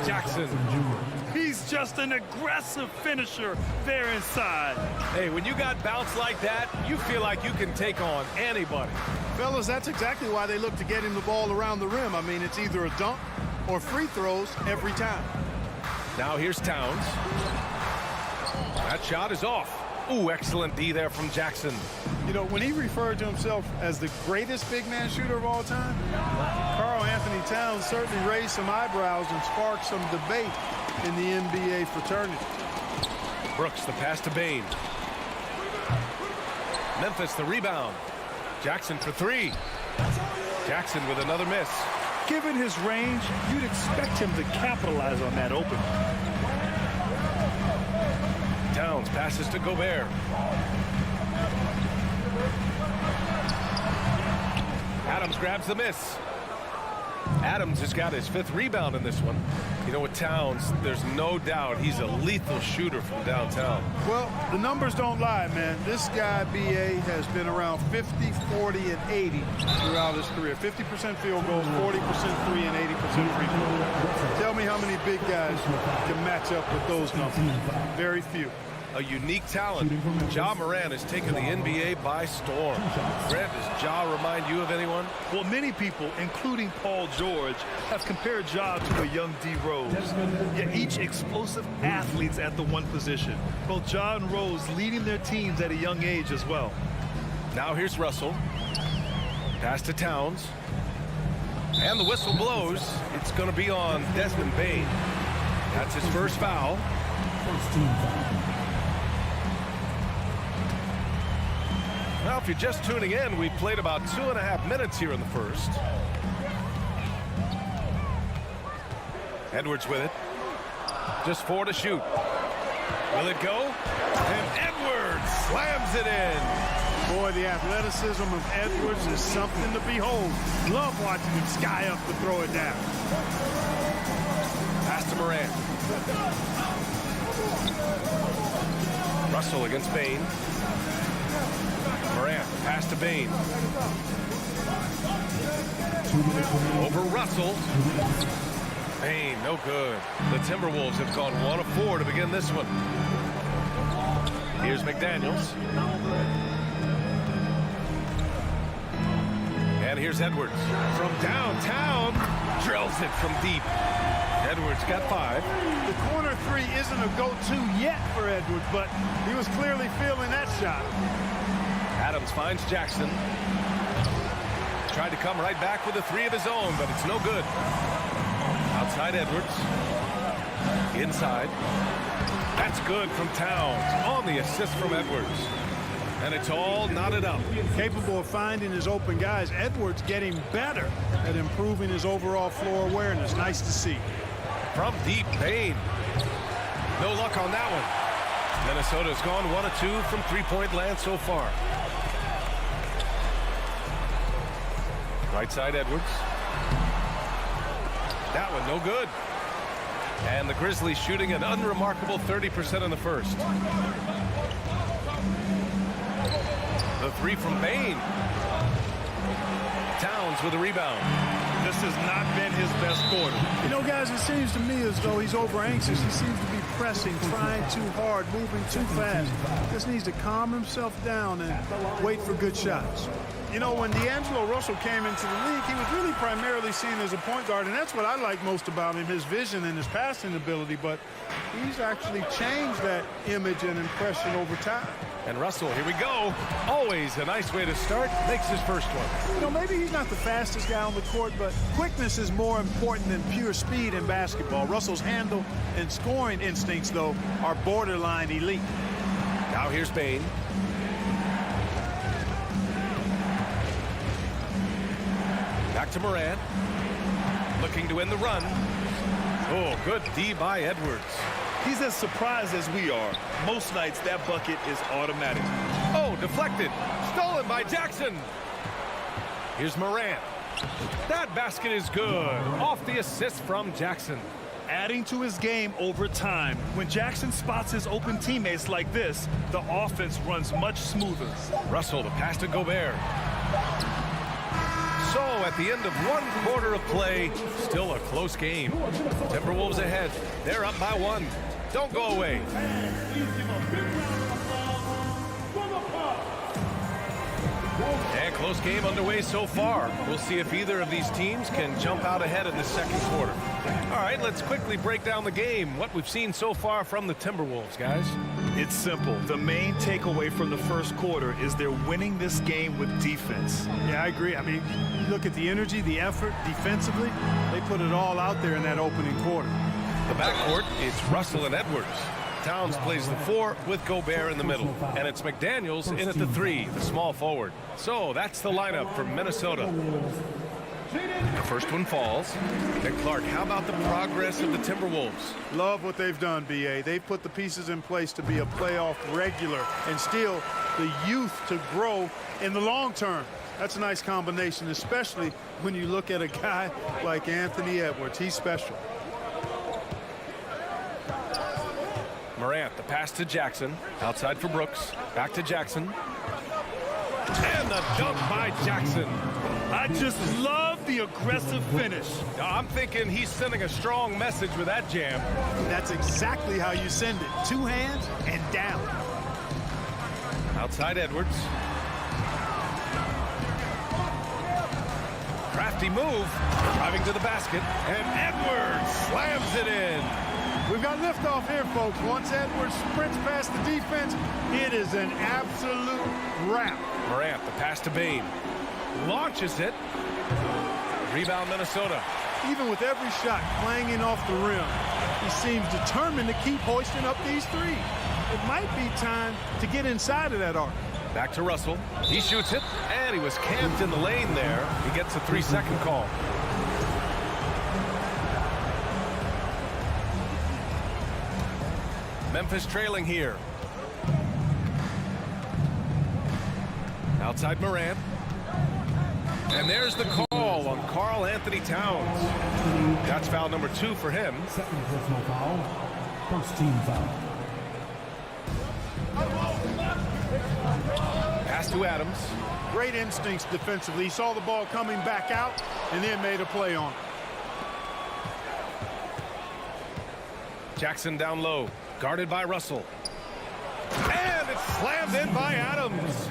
Jackson. He's just an aggressive finisher there inside. Hey, when you got bounce like that, you feel like you can take on anybody. Fellas, that's exactly why they look to get him the ball around the rim. I mean, it's either a dunk or free throws every time. Now here's Towns. That shot is off. Ooh, excellent D there from Jackson. You know, when he referred to himself as the greatest big man shooter of all time, Karl Anthony Towns certainly raised some eyebrows and sparked some debate in the NBA fraternity. Brooks, the pass to Bain. Memphis, the rebound. Jackson for 3. Jackson with another miss. Given his range, you'd expect him to capitalize on that open. Towns passes to Gobert. Adams grabs the miss. Adams has got his 5th rebound in this one. You know, with Towns, there's no doubt he's a lethal shooter from downtown. Well, the numbers don't lie, man. This guy, B.A., has been around 50, 40, and 80 throughout his career. 50% field goals, 40% 3, and 80% free throws. Tell me how many big guys can match up with those numbers. Very few. A unique talent. Ja Morant has taken the NBA by storm. Grant, does Ja remind you of anyone? Well, many people, including Paul George, have compared Ja to a young D. Rose. Yet each explosive athletes at the one position. Both Ja and Rose leading their teams at a young age as well. Now here's Russell. Pass to Towns. And the whistle blows. It's going to be on Desmond Bain. That's his first foul. First team foul. Now, if you're just tuning in, we've played about 2.5 minutes here in the first. Edwards with it. Just 4 to shoot. Will it go? And Edwards slams it in. Boy, the athleticism of Edwards is something to behold. Love watching him sky up to throw it down. Pass to Morant. Russell against Bain. Morant, pass to Bain. Over Russell. Bain, no good. The Timberwolves have gone 1 of 4 to begin this one. Here's McDaniels. And here's Edwards. From downtown, drills it from deep. Edwards got 5. The corner 3 isn't a go-to yet for Edwards, but he was clearly feeling that shot. Adams finds Jackson. Tried to come right back with a 3 of his own, but it's no good. Outside Edwards. Inside. That's good from Towns on the assist from Edwards. And it's all knotted up. Capable of finding his open guys. Edwards getting better at improving his overall floor awareness. Nice to see. From deep, Bain. No luck on that one. Minnesota's gone 1 of 2 from three-point land so far. Right side Edwards. That one no good. And the Grizzlies shooting an unremarkable 30% in the first. The 3 from Bain. Towns with a rebound. This has not been his best quarter. You know, guys, it seems to me as though he's over-anxious. He seems to be pressing, trying too hard, moving too fast. Just needs to calm himself down and wait for good shots. You know, when D'Angelo Russell came into the league, he was really primarily seen as a point guard, and that's what I like most about him, his vision and his passing ability, but he's actually changed that image and impression over time. And Russell, here we go. Always a nice way to start. Makes his first one. You know, maybe he's not the fastest guy on the court, but quickness is more important than pure speed in basketball. Russell's handle and scoring instincts, though, are borderline elite. Now here's Bain. Back to Morant. Looking to win the run. Oh, good D by Edwards. He's as surprised as we are. Most nights, that bucket is automatic. Oh, deflected. Stolen by Jackson. Here's Morant. That basket is good. Off the assist from Jackson. Adding to his game over time. When Jackson spots his open teammates like this, the offense runs much smoother. Russell, the pass to Gobert. So, at the end of one quarter of play, still a close game. Timberwolves ahead. They're up by one. Don't go away. And close game underway so far. We'll see if either of these teams can jump out ahead in the second quarter. All right, let's quickly break down the game. What we've seen so far from the Timberwolves, guys. It's simple. The main takeaway from the first quarter is they're winning this game with defense. Yeah, I agree. I mean, you look at the energy, the effort defensively, they put it all out there in that opening quarter. The backcourt, it's Russell and Edwards. Towns plays the 4 with Gobert in the middle. And it's McDaniels in at the 3, the small forward. So that's the lineup for Minnesota. The first one falls. And Clark, how about the progress of the Timberwolves? Love what they've done, B.A. They've put the pieces in place to be a playoff regular and still the youth to grow in the long term. That's a nice combination, especially when you look at a guy like Anthony Edwards. He's special. Morant, the pass to Jackson. Outside for Brooks. Back to Jackson. And the dunk by Jackson. I just love the aggressive finish. I'm thinking he's sending a strong message with that jam. That's exactly how you send it. 2 hands and down. Outside Edwards. Crafty move. Driving to the basket. And Edwards slams it in. We've got liftoff here, folks. Once Edwards sprints past the defense, it is an absolute wrap. Morant, the pass to Bain. Launches it. Rebound, Minnesota. Even with every shot clanging off the rim, he seems determined to keep hoisting up these threes. It might be time to get inside of that arc. Back to Russell. He shoots it, and he was camped in the lane there. He gets a 3-second call. Memphis trailing here. Outside Morant. And there's the call on Karl Anthony Towns. That's foul number 2 for him. Second personal foul. First team foul. Pass to Adams. Great instincts defensively. He saw the ball coming back out and then made a play on it. Jackson down low. Guarded by Russell. And it's slammed in by Adams.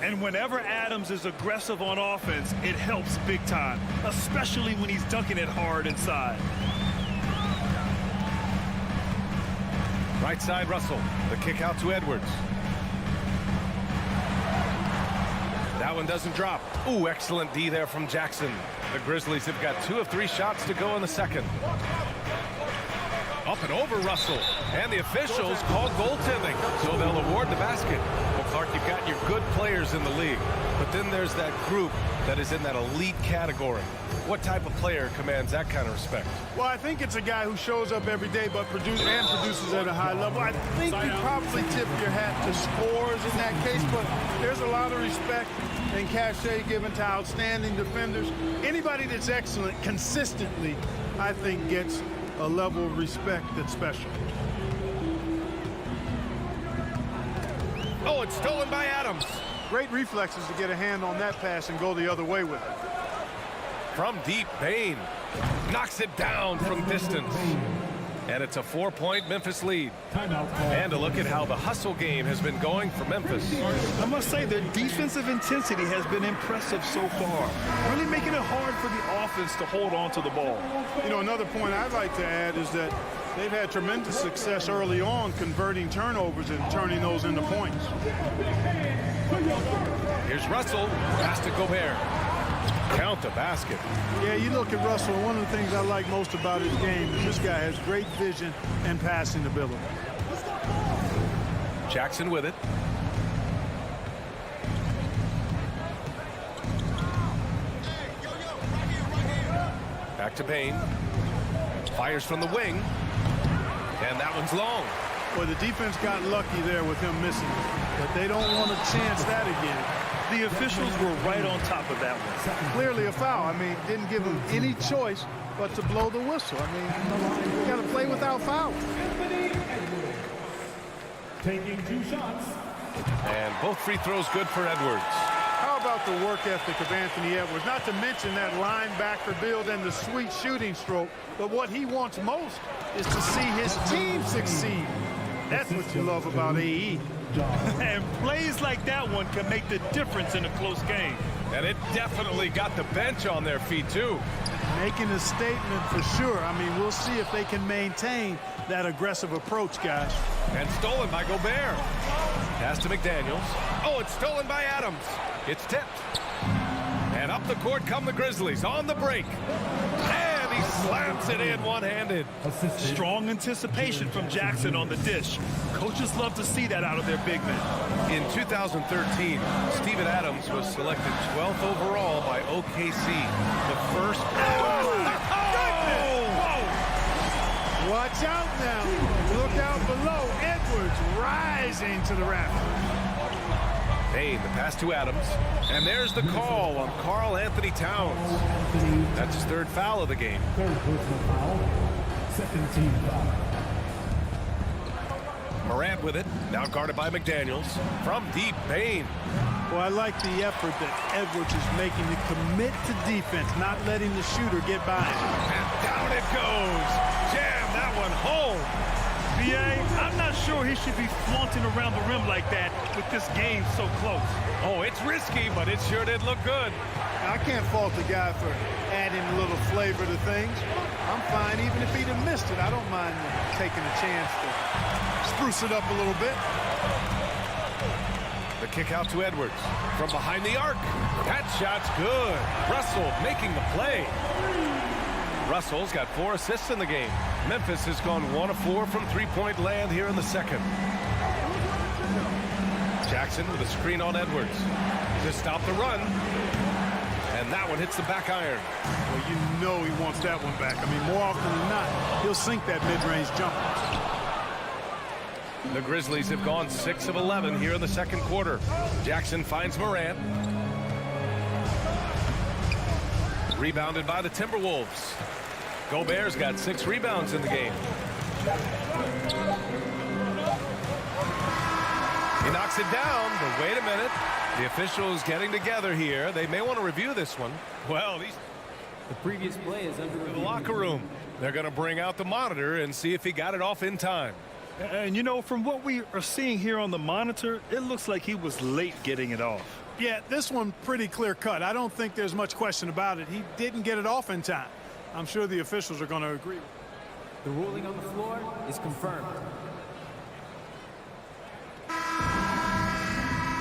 And whenever Adams is aggressive on offense, it helps big time, especially when he's dunking it hard inside. Right side Russell. The kick out to Edwards. That one doesn't drop. Ooh, excellent D there from Jackson. The Grizzlies have got 2 of 3 shots to go in the second. Up and over Russell. And the officials call goaltending, so they'll award the basket. Well, Clark, you've got your good players in the league, but then there's that group that is in that elite category. What type of player commands that kind of respect? Well, I think it's a guy who shows up every day but produces at a high level. I think you probably tip your hat to scores in that case, but there's a lot of respect and cachet given to outstanding defenders. Anybody that's excellent consistently, I think, gets a level of respect that's special. Oh, it's stolen by Adams. Great reflexes to get a hand on that pass and go the other way with it. From deep, Bain knocks it down from distance. And it's a 4-point Memphis lead. And a look at how the hustle game has been going for Memphis. I must say their defensive intensity has been impressive so far. Really making it hard for the offense to hold on to the ball. You know, another point I'd like to add is that they've had tremendous success early on converting turnovers and turning those into points. Here's Russell. Pass to Gobert. Count the basket. Yeah, you look at Russell, one of the things I like most about his game is this guy has great vision and passing ability. Jackson with it. Back to Bain. Fires from the wing. And that one's long. Well, the defense got lucky there with him missing, but they don't want to chance that again. The officials were right on top of that one. Clearly a foul. I mean, didn't give him any choice but to blow the whistle. I mean, you got to play without foul. Taking 2 shots. And both free throws good for Edwards. How about the work ethic of Anthony Edwards? Not to mention that linebacker build and the sweet shooting stroke, but what he wants most is to see his team succeed. That's what you love about AE. And plays like that one can make the difference in a close game. And it definitely got the bench on their feet, too. Making a statement for sure. I mean, we'll see if they can maintain that aggressive approach, guys. And stolen by Gobert. Pass to McDaniels. Oh, it's stolen by Adams. It's tipped. And up the court come the Grizzlies on the break. And he slams it in one-handed. Strong anticipation from Jackson on the dish. Coaches love to see that out of their big men. In 2013, Steven Adams was selected 12th overall by OKC. The first... Watch out now. Look out below. Edwards rising to the rafters. Bain, the pass to Adams. And there's the call on Karl Anthony Towns. That's his 3rd foul of the game. 3rd personal foul. 2nd team foul. Morant with it. Now guarded by McDaniels. From deep, Bain. Well, I like the effort that Edwards is making to commit to defense, not letting the shooter get by him. And down it goes. Jam that one home. B.A., I'm not sure he should be flaunting around the rim like that with this game so close. Oh, it's risky, but it sure did look good. I can't fault the guy for adding a little flavor to things. I'm fine even if he'd have missed it. I don't mind taking a chance to spruce it up a little bit. The kick out to Edwards from behind the arc. That shot's good. Russell making the play. Russell's got 4 assists in the game. Memphis has gone 1 of 4 from three-point land here in the second. Jackson with a screen on Edwards to stop the run. And that one hits the back iron. Well, you know he wants that one back. I mean, more often than not, he'll sink that mid-range jumper. The Grizzlies have gone 6 of 11 here in the second quarter. Jackson finds Morant. Rebounded by the Timberwolves. Gobert's got 6 rebounds in the game. He knocks it down, but wait a minute. The officials getting together here. They may want to review this one. Well, the previous play is under the locker room. They're going to bring out the monitor and see if he got it off in time. And, you know, from what we are seeing here on the monitor, it looks like he was late getting it off. Yeah, this one pretty clear cut. I don't think there's much question about it. He didn't get it off in time. I'm sure the officials are going to agree. The ruling on the floor is confirmed.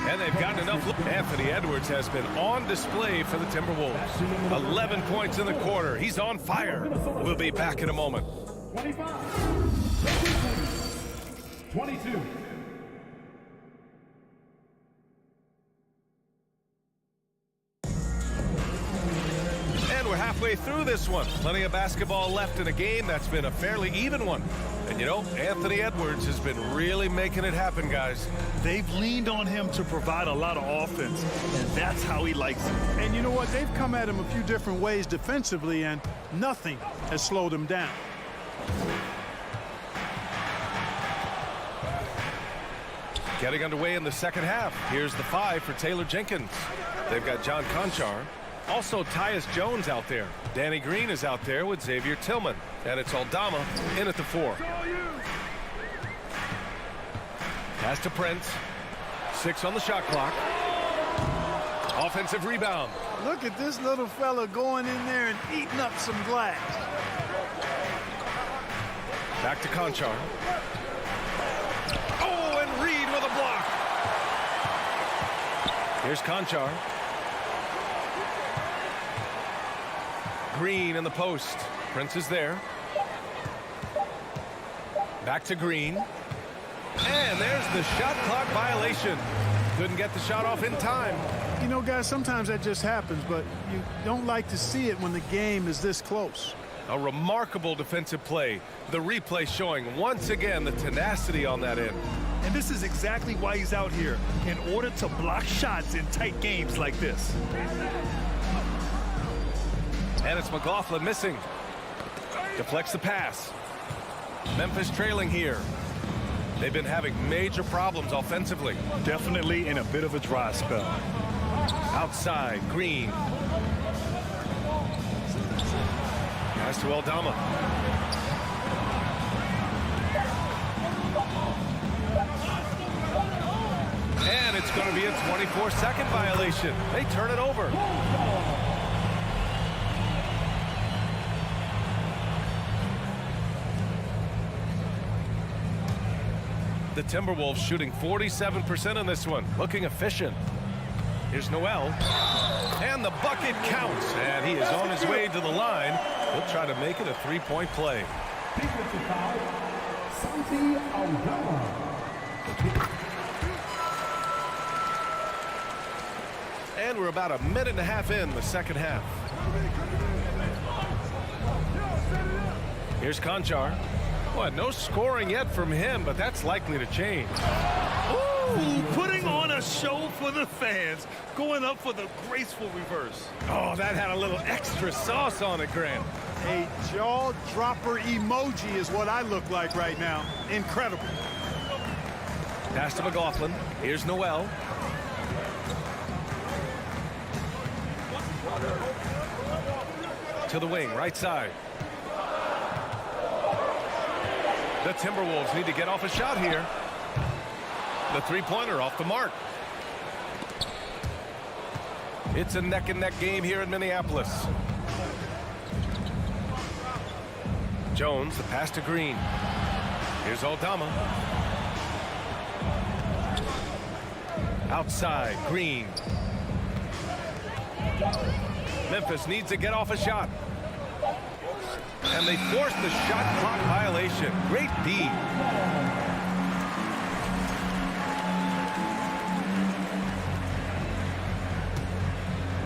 And they've gotten enough. Anthony Edwards has been on display for the Timberwolves. 11 points in the quarter. He's on fire. We'll be back in a moment. 22. And we're halfway through this one. Plenty of basketball left in a game that's been a fairly even one. And you know, Anthony Edwards has been really making it happen, guys. They've leaned on him to provide a lot of offense, and that's how he likes it. And you know what? They've come at him a few different ways defensively, and nothing has slowed him down. Getting underway in the second half. Here's the 5 for Taylor Jenkins. They've got John Conchar. Also, Tyus Jones out there. Danny Green is out there with Xavier Tillman. And it's Aldama in at the 4. Pass to Prince. 6 on the shot clock. Offensive rebound. Look at this little fella going in there and eating up some glass. Back to Conchar. Oh, and Reed with a block. Here's Conchar. Green in the post. Prince is there. Back to Green. And there's the shot clock violation. Couldn't get the shot off in time. You know, guys, sometimes that just happens, but you don't like to see it when the game is this close. A remarkable defensive play. The replay showing once again the tenacity on that end. And this is exactly why he's out here, in order to block shots in tight games like this. And it's McLaughlin missing. Deflects the pass. Memphis trailing here. They've been having major problems offensively. Definitely in a bit of a dry spell. Outside, Green. Pass to Aldama. And it's going to be a 24-second violation. They turn it over. The Timberwolves shooting 47% in this one. Looking efficient. Here's Noel. And the bucket counts. And he is on his way to the line. He'll try to make it a three-point play. And we're about a minute and a half in the second half. Here's Conchar. Well, no scoring yet from him, but that's likely to change. Ooh, putting on a show for the fans, going up for the graceful reverse. Oh, that had a little extra sauce on it, Grant. A jaw-dropper emoji is what I look like right now. Incredible. Pass to McLaughlin. Here's Noel. To the wing, right side. The Timberwolves need to get off a shot here. The three-pointer off the mark. It's a neck-and-neck game here in Minneapolis. Jones, the pass to Green. Here's Aldama. Outside, Green. Memphis needs to get off a shot. And they forced the shot clock violation. Great D.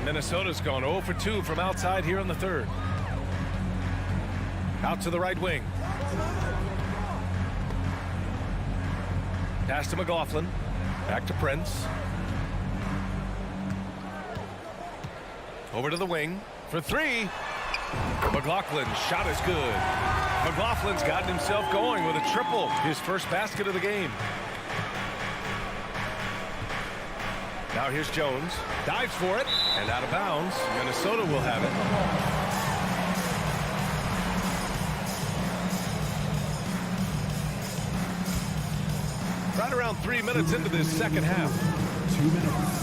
Minnesota's gone 0 for 2 from outside here in the third. Out to the right wing. Pass to McLaughlin. Back to Prince. Over to the wing for 3. McLaughlin's shot is good. McLaughlin's gotten himself going with a triple. His first basket of the game. Now here's Jones. Dives for it. And out of bounds. Minnesota will have it. Right around 3 minutes into this second half. 2 minutes.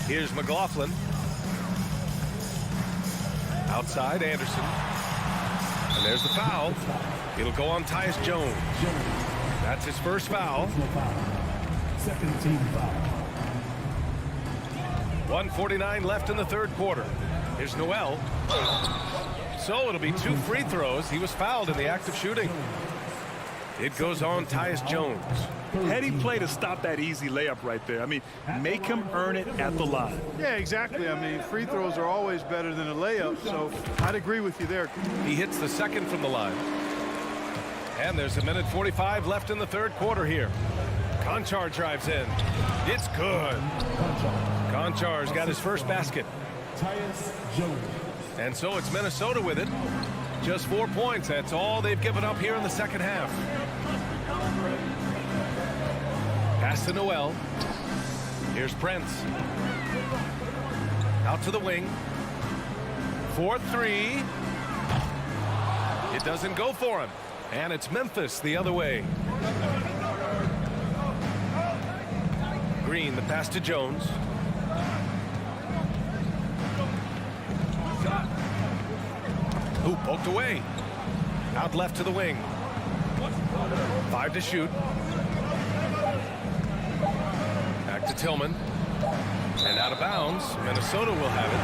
Here's McLaughlin. Outside, Anderson. And there's the foul. It'll go on Tyus Jones. That's his first foul. Second team foul. 1:49 left in the third quarter. Here's Noel. So it'll be 2 free throws. He was fouled in the act of shooting. It goes on Tyus Jones. Heady play to stop that easy layup right there. I mean, make him earn it at the line. Yeah, exactly. I mean, free throws are always better than a layup, so I'd agree with you there. He hits the second from the line. And there's 1:45 left in the third quarter here. Conchar drives in. It's good. Conchar's got his first basket. Tyus Jones. And so it's Minnesota with it. Just 4 points. That's all they've given up here in the second half. Pass to Noel. Here's Prince. Out to the wing. 4-3. It doesn't go for him. And it's Memphis the other way. Green, the pass to Jones. Ooh, poked away. Out left to the wing. 5 to shoot. Back to Tillman. And out of bounds. Minnesota will have it.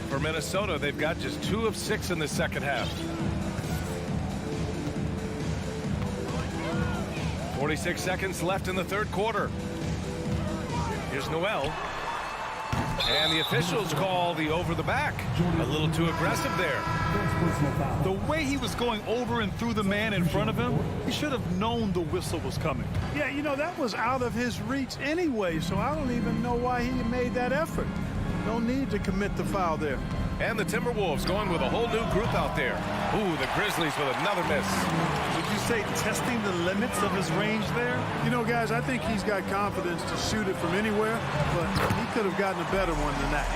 For Minnesota, they've got just 2 of 6 in the second half. 46 seconds left in the third quarter. Here's Noel. And the officials call the over the back. A little too aggressive there. The way he was going over and through the man in front of him, he should have known the whistle was coming. Yeah, you know, that was out of his reach anyway, so I don't even know why he made that effort. No need to commit the foul there. And the Timberwolves going with a whole new group out there. Ooh, the Grizzlies with another miss. Would you say testing the limits of his range there? You know, guys, I think he's got confidence to shoot it from anywhere, but he could have gotten a better one than that.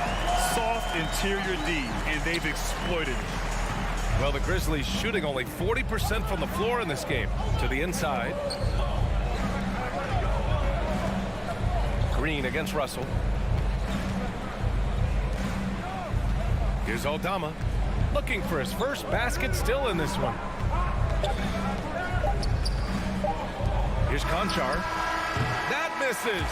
Soft interior D, and they've exploited it. Well, the Grizzlies shooting only 40% from the floor in this game. To the inside. Green against Russell. Here's Aldama, looking for his first basket still in this one. Here's Conchar. That misses.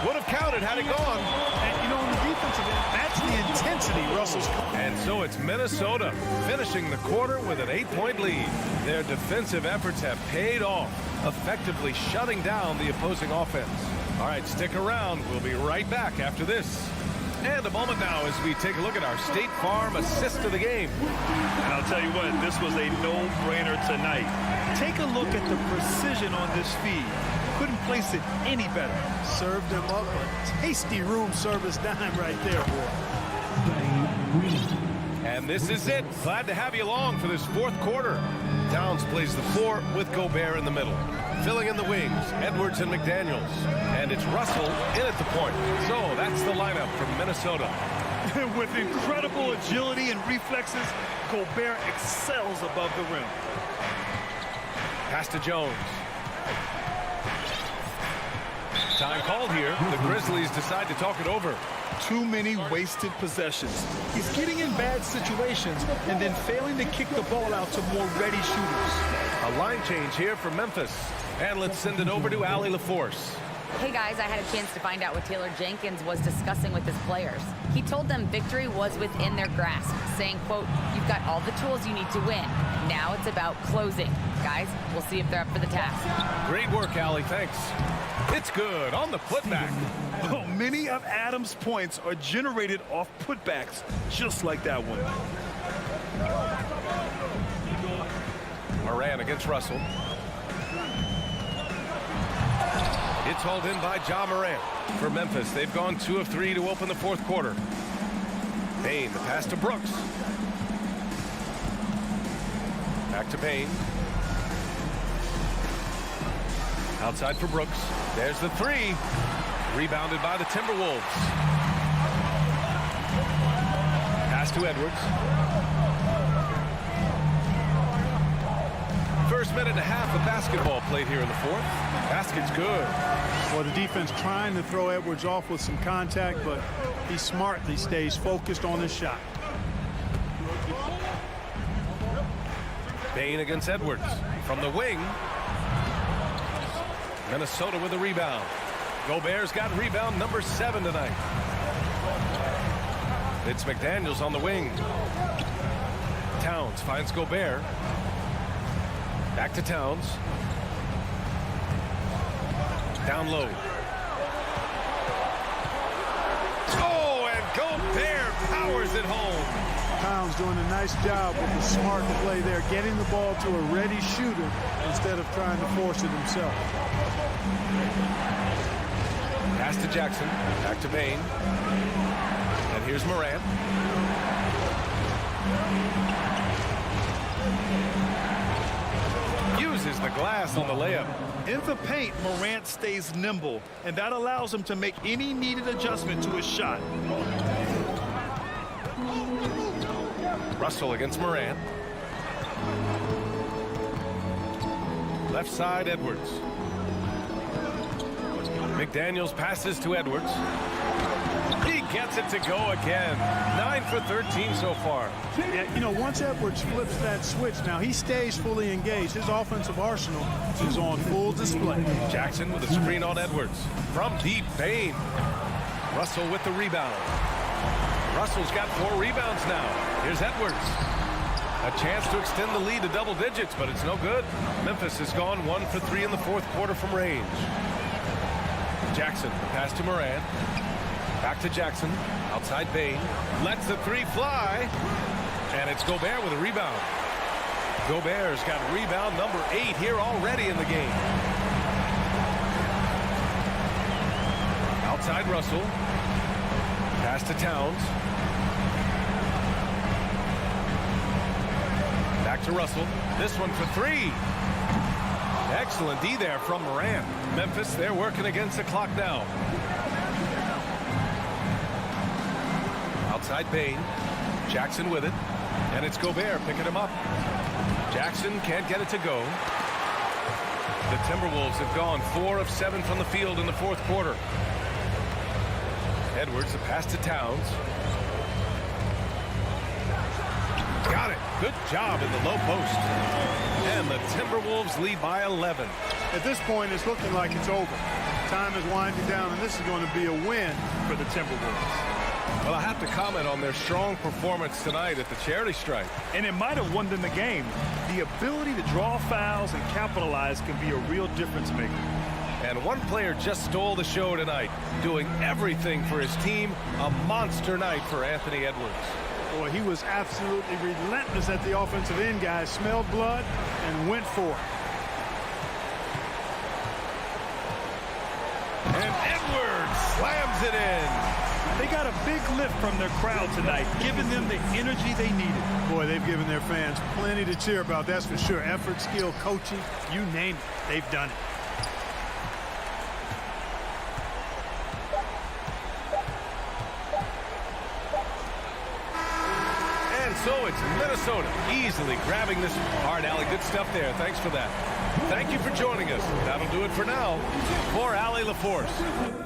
Would have counted had it gone. And, you know, on the defensive end, that's the intensity Russell's. And so it's Minnesota finishing the quarter with an 8-point lead. Their defensive efforts have paid off, effectively shutting down the opposing offense. All right, stick around. We'll be right back after this. And a moment now as we take a look at our State Farm assist of the game. And I'll tell you what, this was a no-brainer tonight. Take a look at the precision on this feed. Couldn't place it any better. Served him up a tasty room service dime right there, boy. And this is it. Glad to have you along for this fourth quarter. Towns plays the floor with Gobert in the middle. Filling in the wings, Edwards and McDaniels. And it's Russell in at the point. So that's the lineup from Minnesota. With incredible agility and reflexes, Gobert excels above the rim. Pass to Jones. Time called here. The Grizzlies decide to talk it over. Too many wasted possessions. He's getting in bad situations and then failing to kick the ball out to more ready shooters. A line change here for Memphis. And let's send it over to Allie LaForce. Hey guys, I had a chance to find out what Taylor Jenkins was discussing with his players. He told them victory was within their grasp, saying, quote, "You've got all the tools you need to win. Now it's about closing." Guys, we'll see if they're up for the task. Great work, Allie. Thanks. It's good on the putback. Oh, many of Adams' points are generated off putbacks, just like that one. Moran against Russell. It's hauled in by Ja Morant for Memphis. They've gone 2 of 3 to open the fourth quarter. Payne, the pass to Brooks. Back to Payne. Outside for Brooks. There's the 3. Rebounded by the Timberwolves. Pass to Edwards. First minute and a half of basketball played here in the fourth. Basket's good. Well, the defense trying to throw Edwards off with some contact, but he smartly stays focused on his shot. Payne against Edwards. From the wing. Minnesota with a rebound. Gobert's got rebound number 7 tonight. It's McDaniels on the wing. Towns finds Gobert. Back to Towns. Down low. Oh, and Gobert powers it home. Towns doing a nice job with the smart play there, getting the ball to a ready shooter instead of trying to force it himself. Pass to Jackson. Back to Payne. And here's Morant. misses the glass on the layup. In the paint, Morant stays nimble, and that allows him to make any needed adjustment to his shot. Russell against Morant. Left side, Edwards. McDaniels passes to Edwards. He gets it to go again. 9 for 13 so far. Yeah, you know, once Edwards flips that switch, now he stays fully engaged. His offensive arsenal is on full display. Jackson with a screen on Edwards. From deep, Bain. Russell with the rebound. Russell's got 4 rebounds now. Here's Edwards. A chance to extend the lead to double digits, but it's no good. Memphis has gone 1 for 3 in the fourth quarter from range. Jackson, pass to Morant. Back to Jackson. Outside Bain. Lets the 3 fly. And it's Gobert with a rebound. Gobert's got rebound number 8 here already in the game. Outside Russell. Pass to Towns. Back to Russell. This one for 3. Excellent D there from Morant. Memphis, they're working against the clock now. Outside Bain. Jackson with it. And it's Gobert picking him up. Jackson can't get it to go. The Timberwolves have gone 4 of 7 from the field in the fourth quarter. Edwards, the pass to Towns. Got it. Good job in the low post. And the Timberwolves lead by 11. At this point, it's looking like it's over. Time is winding down, and this is going to be a win for the Timberwolves. Well, I have to comment on their strong performance tonight at the charity stripe. And it might have won them the game. The ability to draw fouls and capitalize can be a real difference maker. And one player just stole the show tonight, doing everything for his team. A monster night for Anthony Edwards. Boy, he was absolutely relentless at the offensive end, guys. Smelled blood and went for it. And Edwards slams it in. They got a big lift from their crowd tonight, giving them the energy they needed. Boy, they've given their fans plenty to cheer about, that's for sure. Effort, skill, coaching, you name it, they've done it. So it's Minnesota easily grabbing this hard alley. Good stuff there. Thanks for that. Thank you for joining us. That'll do it for now. For Allie LaForce.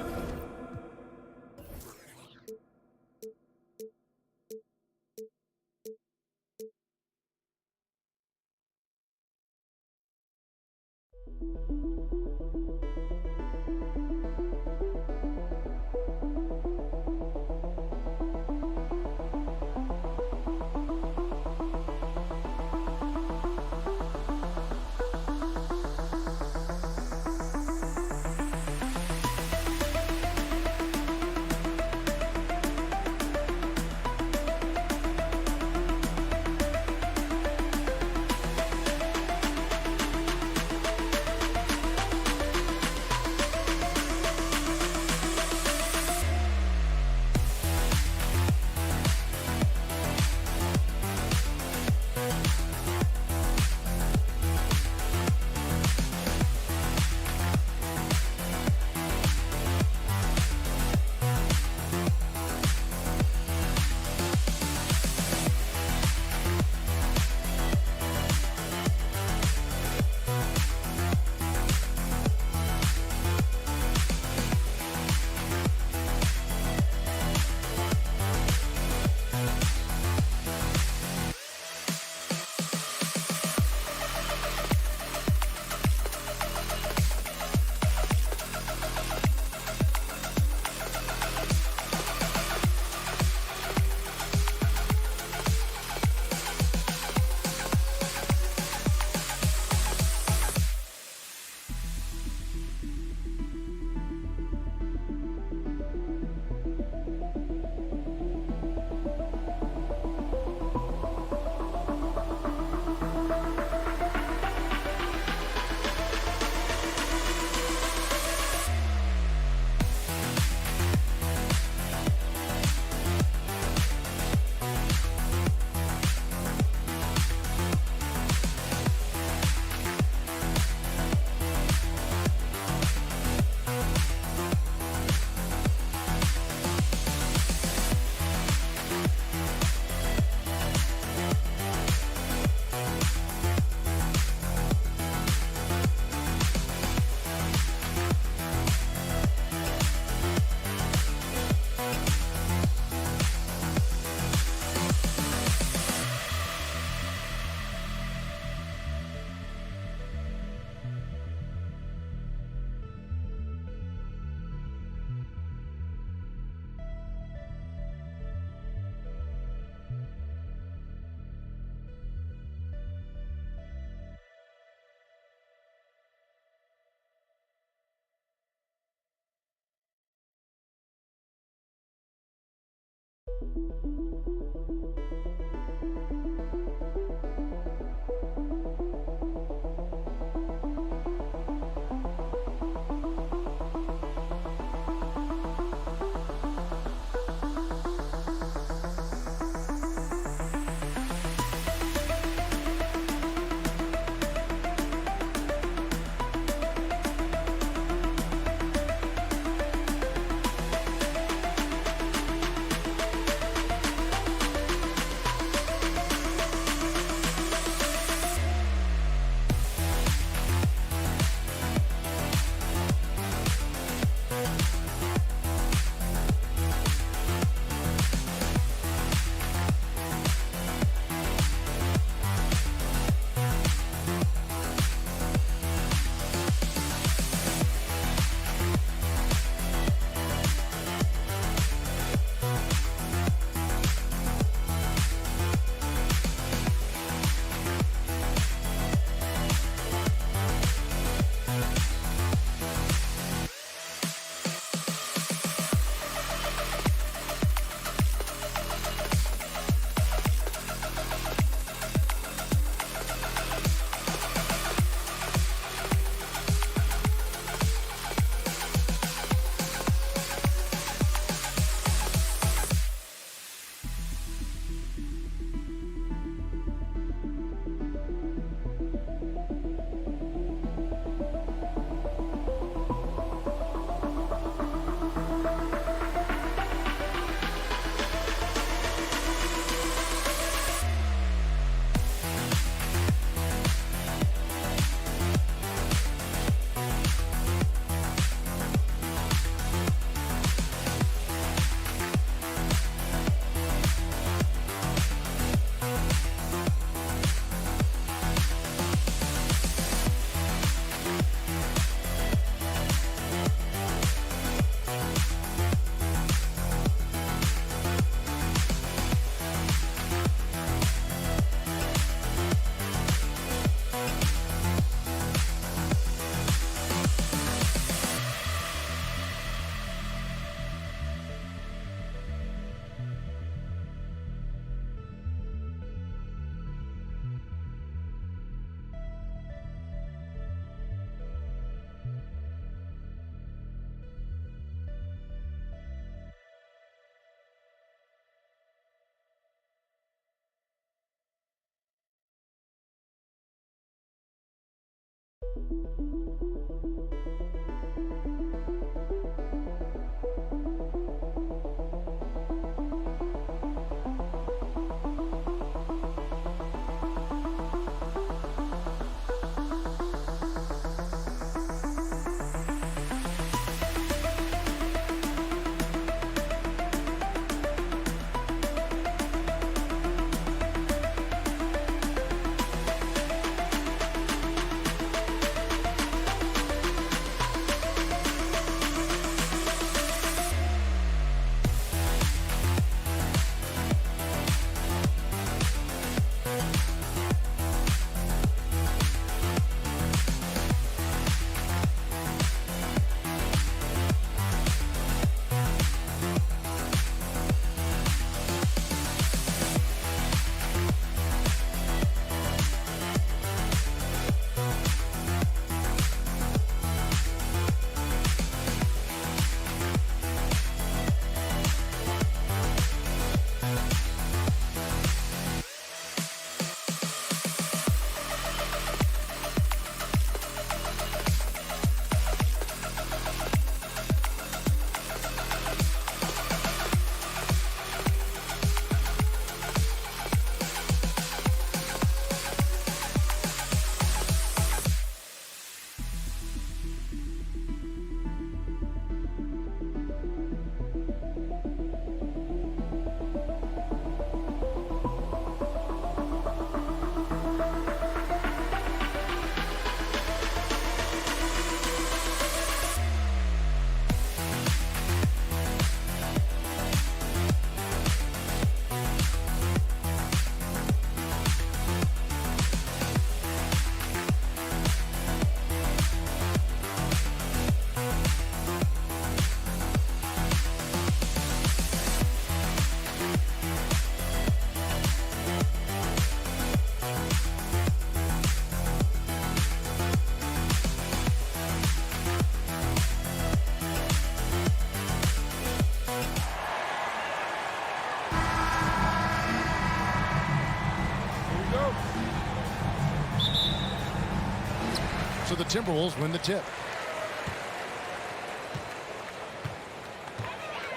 the Timberwolves win the tip.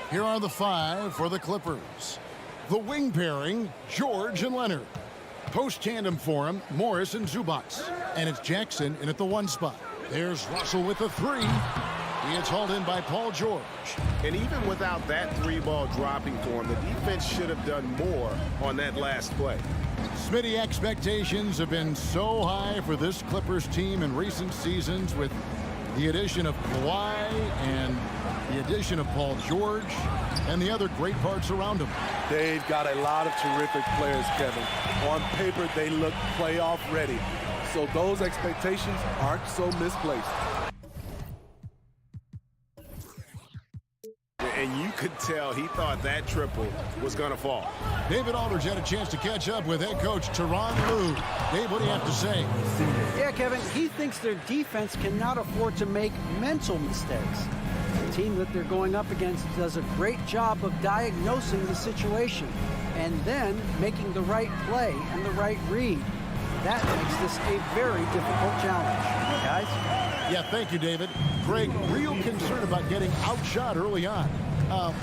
Here are the 5 for the Clippers. The wing pairing, George and Leonard. Post tandem for him, Morris and Zubac. And it's Jackson in at the 1 spot. There's Russell with the 3. He gets hauled in by Paul George. And even without that 3-ball dropping for him, the defense should have done more on that last play. Smitty, expectations have been so high for this Clippers team in recent seasons with the addition of Kawhi and the addition of Paul George and the other great parts around him. They've got a lot of terrific players, Kevin. On paper, they look playoff ready. So those expectations aren't so misplaced. And you could tell he thought that triple was going to fall. David Aldridge had a chance to catch up with head coach Tyronn Lue. Dave, what do you have to say? Yeah, Kevin, he thinks their defense cannot afford to make mental mistakes. The team that they're going up against does a great job of diagnosing the situation and then making the right play and the right read. That makes this a very difficult challenge. Guys? Yeah, thank you, David. Greg, real concern about getting outshot early on.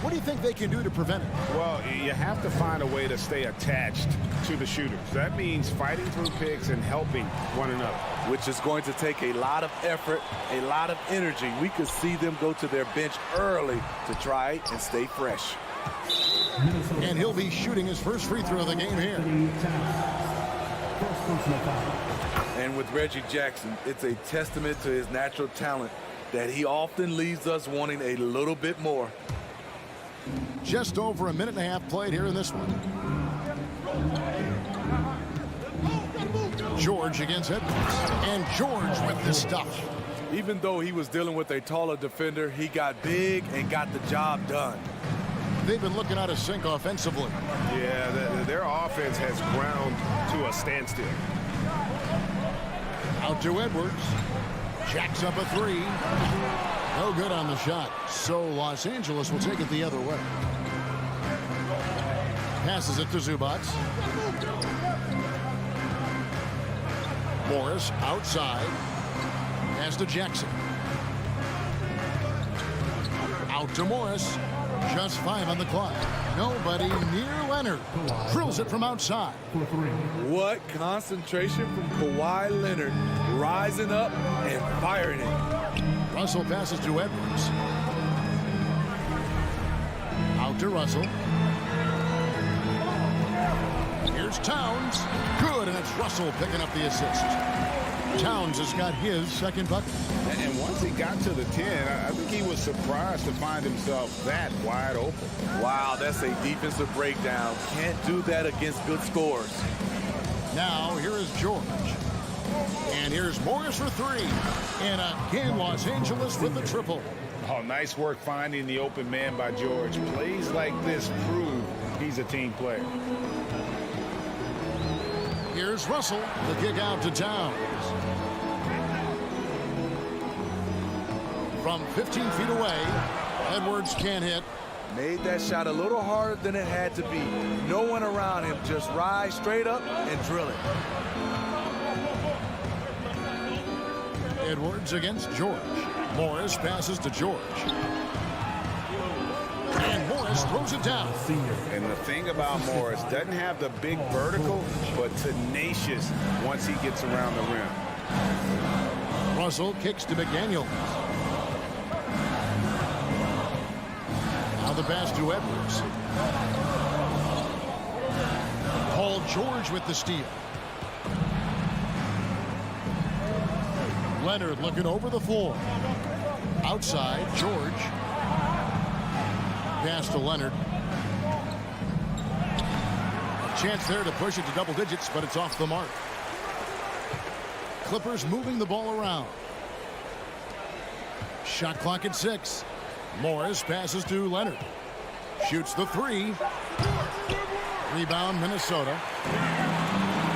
What do you think they can do to prevent it? Well, you have to find a way to stay attached to the shooters. That means fighting through picks and helping one another. Which is going to take a lot of effort, a lot of energy. We could see them go to their bench early to try and stay fresh. And he'll be shooting his first free throw of the game here. And with Reggie Jackson, it's a testament to his natural talent that he often leaves us wanting a little bit more. Just over a minute and a half played here in this one. George against Edwards. And George with the stuff. Even though he was dealing with a taller defender, he got big and got the job done. They've been looking out of sync offensively. Yeah, their offense has ground to a standstill. Out to Edwards. Jacks up a 3. No good on the shot. So Los Angeles will take it the other way. Passes it to Zubac. Morris outside. Pass to Jackson. Out to Morris. Just 5 on the clock. Nobody near Leonard. Drills it from outside. What concentration from Kawhi Leonard, rising up and firing it. Russell passes to Edwards. Out to Russell. Here's Towns. Good, and it's Russell picking up the assist. Towns has got his second bucket. And once he got to the 10, I think he was surprised to find himself that wide open. Wow, that's a defensive breakdown. Can't do that against good scores. Now, here is George. And here's Morris for 3. And again, Los Angeles with the triple. Oh, nice work finding the open man by George. Plays like this prove he's a team player. Here's Russell. The kick out to Towns. From 15 feet away, Edwards can't hit. Made that shot a little harder than it had to be. No one around him. Just rise straight up and drill it. Edwards against George. Morris passes to George. And Morris throws it down. And the thing about Morris, doesn't have the big vertical, but tenacious once he gets around the rim. Russell kicks to McDaniel. Now the pass to Edwards. Paul George with the steal. Leonard looking over the floor. Outside, George. Pass to Leonard. A chance there to push it to double digits, but it's off the mark. Clippers moving the ball around. Shot clock at 6. Morris passes to Leonard. Shoots the 3. Rebound, Minnesota.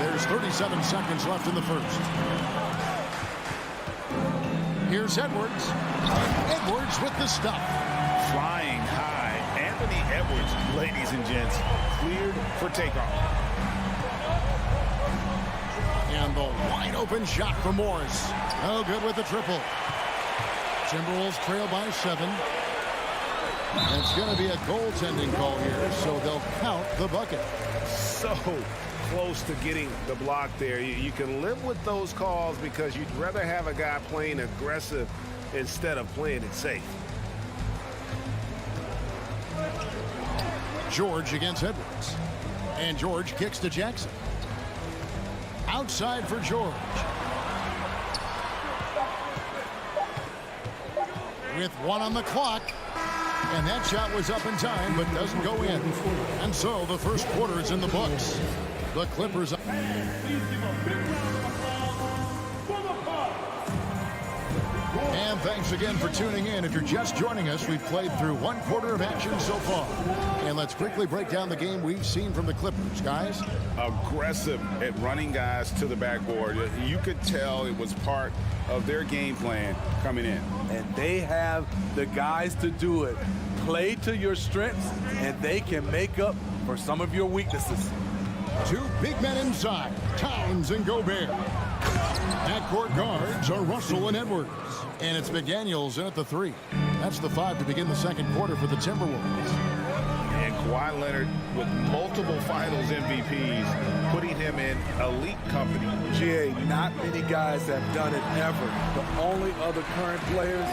There's 37 seconds left in the first. Here's Edwards. Edwards with the stuff. Flying high. Anthony Edwards, ladies and gents, cleared for takeoff. And the wide open shot for Morris. Oh, good with the triple. Timberwolves trail by 7. It's going to be a goaltending call here, so they'll count the bucket. So close to getting the block there. You can live with those calls because you'd rather have a guy playing aggressive instead of playing it safe. George against Edwards. And George kicks to Jackson. Outside for George. With 1 on the clock. And that shot was up in time, but doesn't go in. And so the first quarter is in the books. The Clippers. And thanks again for tuning in. If you're just joining us, we've played through 1 quarter of action so far. And let's quickly break down the game we've seen from the Clippers, guys. Aggressive at running guys to the backboard. You could tell it was part of their game plan coming in. And they have the guys to do it. Play to your strengths, and they can make up for some of your weaknesses. 2 big men inside, Towns and Gobert. Backcourt guards are Russell and Edwards. And it's McDaniels in at the 3. That's the 5 to begin the second quarter for the Timberwolves. And Kawhi Leonard with multiple finals MVPs, putting him in elite company. GA, not many guys have done it ever. The only other current players,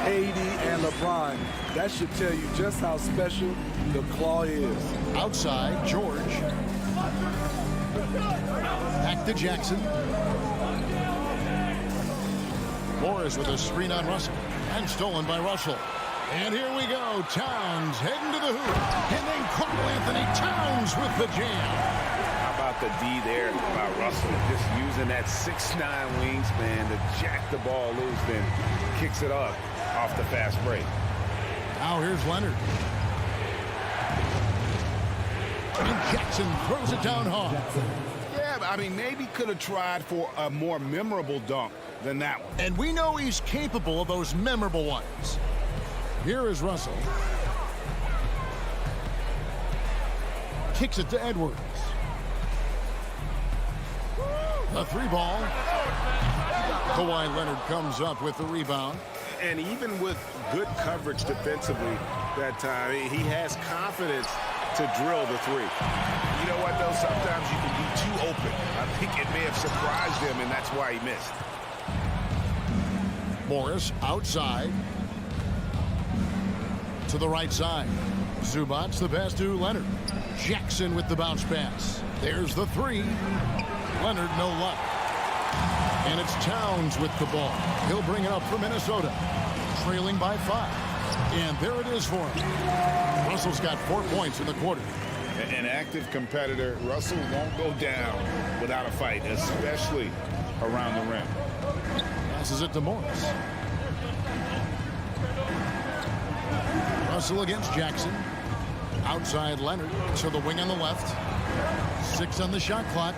KD and LeBron. That should tell you just how special the Claw is. Outside, George. Back to Jackson. Morris with a screen on Russell. And stolen by Russell. And here we go. Towns heading to the hoop. And then Carl Anthony Towns with the jam. How about the D there by Russell? Just using that 6'9" wingspan to jack the ball loose, then kicks it up off the fast break. Now here's Leonard. And Jackson throws it down hard. Yeah, I mean, maybe could have tried for a more memorable dunk than that one. And we know he's capable of those memorable ones. Here is Russell. Kicks it to Edwards. The 3 ball. Kawhi Leonard comes up with the rebound. And even with good coverage defensively that time, he has confidence to drill the 3. You know what, though? Sometimes you can be too open. I think it may have surprised him, and that's why he missed. Morris outside. To the right side. Zubac the pass to Leonard. Jackson with the bounce pass. There's the 3. Leonard no luck. And it's Towns with the ball. He'll bring it up for Minnesota. Trailing by 5. And there it is for him. Russell's got 4 points in the quarter. An active competitor. Russell won't go down without a fight, especially around the rim. Passes it to Morris. Russell against Jackson. Outside Leonard to the wing on the left. 6 on the shot clock.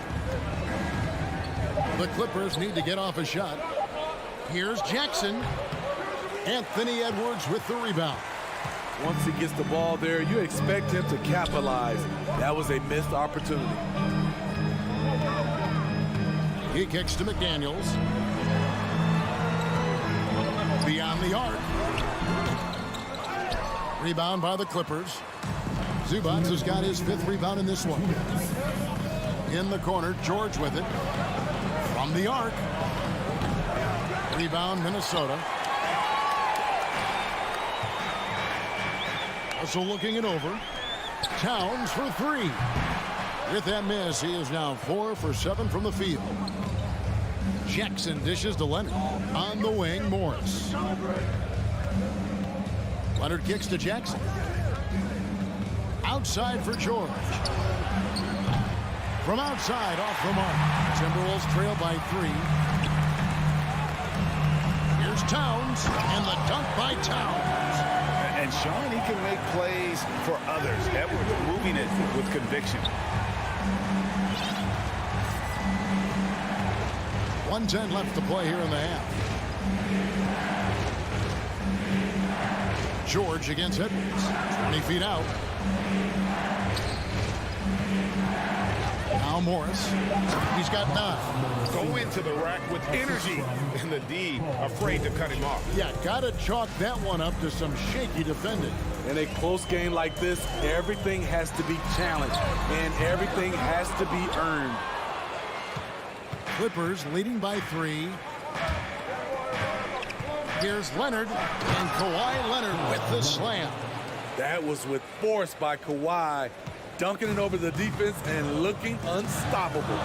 The Clippers need to get off a shot. Here's Jackson. Anthony Edwards with the rebound. Once he gets the ball there, you expect him to capitalize. That was a missed opportunity. He kicks to McDaniels. Beyond the arc. Rebound by the Clippers. Zubac has got his 5th rebound in this one. In the corner, George with it. From the arc. Rebound, Minnesota. Also looking it over. Towns for 3. With that miss, he is now 4 for 7 from the field. Jackson dishes to Leonard. On the wing, Morris. Leonard kicks to Jackson. Outside for George. From outside, off the mark. Timberwolves trail by 3. Here's Towns, and the dunk by Towns. And Sean, he can make plays for others. Edwards moving it with conviction. 1:10 left to play here in the half. George against Edwards. 20 feet out. Now Morris. He's got 9. Go into the rack with energy, and the D afraid to cut him off. Yeah, gotta chalk that one up to some shaky defending. In a close game like this, everything has to be challenged, and everything has to be earned. Clippers leading by 3. Here's Leonard, and Kawhi Leonard with the slam. That was with force by Kawhi, dunking it over the defense and looking unstoppable.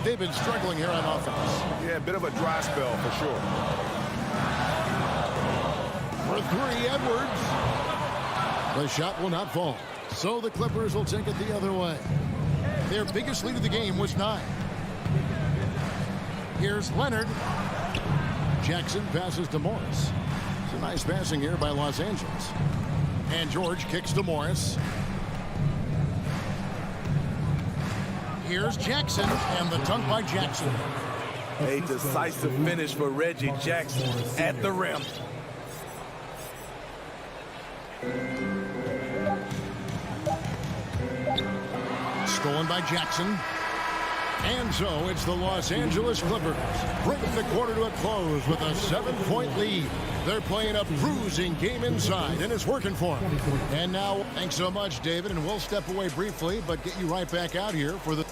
They've been struggling here on offense. Yeah, a bit of a dry spell for sure. For 3, Edwards. The shot will not fall, so the Clippers will take it the other way. Their biggest lead of the game was 9. Here's Leonard. Jackson passes to Morris. It's a nice passing here by Los Angeles. And George kicks to Morris. Here's Jackson, and the dunk by Jackson. A decisive finish for Reggie Jackson at the rim. Stolen by Jackson. And so it's the Los Angeles Clippers bringing the quarter to a close with a 7-point lead. They're playing a bruising game inside, and it's working for them. And now, thanks so much, David, and we'll step away briefly, but get you right back out here for the...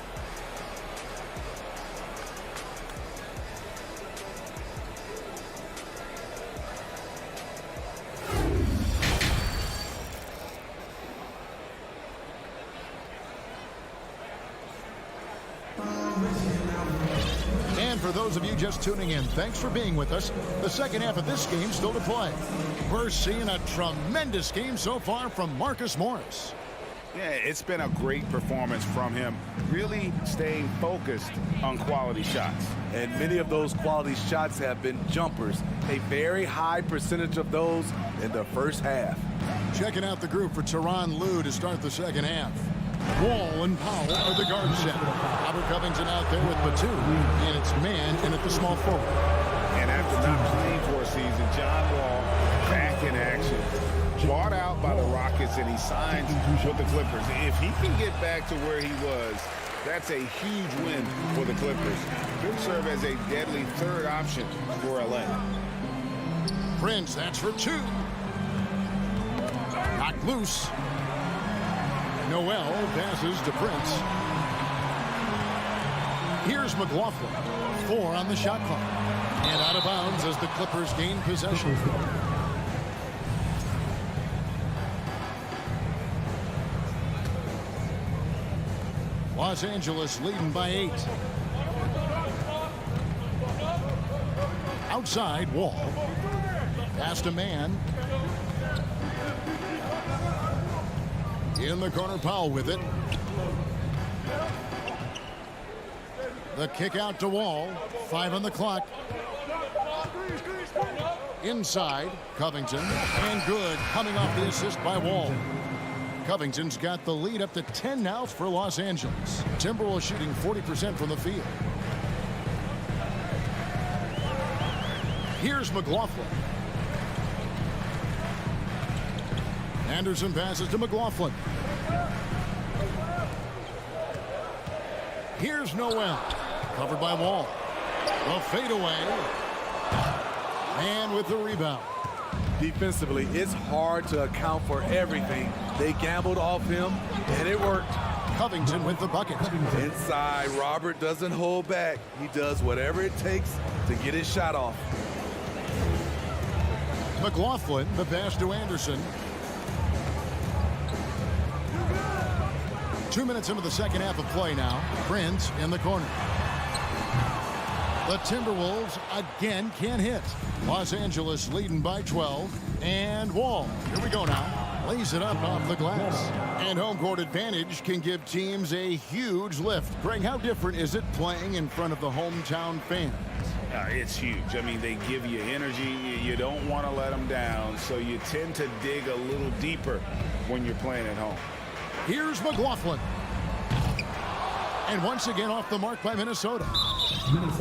For those of you just tuning in, thanks for being with us. The second half of this game still to play. We're seeing a tremendous game so far from Marcus Morris. Yeah, it's been a great performance from him, really staying focused on quality shots. And many of those quality shots have been jumpers, a very high percentage of those in the first half. Checking out the group for SuperLu to start the second half. Wall and Powell are the guard set. Robert Covington out there with Batum, and it's man in at the small forward. And after not playing for a season, John Wall back in action. Bought out by the Rockets, and he signs with the Clippers. If he can get back to where he was, that's a huge win for the Clippers. Could serve as a deadly third option for LA. Prince, that's for 2. Knocked loose. Noel passes to Prince. Here's McLaughlin. 4 on the shot clock. And out of bounds as the Clippers gain possession. Los Angeles leading by 8. Outside, Wall. Pass to man. In the corner, Powell with it. The kick out to Wall. 5 on the clock. Inside, Covington. And good, coming off the assist by Wall. Covington's got the lead up to 10 now for Los Angeles. Timberwolves shooting 40% from the field. Here's McLaughlin. Anderson passes to McLaughlin. Here's Noel. Covered by Wall. The fadeaway. And with the rebound. Defensively, it's hard to account for everything. They gambled off him, and it worked. Covington with the bucket. Inside, Robert doesn't hold back. He does whatever it takes to get his shot off. McLaughlin, the pass to Anderson. 2 minutes into the second half of play now. Prince in the corner. The Timberwolves again can't hit. Los Angeles leading by 12. And Wall, here we go now, lays it up off the glass. And home court advantage can give teams a huge lift. Greg, how different is it playing in front of the hometown fans? It's huge. I mean, they give you energy. You don't want to let them down, so you tend to dig a little deeper when you're playing at home. Here's McLaughlin. And once again off the mark by Minnesota.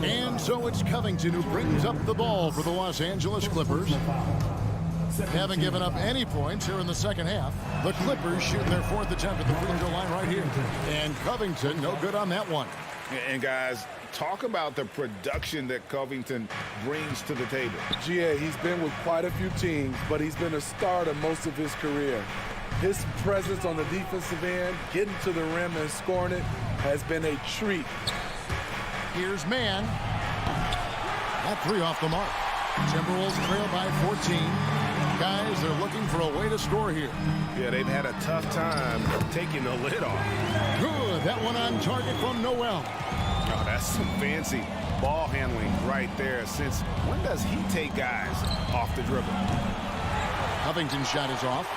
And so it's Covington who brings up the ball for the Los Angeles Clippers. haven't given up any points here in the second half. The Clippers shooting their 4th attempt at the free throw line right here. And Covington, no good on that one. And guys, talk about the production that Covington brings to the table. GA, he's been with quite a few teams, but he's been a starter most of his career. His presence on the defensive end, getting to the rim and scoring it, has been a treat. Here's Mann. That 3 off the mark. Timberwolves trail by 14. Guys, they're looking for a way to score here. Yeah, they've had a tough time taking the lid off. Good. That one on target from Noel. Oh, that's some fancy ball handling right there. Since when does he take guys off the dribble? Covington's shot is off.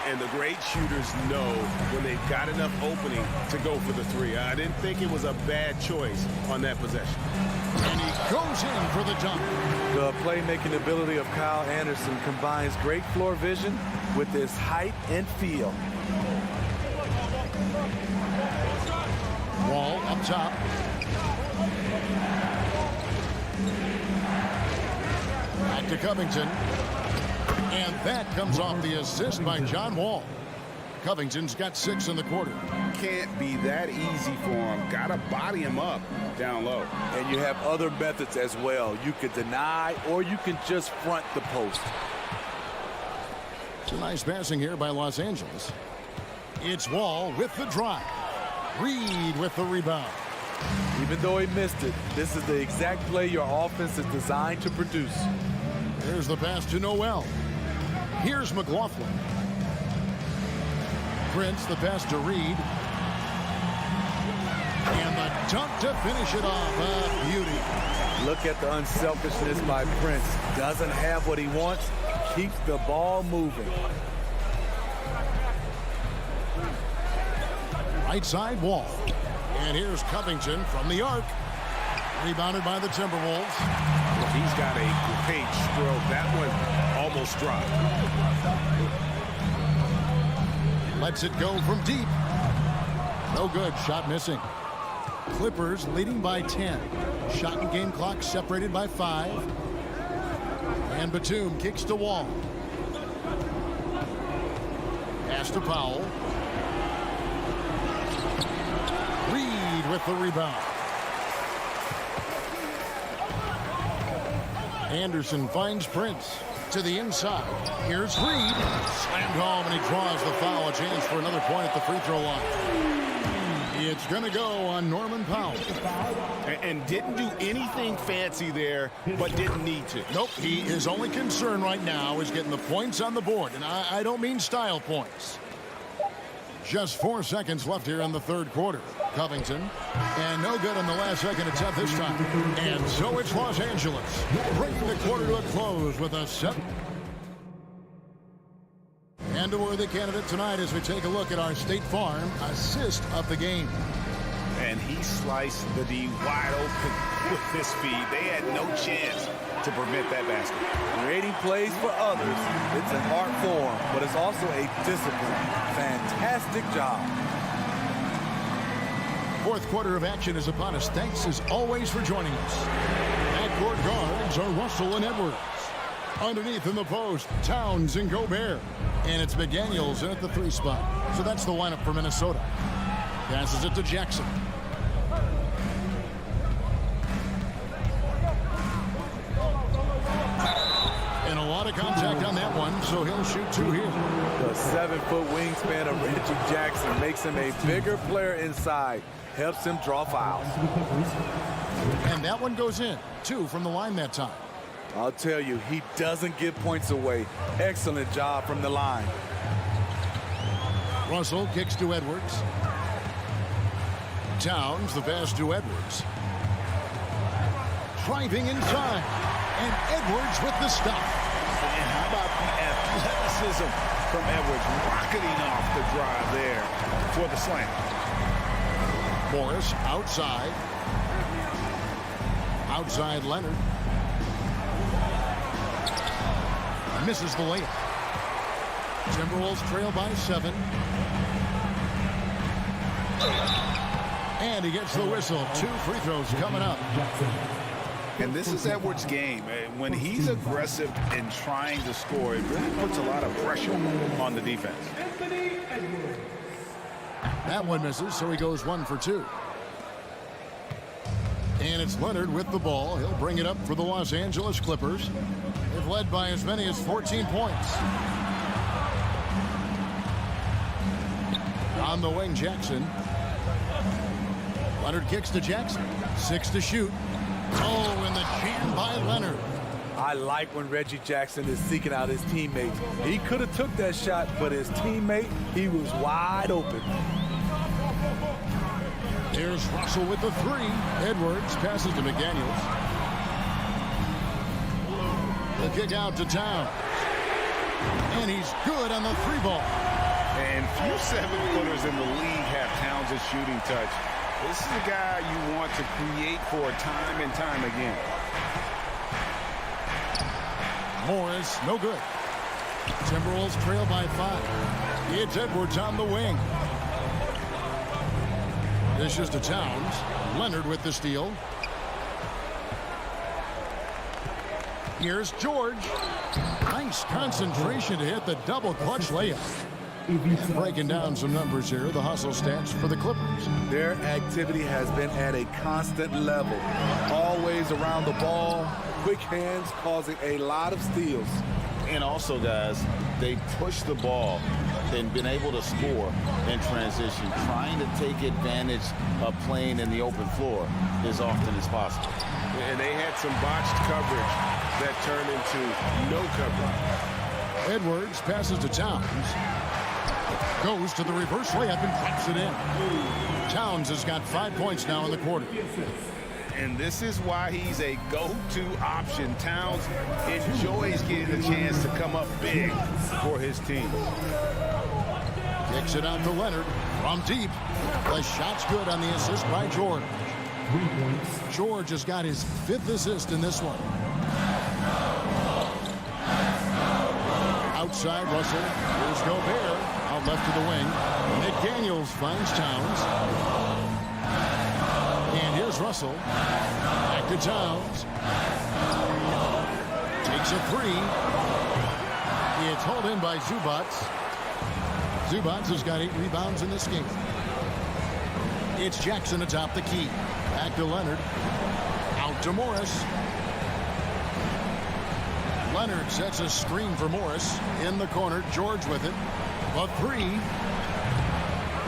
And the great shooters know when they've got enough opening to go for the 3. I didn't think it was a bad choice on that possession. And he goes in for the dunk. The playmaking ability of Kyle Anderson combines great floor vision with his height and feel. Wall up top. Back to Covington. And that comes off the assist by John Wall. Covington's got 6 in the quarter. Can't be that easy for him. Gotta body him up down low. And you have other methods as well. You could deny or you can just front the post. It's a nice passing here by Los Angeles. It's Wall with the drive. Reed with the rebound. Even though he missed it, this is the exact play your offense is designed to produce. Here's the pass to Noel. Here's McLaughlin. Prince, the pass to Reed. And the dunk to finish it off. A beauty. Look at the unselfishness by Prince. Doesn't have what he wants. Keeps the ball moving. Right side Wall. And here's Covington from the arc. Rebounded by the Timberwolves. Well, he's got a great stroke. That one almost dropped. Lets it go from deep. No good. Shot missing. Clippers leading by 10. Shot and game clock separated by 5. And Batum kicks to Wall. Pass to Powell. Reed with the rebound. Anderson finds Prince to the inside. Here's Reed. Slammed home, and he draws the foul. A chance for another point at the free throw line. It's going to go on Norman Powell. And didn't do anything fancy there, but didn't need to. Nope. His only concern right now is getting the points on the board. And I don't mean style points. Just 4 seconds left here in the third quarter. Covington, and no good on the last second attempt this time. And so it's Los Angeles, bringing the quarter to a close with a 7. And a worthy candidate tonight as we take a look at our State Farm assist of the game. And he sliced the D wide open with this feed. They had no chance to prevent that basket. Creating plays for others. It's an art form, but it's also a discipline. Fantastic job. Fourth quarter of action is upon us. Thanks as always for joining us. Backcourt guards are Russell and Edwards. Underneath in the post, Towns and Gobert. And it's McDaniels in at the 3 spot. So that's the lineup for Minnesota. Passes it to Jackson. And a lot of contact on that one, so he'll shoot 2 here. The 7-foot wingspan of Reggie Jackson makes him a bigger player inside. Helps him draw fouls. And that one goes in. 2 from the line that time. I'll tell you, he doesn't give points away. Excellent job from the line. Russell kicks to Edwards. Towns, the pass to Edwards. Driving inside. And Edwards with the stop. And how about the athleticism from Edwards, rocketing off the drive there for the slam. Morris outside. Outside Leonard. Misses the layup. Timberwolves trail by 7. And he gets the whistle. 2 free throws coming up. And this is Edwards' game. When he's aggressive in trying to score, it really puts a lot of pressure on the defense. That one misses, so he goes 1 for 2. And it's Leonard with the ball. He'll bring it up for the Los Angeles Clippers. They've led by as many as 14 points. On the wing, Jackson. Leonard kicks to Jackson. 6 to shoot. Oh, and the jam by Leonard. I like when Reggie Jackson is seeking out his teammates. He could have took that shot, but his teammate, he was wide open. Here's Russell with the 3. Edwards passes to McDaniels. The kick out to Towns. And he's good on the 3-ball. And few 7-footers in the league have Towns' shooting touch. This is the guy you want to create for time and time again. Morris, no good. Timberwolves trail by 5. It's Edwards on the wing. This is to Towns. Leonard with the steal. Here's George. Nice concentration to hit the double clutch layup. And breaking down some numbers here, the hustle stats for the Clippers. Their activity has been at a constant level. Always around the ball, quick hands causing a lot of steals. And also, guys, they push the ball and been able to score in transition, trying to take advantage of playing in the open floor as often as possible. And they had some botched coverage that turned into no coverage. Edwards passes to Towns. Goes to the reverse layup and drops it in. Towns has got 5 points now in the quarter. And this is why he's a go-to option. Towns enjoys getting a chance to come up big for his team. Kicks it out to Leonard from deep. The shot's good on the assist by George. George has got his 5th assist in this one. Outside Russell. Here's Gobert. Out left to the wing. McDaniels finds Towns. And here's Russell. Back to Towns. Takes a 3. It's hauled in by Zubats. Zubats has got 8 rebounds in this game. It's Jackson atop the key. Back to Leonard. Out to Morris. Leonard sets a screen for Morris. In the corner, George with it. The 3.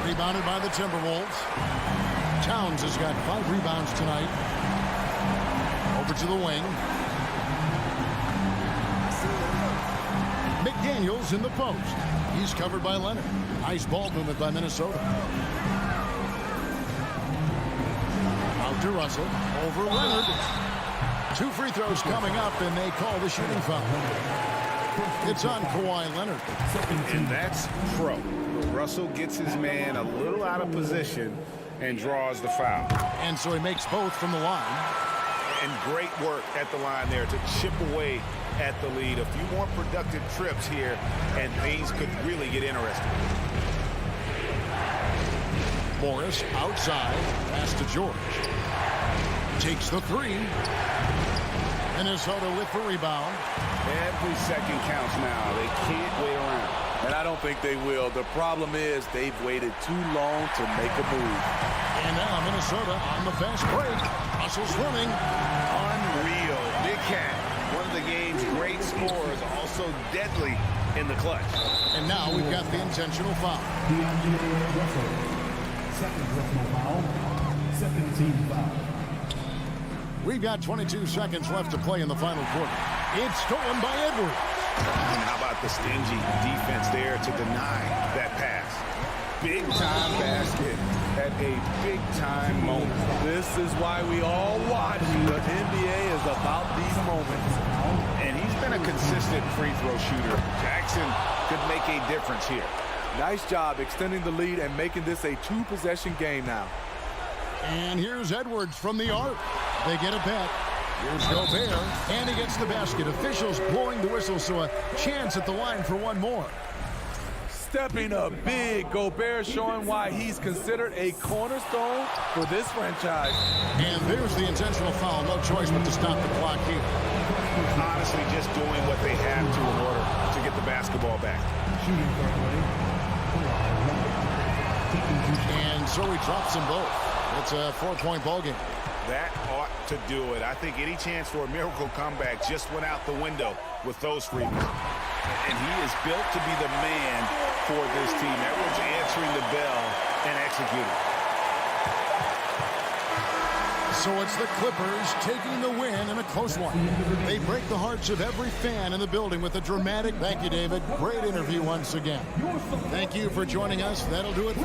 Rebounded by the Timberwolves. Towns has got 5 rebounds tonight. Over to the wing. McDaniels in the post. He's covered by Leonard. Nice ball movement by Minnesota. Out to Russell. Over Leonard. 2 free throws coming up, and they call the shooting foul. It's on Kawhi Leonard. And that's pro. Russell gets his man a little out of position and draws the foul. And so he makes both from the line. And great work at the line there to chip away at the lead. A few more productive trips here, and things could really get interesting. Morris outside. Pass to George. Takes the 3. Minnesota with the rebound. Every second counts now. They can't wait around. And I don't think they will. The problem is they've waited too long to make a move. And now Minnesota on the fast break. Russell's running. Unreal. Big Cat, one of the game's great scorers, also deadly in the clutch. And now we've got the intentional foul. Second personal foul. Second team foul. We've got 22 seconds left to play in the final quarter. It's stolen by Edwards. And how about the stingy defense there to deny that pass? Big time basket at a big time moment. This is why we all watch. The NBA is about these moments. And he's been a consistent free throw shooter. Jackson could make a difference here. Nice job extending the lead and making this a 2-possession game now. And here's Edwards from the arc. They get it back. Here's Gobert, and he gets the basket. Officials blowing the whistle, so a chance at the line for one more. stepping up big. Gobert showing why he's considered a cornerstone for this franchise. And there's the intentional foul. No choice but to stop the clock here. Honestly, just doing what they have to in order to get the basketball back. And so he drops them both. It's a 4-point ball game. That ought to do it. I think any chance for a miracle comeback just went out the window with those free throws. And he is built to be the man for this team. Everyone's answering the bell and executing. So it's the Clippers taking the win in a close one. They break the hearts of every fan in the building with a dramatic. Thank you, David. Great interview once again. Thank you for joining us. That'll do it.